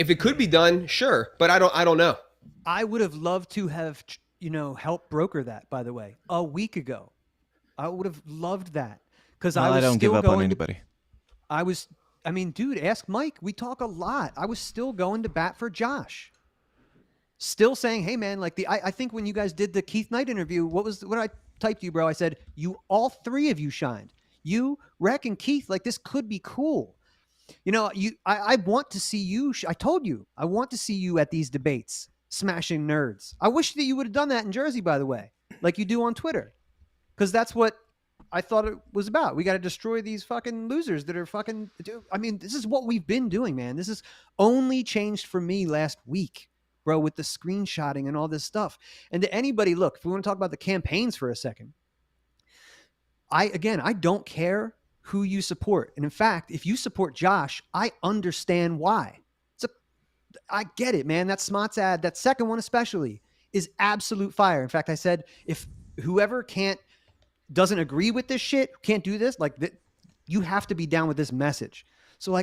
it could be done, sure, but I don't know. I would have loved to have, helped broker that, by the way, a week ago. I would have loved that, because I don't give up on anybody. Dude, ask Mike. We talk a lot. I was still going to bat for Josh. Still saying, hey man, I think when you guys did the Keith Knight interview, what I typed to you, bro? I said, all 3 of you shined. You, Rec, and Keith, this could be cool. I want to see you. I told you, I want to see you at these debates, smashing nerds. I wish that you would have done that in Jersey, by the way, like you do on Twitter, because that's what I thought it was about. We got to destroy these fucking losers that are fucking. This is what we've been doing, man. This is only changed for me last week, bro, with the screenshotting and all this stuff. And to anybody, look, if we want to talk about the campaigns for a second, I don't care who you support. And in fact, if you support Josh, I understand why. I get it, man. That Smots ad, that second one especially, is absolute fire. In fact, I said, if whoever doesn't agree with this shit, can't do this, you have to be down with this message. So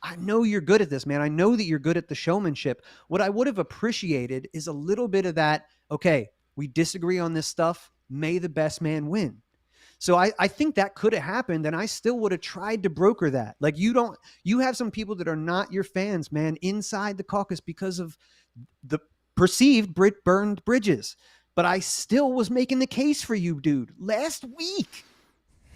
I know you're good at this, man. I know that you're good at the showmanship. What I would have appreciated is a little bit of that okay, we disagree on this stuff. May the best man win. So I think that could have happened, and I still would have tried to broker that. Like you have some people that are not your fans, man, inside the caucus because of the perceived burned bridges. But I still was making the case for you, dude, last week.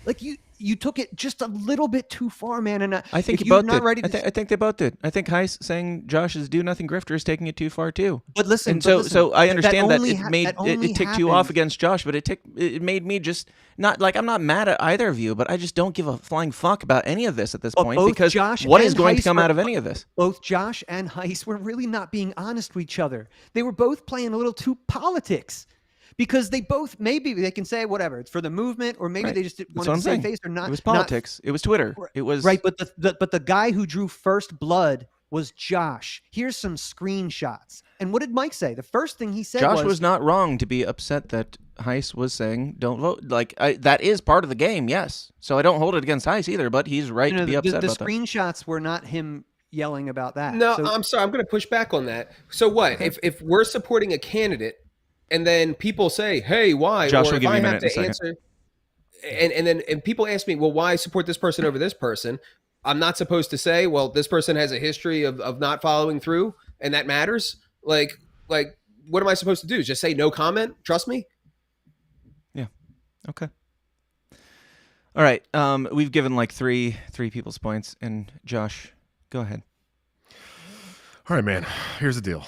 Like you took it just a little bit too far, man. And I think you both did. I think they both did. I think Heise saying Josh is do nothing grifter is taking it too far too. But listen, so I understand that it ticked you off against Josh, but it made me just not like I'm not mad at either of you, but I just don't give a flying fuck about any of this at this point because what is going to come out of any of this? Both Josh and Heise were really not being honest with each other. They were both playing a little too politics. Because they both, maybe they can say whatever, it's for the movement, or maybe they just wanted to save face or not. It was politics. It was Twitter. It was right. But the guy who drew first blood was Josh. Here's some screenshots. And what did Mike say? The first thing he said Josh was not wrong to be upset that Heise was saying don't vote. Like that is part of the game, yes. So I don't hold it against Heise either, but he's right to be upset about that. The screenshots were not him yelling about that. No, I'm sorry. I'm going to push back on that. So what? Okay. If we're supporting a candidate, and then people say, "Hey, why?" Josh, or if I have to answer, and people ask me, "Well, why support this person over this person?" I'm not supposed to say, "Well, this person has a history of not following through, and that matters." Like, what am I supposed to do? Just say no comment? Trust me. Yeah. Okay. All right. We've given like three people's points, and Josh, go ahead. All right, man. Here's the deal.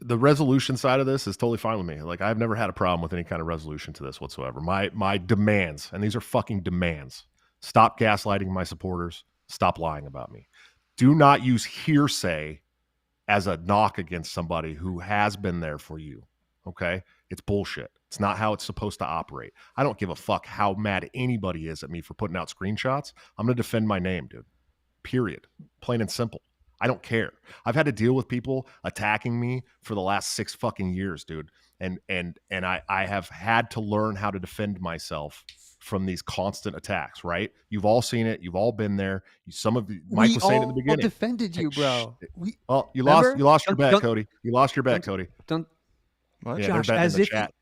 The resolution side of this is totally fine with me. Like, I've never had a problem with any kind of resolution to this whatsoever. My demands, and these are fucking demands: stop gaslighting my supporters. Stop lying about me. Do not use hearsay as a knock against somebody who has been there for you. Okay? It's bullshit. It's not how it's supposed to operate. I don't give a fuck how mad anybody is at me for putting out screenshots. I'm going to defend my name, dude. Period. Plain and simple. I don't care. I've had to deal with people attacking me for the last 6 fucking years, dude. And I have had to learn how to defend myself from these constant attacks, right? You've all seen it. You've all been there. Mike was saying at the beginning. We all defended you, bro. You lost your bet, Cody. You lost your bet, Cody. What? Yeah, Josh,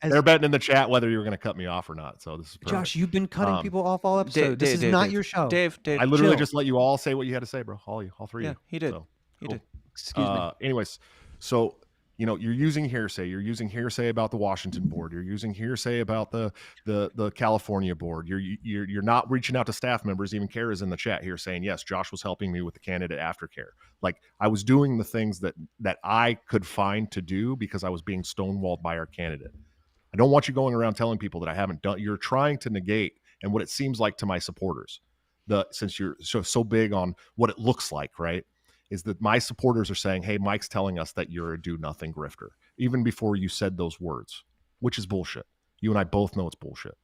they're betting in the chat whether you were going to cut me off or not. So this is perfect. Josh, you've been cutting people off all episode. This is not your show. Dave, I literally just let you all say what you had to say, bro. All three of you. He did. So, he cool. did. Excuse me. Anyways, so you're using hearsay. You're using hearsay about the Washington board. You're using hearsay about the California board. You're not reaching out to staff members. Even Kara's in the chat here saying, yes, Josh was helping me with the candidate aftercare. Like, I was doing the things that I could find to do because I was being stonewalled by our candidate. I don't want you going around telling people that I haven't done. You're trying to negate, and what it seems like to my supporters, since you're so big on what it looks like, right, is that my supporters are saying, hey, Mike's telling us that you're a do-nothing grifter, even before you said those words, which is bullshit. You and I both know it's bullshit.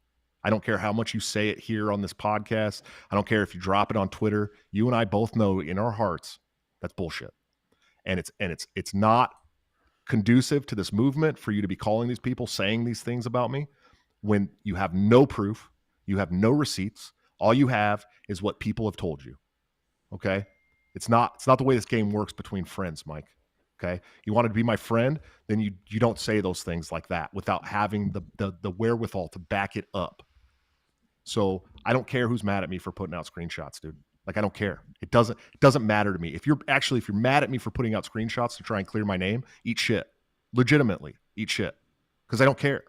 I don't care how much you say it here on this podcast. I don't care if you drop it on Twitter. You and I both know in our hearts that's bullshit. And it's not conducive to this movement for you to be calling these people, saying these things about me when you have no proof, you have no receipts. All you have is what people have told you. Okay? It's not the way this game works between friends, Mike. Okay? You wanted to be my friend, then you don't say those things like that without having the wherewithal to back it up. So I don't care who's mad at me for putting out screenshots, dude. Like, I don't care. It doesn't matter to me. If you're mad at me for putting out screenshots to try and clear my name, eat shit. Legitimately, eat shit. Because I don't care.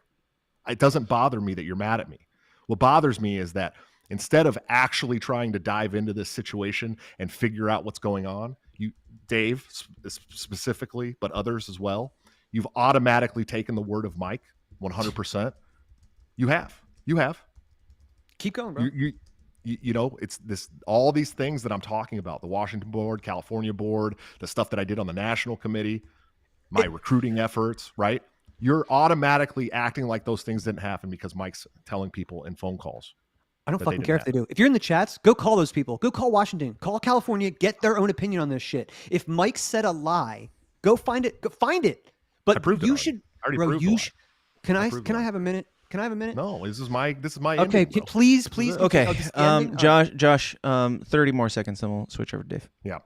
It doesn't bother me that you're mad at me. What bothers me is that instead of actually trying to dive into this situation and figure out what's going on, you, Dave specifically, but others as well, you've automatically taken the word of Mike 100%. You have. Keep going, bro. It's this, all these things that I'm talking about, the Washington board, California board, the stuff that I did on the national committee, my recruiting efforts, right? You're automatically acting like those things didn't happen because Mike's telling people in phone calls. I don't fucking care if they do. If you're in the chats, go call those people. Go call Washington. Call California. Get their own opinion on this shit. If Mike said a lie, go find it. Go find it. But you should, bro. You should. Can I have a minute? Can I have a minute? No, this is my. Okay, ending, please. Okay, Josh, 30 more seconds, then we'll switch over to Dave. Yeah,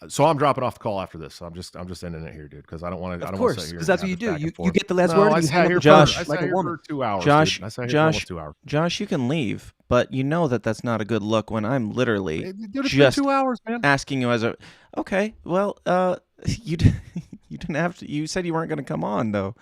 So I'm dropping off the call after this. I'm just ending it here, dude, because I don't want to. Of course, because that's what you do. You get the last No, word. I And you sat hang up here the Josh, phone I like sat a here woman. for 2 hours. Josh, dude. I sat here for almost 2 hours. Josh, you can leave, but you know that that's not a good look when I'm literally Dude, it's just been 2 hours, man. asking you as a. Okay, well, you you didn't have to. You said you weren't going to come on though,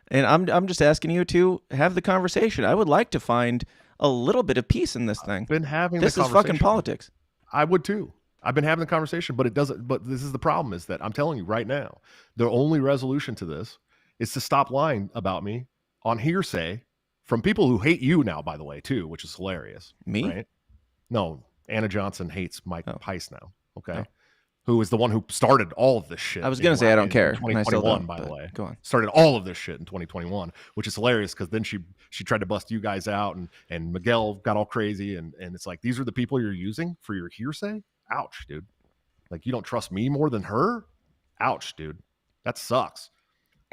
and I'm just asking you to have the conversation. I would like to find a little bit of peace in this thing. Been having this the is fucking politics. I would too. I've been having the conversation, but it doesn't. But this is the problem: is that I'm telling you right now, the only resolution to this is to stop lying about me on hearsay from people who hate you now, by the way, too, which is hilarious. Me? Right? No, Anna Johnson hates Mike Heise now. Okay. Oh. Who is the one who started all of this shit? I was going to say I don't care. 2021, by the way. Go on. Started all of this shit in 2021, which is hilarious because then she tried to bust you guys out, and Miguel got all crazy, and it's like, these are the people you're using for your hearsay? Ouch, dude. Like, you don't trust me more than her? Ouch, dude. That sucks.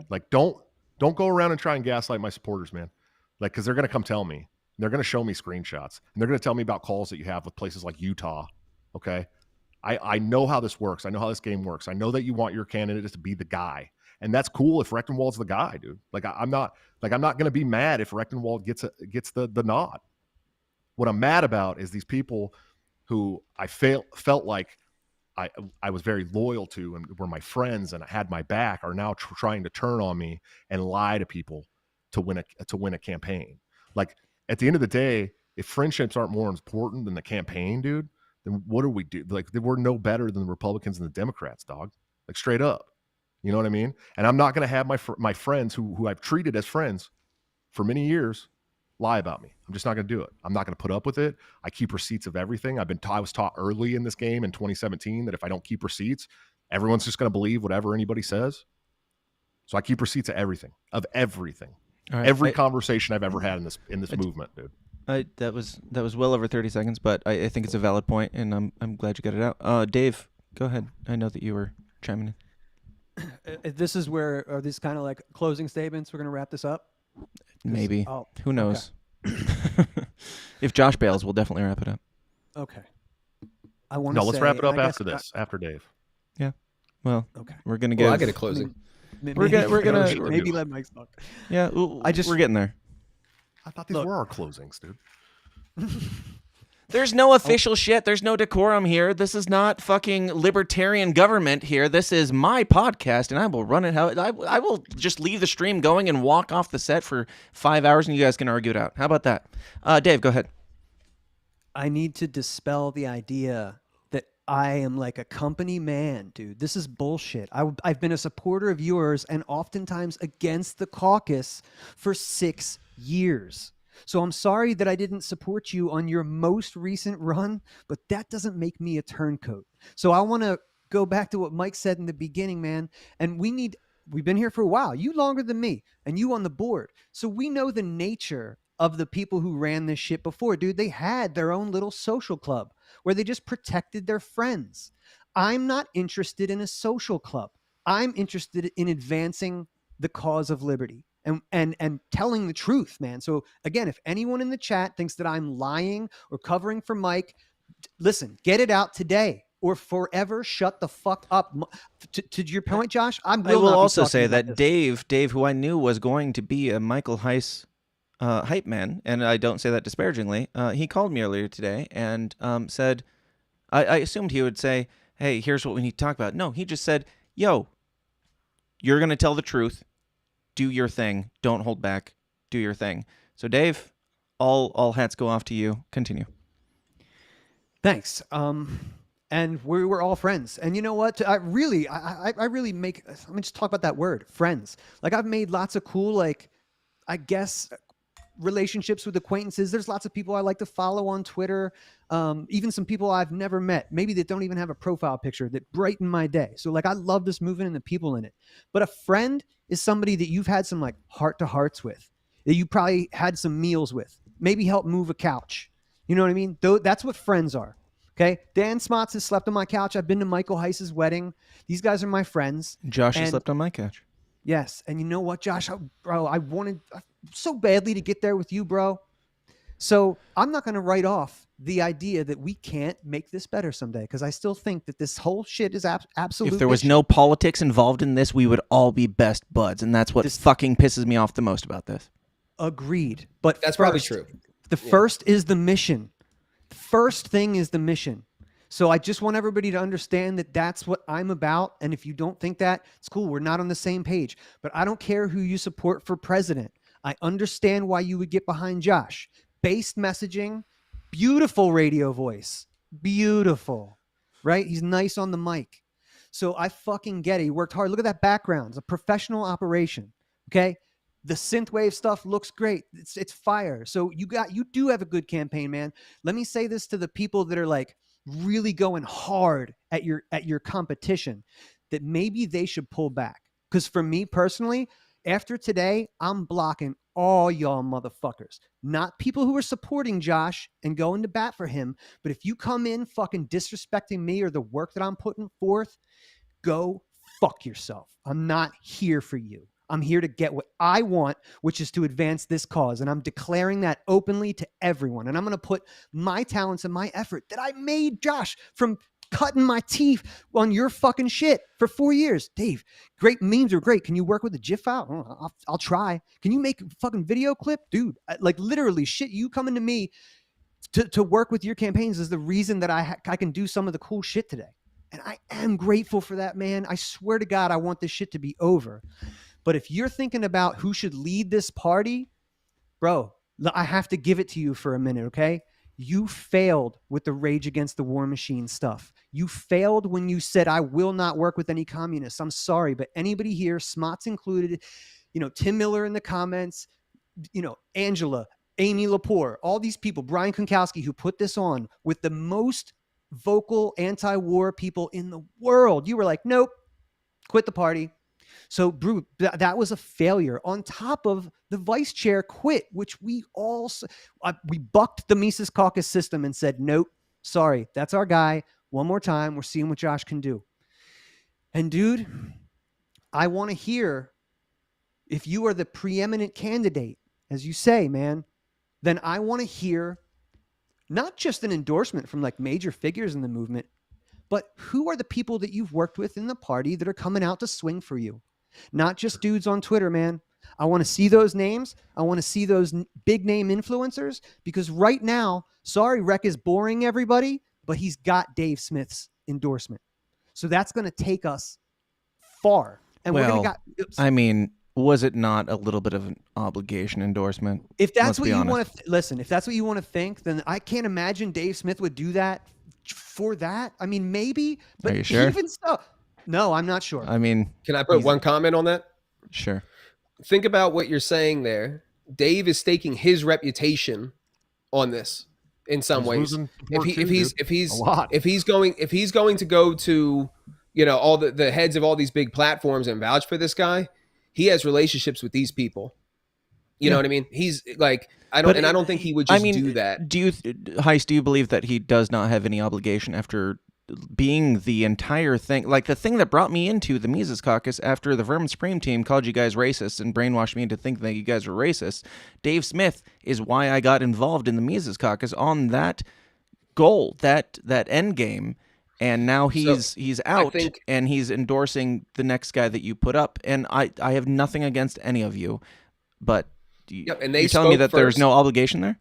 Like, don't go around and try and gaslight my supporters, man. Like, because they're going to come tell me. They're going to show me screenshots, and they're going to tell me about calls that you have with places like Utah. Okay. I know how this works. I know how this game works. I know that you want your candidate to be the guy, and that's cool if Rechtenwald's the guy, dude. Like, I'm not going to be mad if Rechtenwald gets the nod. What I'm mad about is these people who I felt like I was very loyal to and were my friends and had my back are now trying to turn on me and lie to people to win a campaign. Like, at the end of the day, if friendships aren't more important than the campaign, dude, then what do we do? Like, we're no better than the Republicans and the Democrats, dog. Like, straight up. You know what I mean? And I'm not going to have my friends who I've treated as friends for many years lie about me. I'm just not going to do it. I'm not going to put up with it. I keep receipts of everything. I was taught early in this game in 2017 that if I don't keep receipts, everyone's just going to believe whatever anybody says. So I keep receipts of everything. Right. Every conversation I've ever had in this movement, dude. That was well over 30 seconds, but I think it's a valid point, and I'm glad you got it out. Dave, go ahead. I know that you were chiming in. This is where are these kind of like closing statements? We're gonna wrap this up. Maybe. Who knows? Okay. If Josh bails, we'll definitely wrap it up. Okay. I want to. Let's wrap it up after this. After Dave. Yeah. Well. Okay. We're gonna get. Well, I get a closing. We're gonna maybe let Mike talk. Yeah. We're getting there. I thought these were our closings, dude. There's no official shit. There's no decorum here. This is not fucking libertarian government here. This is my podcast, and I will run it how I will just leave the stream going and walk off the set for 5 hours, and you guys can argue it out. How about that? Dave, go ahead. I need to dispel the idea that I am like a company man, dude. This is bullshit. I've been a supporter of yours and oftentimes against the caucus for 6 years. So I'm sorry that I didn't support you on your most recent run, but that doesn't make me a turncoat. So I want to go back to what Mike said in the beginning, man. And we've been here for a while. You longer than me and you on the board. So we know the nature of the people who ran this shit before, dude. They had their own little social club where they just protected their friends. I'm not interested in a social club. I'm interested in advancing the cause of liberty. And telling the truth, man. So again, if anyone in the chat thinks that I'm lying or covering for Mike, listen, get it out today or forever shut the fuck up. To your point, Josh, I will also say that Dave, who I knew was going to be a Michael Heise hype man, and I don't say that disparagingly, he called me earlier today and said, I assumed he would say, hey, here's what we need to talk about. No, he just said, yo, you're going to tell the truth. Do your thing. Don't hold back. Do your thing. So, Dave, all hats go off to you. Continue. Thanks. And we were all friends. And you know what? I really make. Let me just talk about that word, friends. Like, I've made lots of cool, like, I guess, relationships with acquaintances. There's lots of people I like to follow on Twitter. Even some people I've never met, maybe that don't even have a profile picture, that brighten my day. So like, I love this movement and the people in it. But a friend is somebody that you've had some like heart to hearts with, that you probably had some meals with, maybe help move a couch. You know what I mean? That's what friends are. Okay. Dan Smots has slept on my couch. I've been to Michael Heise's wedding. These guys are my friends. Josh has slept on my couch. Yes. And you know what, Josh, bro, I wanted so badly to get there with you, bro. So I'm not going to write off the idea that we can't make this better someday, because I still think that this whole shit is absolute. If there was shit. no politics involved in this, we would all be best buds, and that's what fucking pisses me off the most about this. Agreed. But that's probably true. The first is the mission. The first thing is the mission. So I just want everybody to understand that that's what I'm about. And if you don't think that, it's cool. We're not on the same page. But I don't care who you support for president. I understand why you would get behind Josh. Based messaging, beautiful radio voice. Beautiful. Right? He's nice on the mic. So I fucking get it. He worked hard. Look at that background. It's a professional operation. Okay? The synthwave stuff looks great. It's fire. So you do have a good campaign, man. Let me say this to the people that are like really going hard at your competition, that maybe they should pull back. Because for me personally, after today, I'm blocking all y'all motherfuckers. Not people who are supporting Josh and going to bat for him, but if you come in fucking disrespecting me or the work that I'm putting forth, go fuck yourself. I'm not here for you. I'm here to get what I want, which is to advance this cause. And I'm declaring that openly to everyone. And I'm going to put my talents and my effort that I made Josh from cutting my teeth on your fucking shit for 4 years. Dave, great memes are great. Can you work with a GIF file? I'll try. Can you make a fucking video clip? Dude, like literally shit, you coming to me to work with your campaigns is the reason that I can do some of the cool shit today. And I am grateful for that, man. I swear to God, I want this shit to be over. But if you're thinking about who should lead this party, bro, I have to give it to you for a minute, okay? You failed with the Rage Against the War Machine stuff. You failed when you said, I will not work with any communists. I'm sorry, but anybody here, Smots included, Tim Miller in the comments, Angela, Amy Lepore, all these people, Brian Kunkowski, who put this on with the most vocal anti-war people in the world. You were like, nope, quit the party. So, Brew, that was a failure on top of the vice chair quit, which we bucked the Mises Caucus system and said, nope, sorry, that's our guy. One more time. We're seeing what Josh can do. And dude, I want to hear, if you are the preeminent candidate, as you say, man, then I want to hear not just an endorsement from like major figures in the movement, but who are the people that you've worked with in the party that are coming out to swing for you? Not just dudes on Twitter, man. I want to see those names. I want to see those big name influencers, because right now, sorry, Rec is boring everybody, but he's got Dave Smith's endorsement. So that's going to take us far. And we're going to I mean, was it not a little bit of an obligation endorsement? If that's what you want to listen, if that's what you want to think, then I can't imagine Dave Smith would do that for that. I mean, maybe, but are you sure? Even so, no, I'm not sure. I mean, can I put one comment on that? Sure. Think about what you're saying there. Dave is staking his reputation on this in some ways. If he's going to go to, all the heads of all these big platforms and vouch for this guy, he has relationships with these people. You know what I mean? He's like, I don't think he would just do that. Heise, do you believe that he does not have any obligation after being the entire thing, like the thing that brought me into the Mises Caucus after the Vermin Supreme team called you guys racist and brainwashed me into thinking that you guys were racist? Dave Smith is why I got involved in the Mises Caucus on that goal, that end game. And now he's out and he's endorsing the next guy that you put up. And I have nothing against any of you, but you're telling me that there's no obligation there?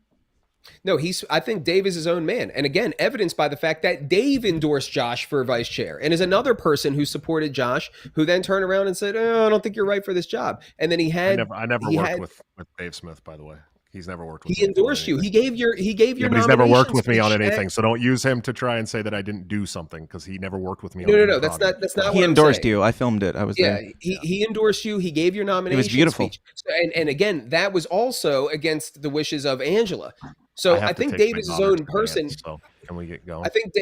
No, I think Dave is his own man. And again, evidenced by the fact that Dave endorsed Josh for vice chair and is another person who supported Josh, who then turned around and said, I don't think you're right for this job. And then I never worked with Dave Smith, by the way. He's never worked with me. He endorsed you. He gave your but he's never worked with me on anything. So don't use him to try and say that I didn't do something, because he never worked with me. No. That's not. He endorsed you. I filmed it. I was there. He endorsed you. He gave your nomination. It was beautiful. Speech. And again, that was also against the wishes of Angela. So I think Dave is his own person. So can we get going? I think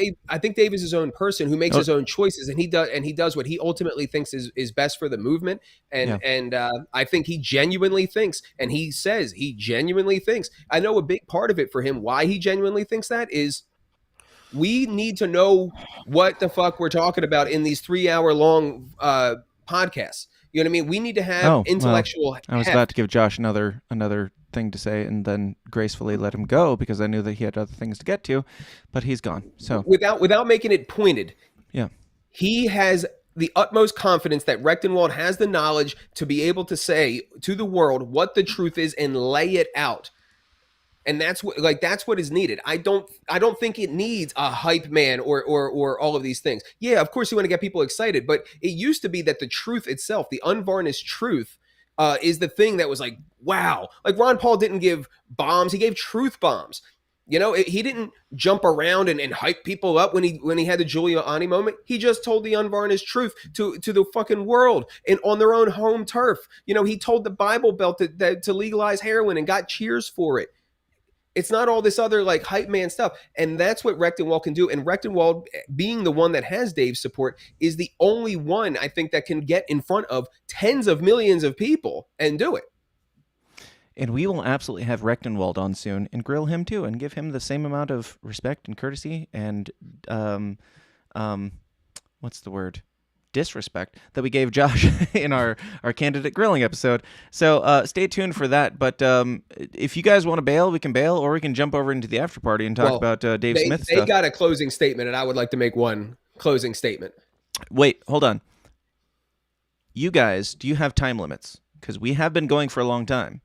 Dave is his own person who makes his own choices, and he does what he ultimately thinks is best for the movement. And I think he genuinely thinks, and he says he genuinely thinks. I know a big part of it for him, why he genuinely thinks that is, we need to know what the fuck we're talking about in these 3-hour long podcasts. You know what I mean? We need to have intellectual. I was about to give Josh another thing to say and then gracefully let him go because I knew that he had other things to get to, but he's gone. So without making it pointed, yeah, he has the utmost confidence that Rechtenwald has the knowledge to be able to say to the world what the truth is and lay it out. And that's what is needed. I don't think it needs a hype man or all of these things. Yeah, of course you want to get people excited, but it used to be that the truth itself, the unvarnished truth, is the thing that was like, wow. Like Ron Paul didn't give bombs; he gave truth bombs. You know, he didn't jump around and hype people up when he had the Giuliani moment. He just told the unvarnished truth to the fucking world and on their own home turf. You know, he told the Bible Belt to legalize heroin and got cheers for it. It's not all this other like hype man stuff. And that's what Rechtenwald can do. And Rechtenwald, being the one that has Dave's support, is the only one I think that can get in front of tens of millions of people and do it. And we will absolutely have Rechtenwald on soon and grill him too and give him the same amount of respect and courtesy and what's the word? Disrespect that we gave Josh in our candidate grilling episode. So stay tuned for that. But if you guys want to bail, we can bail, or we can jump over into the after party and talk about Dave Smith stuff. They got a closing statement, and I would like to make one closing statement. Wait, hold on. You guys, do you have time limits? Because we have been going for a long time.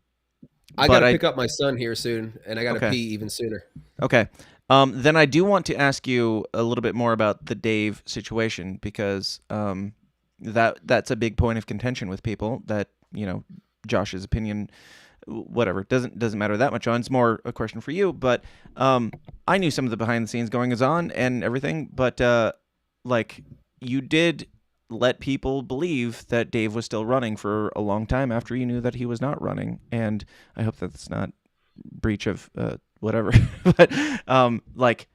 I got to pick up my son here soon, and I got to pee even sooner. Okay. Then I do want to ask you a little bit more about the Dave situation because that's a big point of contention with people that, you know, Josh's opinion, whatever, doesn't matter that much on. It's more a question for you, but I knew some of the behind the scenes goings on and everything, but like you did let people believe that Dave was still running for a long time after you knew that he was not running, and I hope that's not breach of whatever. But like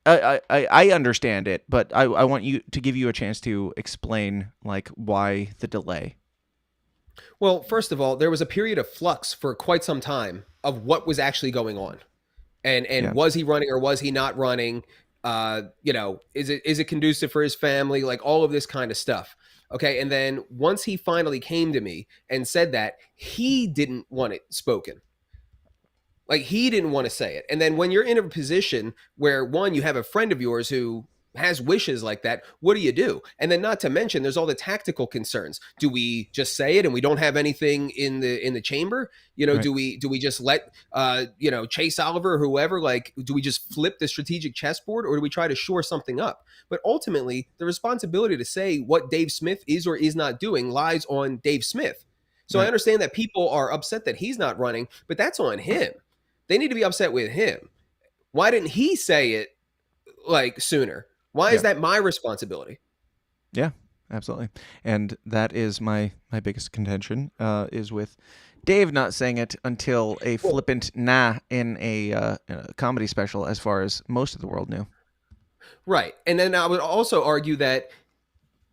I understand it, but I want you to give you a chance to explain like why the delay. Well, first of all, there was a period of flux for quite some time of what was actually going on, and was he running or was he not running? You know, is it conducive for his family? Like all of this kind of stuff. Okay, and then once he finally came to me and said that, he didn't want it spoken. Like he didn't want to say it. And then when you're in a position where one, you have a friend of yours who has wishes like that, what do you do? And then not to mention there's all the tactical concerns. Do we just say it and we don't have anything in the chamber? You know, right. do we just let you know, Chase Oliver or whoever, like, do we just flip the strategic chessboard or do we try to shore something up? But ultimately the responsibility to say what Dave Smith is or is not doing lies on Dave Smith. So right. I understand that people are upset that he's not running, but that's on him. They need to be upset with him. Why didn't he say it like sooner? Why is that my responsibility? Yeah, absolutely. And that is my biggest contention is with Dave not saying it until a flippant nah in a comedy special, as far as most of the world knew. Right. And then I would also argue that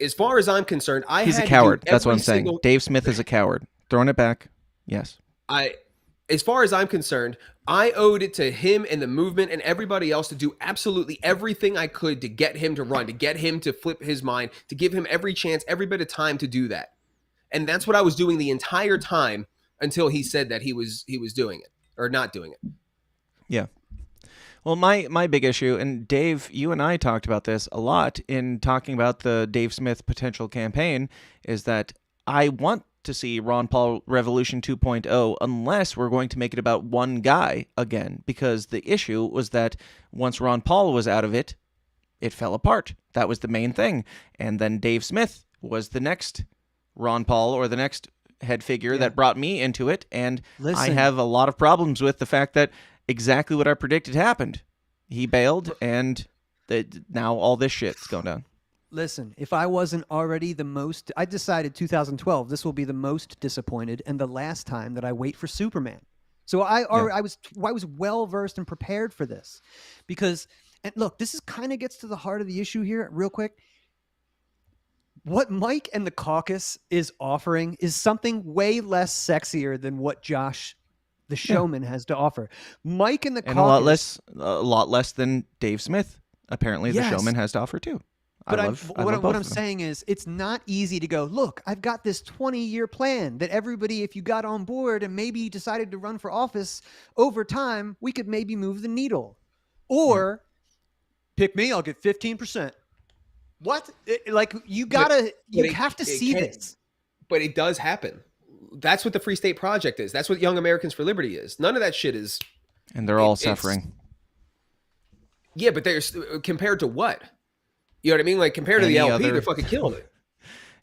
as far as I'm concerned, he's a coward. That's what I'm saying. Dave Smith is a coward. Throwing it back. Yes. As far as I'm concerned, I owed it to him and the movement and everybody else to do absolutely everything I could to get him to run, to get him to flip his mind, to give him every chance, every bit of time to do that. And that's what I was doing the entire time until he said that he was doing it or not doing it. Yeah. Well, my big issue, and Dave, you and I talked about this a lot in talking about the Dave Smith potential campaign, is that I want to see Ron Paul Revolution 2.0 unless we're going to make it about one guy again, because the issue was that once Ron Paul was out of it, it fell apart. That was the main thing. And then Dave Smith was the next Ron Paul or the next head figure that brought me into it. And I have a lot of problems with the fact that exactly what I predicted happened. He bailed, and now all this shit's going down. Listen, if I wasn't already I decided 2012, this will be the most disappointed and the last time that I wait for Superman. So I was well versed and prepared for this, because, and look, this is kind of gets to the heart of the issue here real quick. What Mike and the caucus is offering is something way less sexier than what Josh, the showman, has to offer. Mike and the caucus, a lot less than Dave Smith. Apparently, the showman has to offer too. But I love what both I'm of them. saying is, it's not easy to go, look, I've got this 20-year plan that everybody, if you got on board and maybe decided to run for office over time, we could maybe move the needle. Or pick me, I'll get 15%. What? You have to see this. But it does happen. That's what the Free State Project is. That's what Young Americans for Liberty is. None of that shit is. And they're all suffering. Yeah, but there's compared to what? You know what I mean? Like compared to the LP, they're fucking killing it.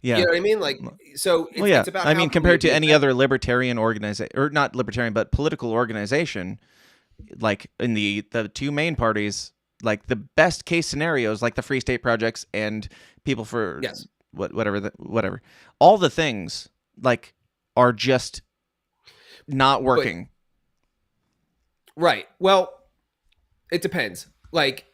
Yeah. You know what I mean? Like, so it's about. I mean, compared to any other libertarian organization, or not libertarian, but political organization, like in the two main parties, like the best case scenarios, like the Free State Projects and People for whatever, all the things like are just not working. Right. Well, it depends. Like,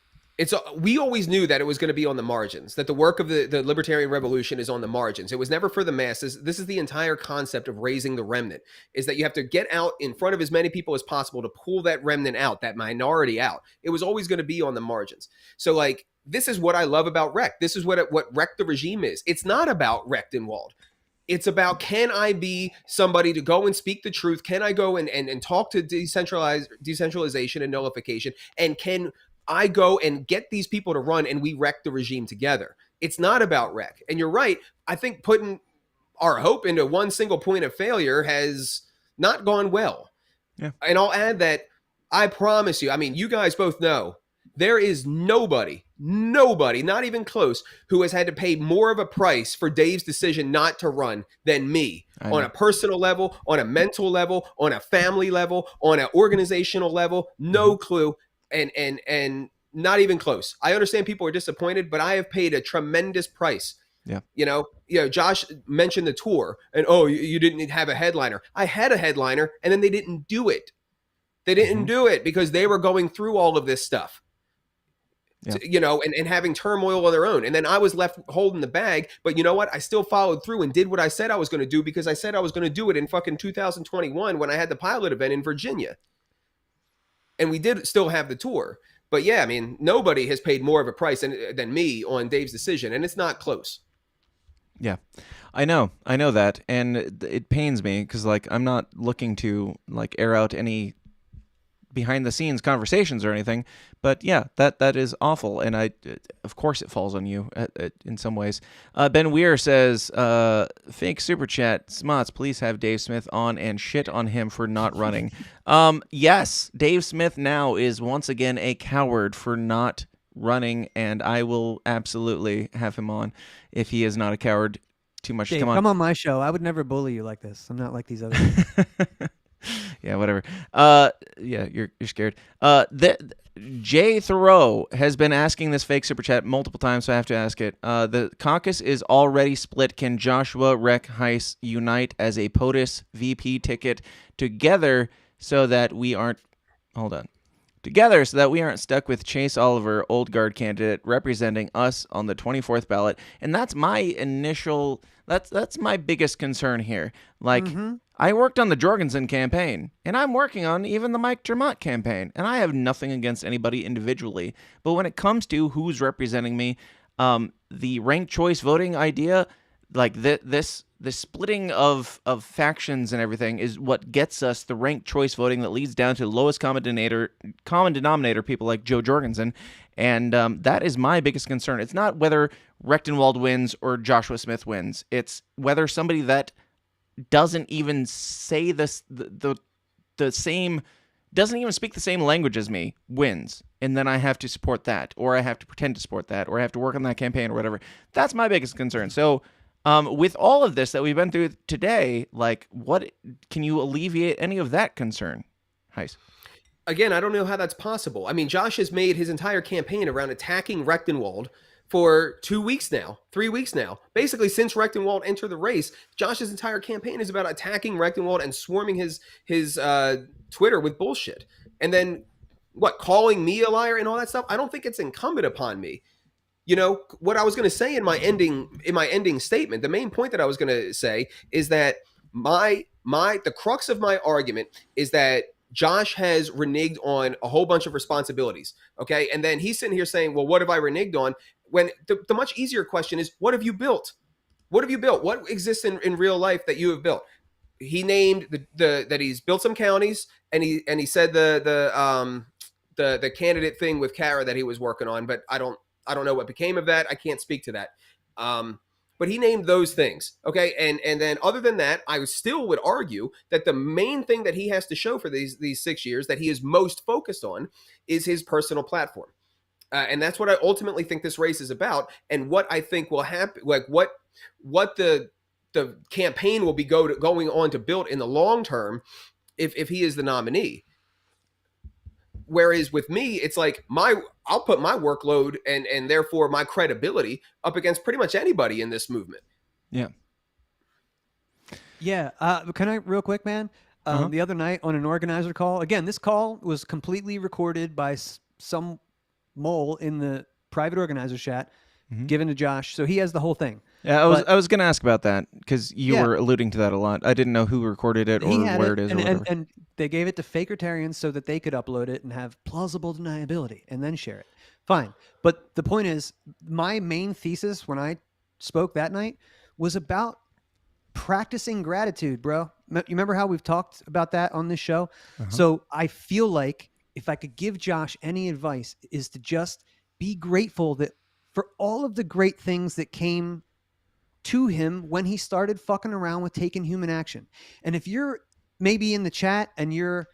we always knew that it was going to be on the margins, that the work of the libertarian revolution is on the margins. It was never for the masses. This is the entire concept of raising the remnant, is that you have to get out in front of as many people as possible to pull that remnant out, that minority out. It was always going to be on the margins. So like, this is what I love about Rect. This is what Wreck the Regime is. It's not about Rechtenwald. It's about, can I be somebody to go and speak the truth? Can I go and talk to decentralization and nullification? And can I go and get these people to run and we wreck the regime together? It's not about wreck. And you're right. I think putting our hope into one single point of failure has not gone well. Yeah. And I'll add that I promise you, I mean, you guys both know, there is nobody, not even close, who has had to pay more of a price for Dave's decision not to run than me, on a personal level, on a mental level, on a family level, on an organizational level. No clue. And not even close. I understand people are disappointed, but I have paid a tremendous price. Yeah. You know, Josh mentioned the tour and, you didn't have a headliner. I had a headliner and then they didn't do it. They didn't do it because they were going through all of this stuff. Yeah. You know, and having turmoil of their own. And then I was left holding the bag. But you know what? I still followed through and did what I said I was going to do, because I said I was going to do it in fucking 2021 when I had the pilot event in Virginia. And we did still have the tour. But yeah, I mean, nobody has paid more of a price than me on Dave's decision. And it's not close. Yeah, I know that. And it pains me because, like, I'm not looking to, like, air out any behind the scenes conversations or anything, but yeah, that is awful, and of course it falls on you in some ways. Ben Weir says, fake super chat, Smots, please have Dave Smith on and shit on him for not running. Yes, Dave Smith now is once again a coward for not running, and I will absolutely have him on if he is not a coward. Too much Dave, to come on. Come on my show. I would never bully you like this. I'm not like these other guys. Yeah, whatever. Yeah, you're scared. Jay Thoreau has been asking this fake super chat multiple times, so I have to ask it. The caucus is already split. Can Joshua, Rec, Heise unite as a POTUS VP ticket together so that we aren't... Hold on. Together so that we aren't stuck with Chase Oliver, old guard candidate, representing us on the 24th ballot. And that's my initial... That's my biggest concern here. Like... I worked on the Jorgensen campaign, and I'm working on even the Mike Jermont campaign, and I have nothing against anybody individually. But when it comes to who's representing me, the ranked choice voting idea, like this splitting of factions and everything is what gets us the ranked choice voting that leads down to the lowest common denominator, people like Joe Jorgensen. And that is my biggest concern. It's not whether Rechtenwald wins or Joshua Smith wins. It's whether somebody that doesn't even say the same, doesn't even speak the same language as me wins, and then I have to support that, or I have to pretend to support that, or I have to work on that campaign or whatever. That's my biggest concern. So with all of this that we've been through today, like, what can you alleviate any of that concern, Heise? Again, I don't know how that's possible. I mean, Josh has made his entire campaign around attacking Rechtenwald for 2 weeks now, 3 weeks now. Basically, since Rechtenwald entered the race, Josh's entire campaign is about attacking Rechtenwald and swarming his Twitter with bullshit. And then, calling me a liar and all that stuff? I don't think it's incumbent upon me. You know, what I was going to say in my ending statement, the main point that I was going to say is that the crux of my argument is that Josh has reneged on a whole bunch of responsibilities, okay? And then he's sitting here saying, well, what have I reneged on? When the much easier question is, what have you built? What have you built? What exists in real life that you have built? He named that he's built some counties, and he said the candidate thing with Kara that he was working on, but I don't know what became of that. I can't speak to that. But he named those things. Okay. And then other than that, I still would argue that the main thing that he has to show for these 6 years that he is most focused on is his personal platform. And that's what I ultimately think this race is about, and what I think will happen, like what the campaign will be going on to build in the long term if he is the nominee. Whereas with me, it's like I'll put my workload and therefore my credibility up against pretty much anybody in this movement. Yeah. Yeah. Can I real quick, man? The other night on an organizer call, again, this call was completely recorded by some mole in the private organizer chat, given to Josh. So he has the whole thing. Yeah, I was going to ask about that because you were alluding to that a lot. I didn't know who recorded it or where it is or whatever. And they gave it to Fakertarians so that they could upload it and have plausible deniability and then share it. Fine. But the point is, my main thesis when I spoke that night was about practicing gratitude, bro. You remember how we've talked about that on this show? So I feel like if I could give Josh any advice, is to just be grateful that for all of the great things that came to him when he started fucking around with taking human action. And if you're maybe in the chat and you're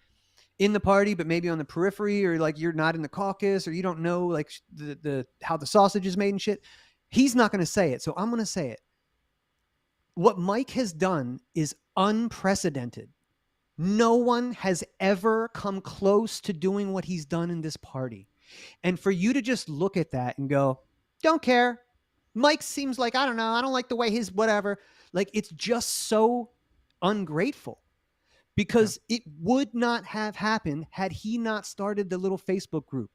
in the party, but maybe on the periphery, or like you're not in the caucus, or you don't know like the how the sausage is made and shit, he's not going to say it. So I'm going to say it. What Mike has done is unprecedented. No one has ever come close to doing what he's done in this party. And for you to just look at that and go, don't care. Mike seems like, I don't know, I don't like the way his whatever. Like, it's just so ungrateful, because it would not have happened had he not started the little Facebook group.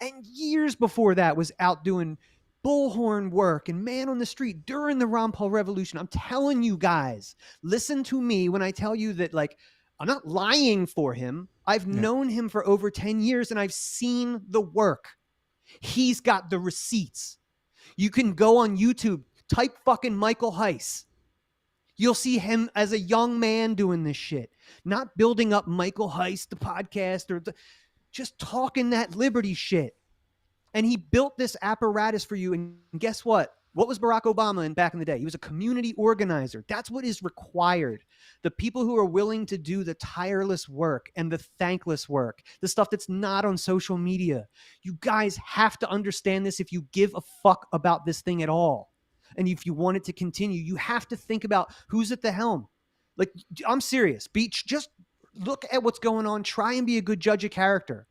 And years before that was out doing bullhorn work and man on the street during the Ron Paul Revolution. I'm telling you guys, listen to me when I tell you that, like, I'm not lying for him. I've known him for over 10 years and I've seen the work. He's got the receipts. You can go on YouTube, type fucking Michael Heise. You'll see him as a young man doing this shit, not building up Michael Heise, the podcast, or just talking that liberty shit. And he built this apparatus for you. And guess what? What was Barack Obama in back in the day? He was a community organizer. That's what is required. The people who are willing to do the tireless work and the thankless work, the stuff that's not on social media. You guys have to understand this if you give a fuck about this thing at all. And if you want it to continue, you have to think about who's at the helm. Like, I'm serious. Beach, just look at what's going on. Try and be a good judge of character.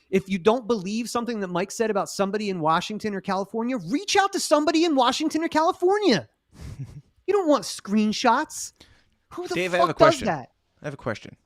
If you don't believe something that Mike said about somebody in Washington or California, reach out to somebody in Washington or California. You don't want screenshots. Who the Dave, fuck I have a does question. that? I have a question.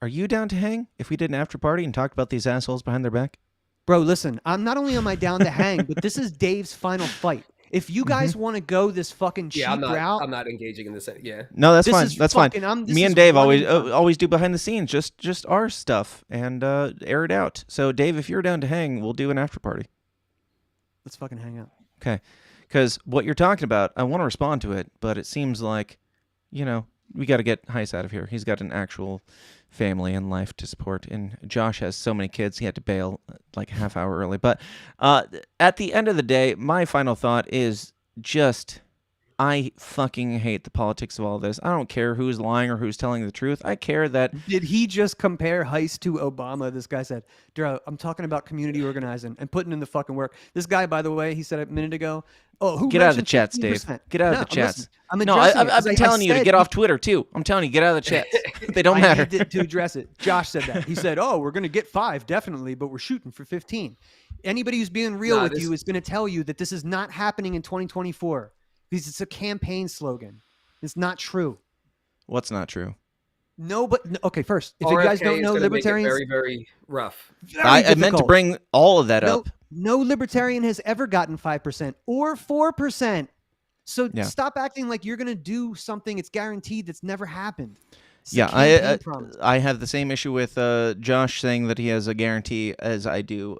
Are you down to hang if we did an after party and talked about these assholes behind their back? Bro, listen, I'm not only am I down to hang, but this is Dave's final fight. If you guys want to go this fucking cheap route, I'm not engaging in this. Yeah. No, that's fine. That's fine. Me and Dave always do behind the scenes, just our stuff, and air it out. So, Dave, if you're down to hang, we'll do an after party. Let's fucking hang out. Okay. Because what you're talking about, I want to respond to it, but it seems like, we got to get Heise out of here. He's got an actual family and life to support, and Josh has so many kids he had to bail like a half hour early. But at the end of the day, my final thought is just, I fucking hate the politics of all this. I don't care who's lying or who's telling the truth. I care that... Did he just compare Heise to Obama? This guy said, Dro, I'm talking about community organizing and putting in the fucking work. This guy, by the way, he said a minute ago, get out of the chats, 15%. Dave. Get out of the chats. I've been telling you to get off Twitter, too. I'm telling you, get out of the chats. They don't matter. I needed to address it. Josh said that. He said, we're going to get 5, definitely, but we're shooting for 15. Anybody who's being real with you is going to tell you that this is not happening in 2024. Because it's a campaign slogan. It's not true. What's not true? No, but okay. First, if you guys don't know, libertarians very, very rough. I meant to bring all of that up. No libertarian has ever gotten 5% or 4%. So stop acting like you're going to do something it's guaranteed that's never happened. I have the same issue with Josh saying that he has a guarantee as I do.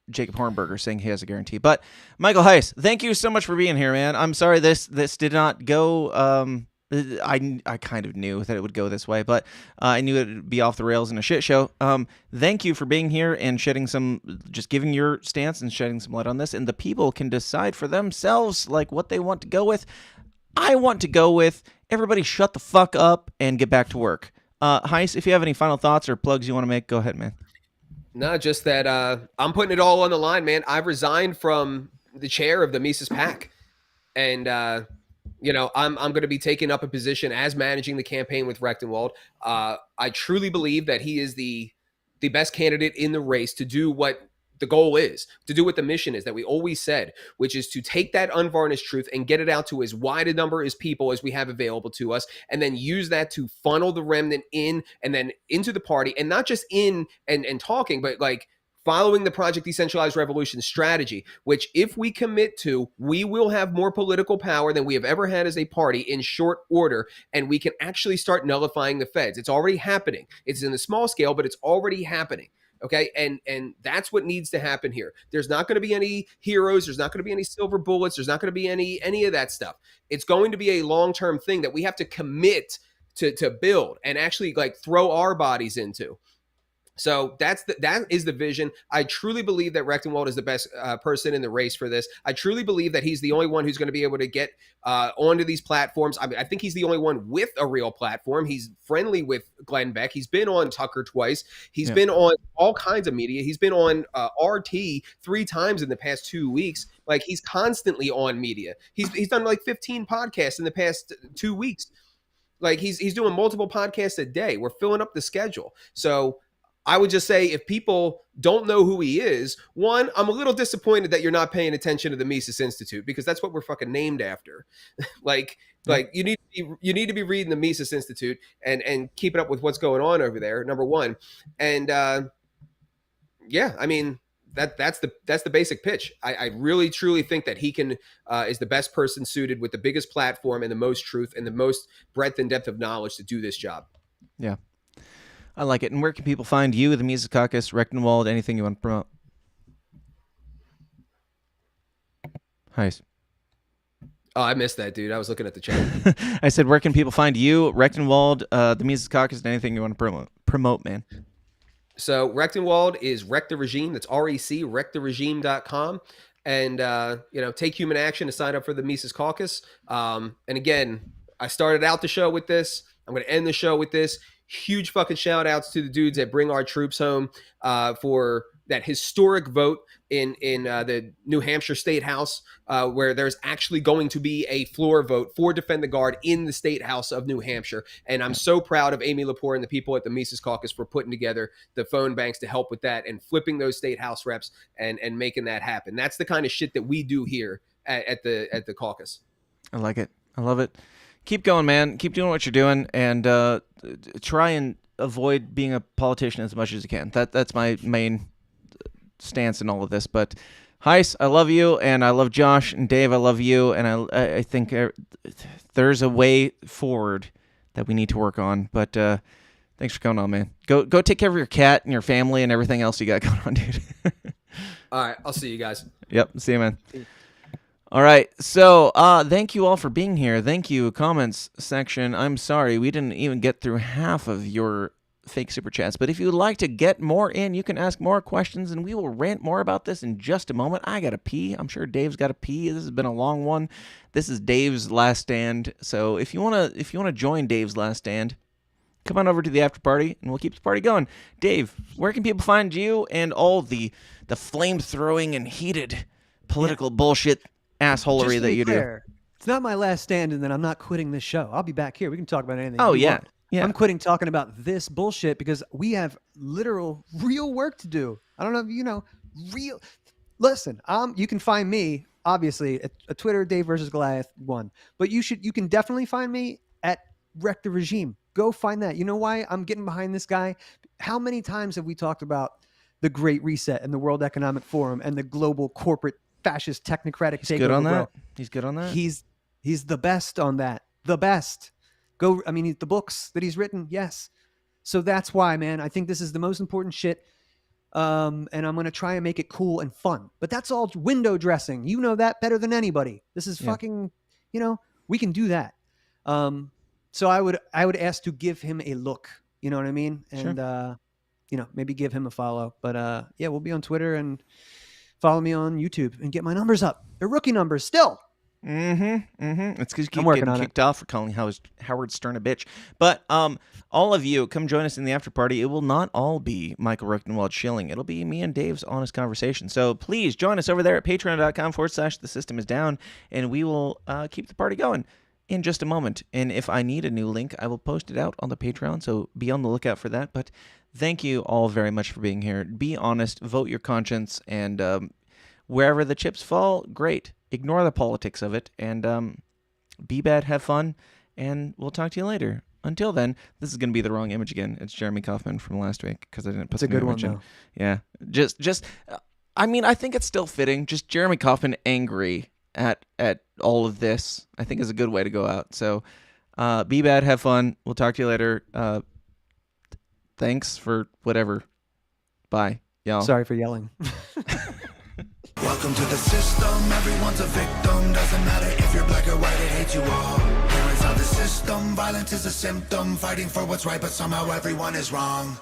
Jacob Hornberger saying he has a guarantee. But Michael Heise, thank you so much for being here, man. I'm sorry this did not go. I kind of knew that it would go this way, but I knew it would be off the rails in a shit show. Thank you for being here and just giving your stance and shedding some light on this. And the people can decide for themselves like what they want to go with. I want to go with everybody shut the fuck up and get back to work. Heise, if you have any final thoughts or plugs you want to make, go ahead, man. No, just that I'm putting it all on the line, man. I've resigned from the chair of the Mises PAC. And, I'm going to be taking up a position as managing the campaign with Rechtenwald. I truly believe that he is the best candidate in the race to do what the goal is, to do what the mission is that we always said, which is to take that unvarnished truth and get it out to as wide a number as people as we have available to us, and then use that to funnel the remnant in and then into the party, and not just in and talking, but like following the Project Decentralized Revolution strategy, which if we commit to, we will have more political power than we have ever had as a party in short order, and we can actually start nullifying the feds. It's already happening. It's in a small scale, but it's already happening. Okay. And that's what needs to happen here. There's not going to be any heroes. There's not going to be any silver bullets. There's not going to be any of that stuff. It's going to be a long-term thing that we have to commit to build and actually like throw our bodies into. So that is the vision. I truly believe that Rechtenwald is the best person in the race for this. I truly believe that he's the only one who's going to be able to get onto these platforms. I mean, I think he's the only one with a real platform. He's friendly with Glenn Beck. He's been on Tucker twice. He's been on all kinds of media. He's been on RT 3 times in the past 2 weeks. Like, he's constantly on media. He's done like 15 podcasts in the past 2 weeks. Like, he's doing multiple podcasts a day. We're filling up the schedule. So I would just say, if people don't know who he is, one, I'm a little disappointed that you're not paying attention to the Mises Institute, because that's what we're fucking named after. like you need to be reading the Mises Institute and keeping up with what's going on over there. Number one, and I mean that's the basic pitch. I really truly think that he is the best person suited with the biggest platform and the most truth and the most breadth and depth of knowledge to do this job. Yeah. I like it. And where can people find you, the Mises Caucus, Rechtenwald, anything you want to promote? Heise. Oh, I missed that, dude. I was looking at the chat. I said, where can people find you, Rechtenwald, the Mises Caucus, and anything you want to promote, man? So Rechtenwald is Wreck the Regime. That's REC, wrecktheregime.com. And, take human action to sign up for the Mises Caucus. And again, I started out the show with this. I'm going to end the show with this. Huge fucking shout outs to the dudes that bring our troops home for that historic vote in the New Hampshire State House, where there's actually going to be a floor vote for Defend the Guard in the State House of New Hampshire. And I'm so proud of Amy Lepore and the people at the Mises Caucus for putting together the phone banks to help with that and flipping those state house reps and making that happen. That's the kind of shit that we do here at the caucus. I like it. I love it. Keep going, man. Keep doing what you're doing, and try and avoid being a politician as much as you can. That's my main stance in all of this. But Heise, I love you, and I love Josh and Dave. I love you, and I think there's a way forward that we need to work on. But thanks for coming on, man. Go take care of your cat and your family and everything else you got going on, dude. All right, I'll see you guys. Yep, see you, man. All right, so thank you all for being here. Thank you, comments section. I'm sorry we didn't even get through half of your fake super chats, but if you'd like to get more in, you can ask more questions, and we will rant more about this in just a moment. I gotta pee. I'm sure Dave's gotta pee. This has been a long one. This is Dave's last stand, so if you wanna join Dave's last stand, come on over to the after party, and we'll keep the party going. Dave, where can people find you and all the flame-throwing and heated political bullshit assholery that you do? It's not my last stand, and then I'm not quitting this show. I'll be back here. We can talk about anything. Oh, yeah. Yeah. I'm quitting talking about this bullshit because we have real work to do. I don't know if you know, real. Listen, you can find me, obviously, at Twitter, Dave versus Goliath 1. But you can definitely find me at Wreck the Regime. Go find that. You know why I'm getting behind this guy? How many times have we talked about the Great Reset and the World Economic Forum and the global corporate fascist technocratic takeover? Good on that. He's good on that. He's the best on that. The best. The books that he's written, yes. So that's why, man, I think this is the most important shit and I'm going to try and make it cool and fun. But that's all window dressing. You know that better than anybody. This is fucking, we can do that. So I would ask to give him a look. You know what I mean? And maybe give him a follow. But we'll be on Twitter and follow me on YouTube and get my numbers up. They're rookie numbers still. It's because you keep getting kicked off for calling Howard Stern a bitch. But all of you, come join us in the after party. It will not all be Michael Ruchtenwald shilling. It'll be me and Dave's honest conversation. So please join us over there at patreon.com/The System Is Down, and we will keep the party going in just a moment. And if I need a new link, I will post it out on the Patreon, so be on the lookout for that. But thank you all very much for being here. Be honest, vote your conscience, and wherever the chips fall, great. Ignore the politics of it, and be bad, have fun, and we'll talk to you later. Until then, this is going to be the wrong image again. It's Jeremy Kaufman from last week because I didn't put the new image in. Yeah, just. I mean, I think it's still fitting. Just Jeremy Kaufman angry at all of this, I think, is a good way to go out. So, be bad, have fun. We'll talk to you later. Thanks for whatever. Bye, y'all. Sorry for yelling. Welcome to the system, everyone's a victim. Doesn't matter if you're black or white, it hates you all. Here inside the system, violence is a symptom. Fighting for what's right, but somehow everyone is wrong.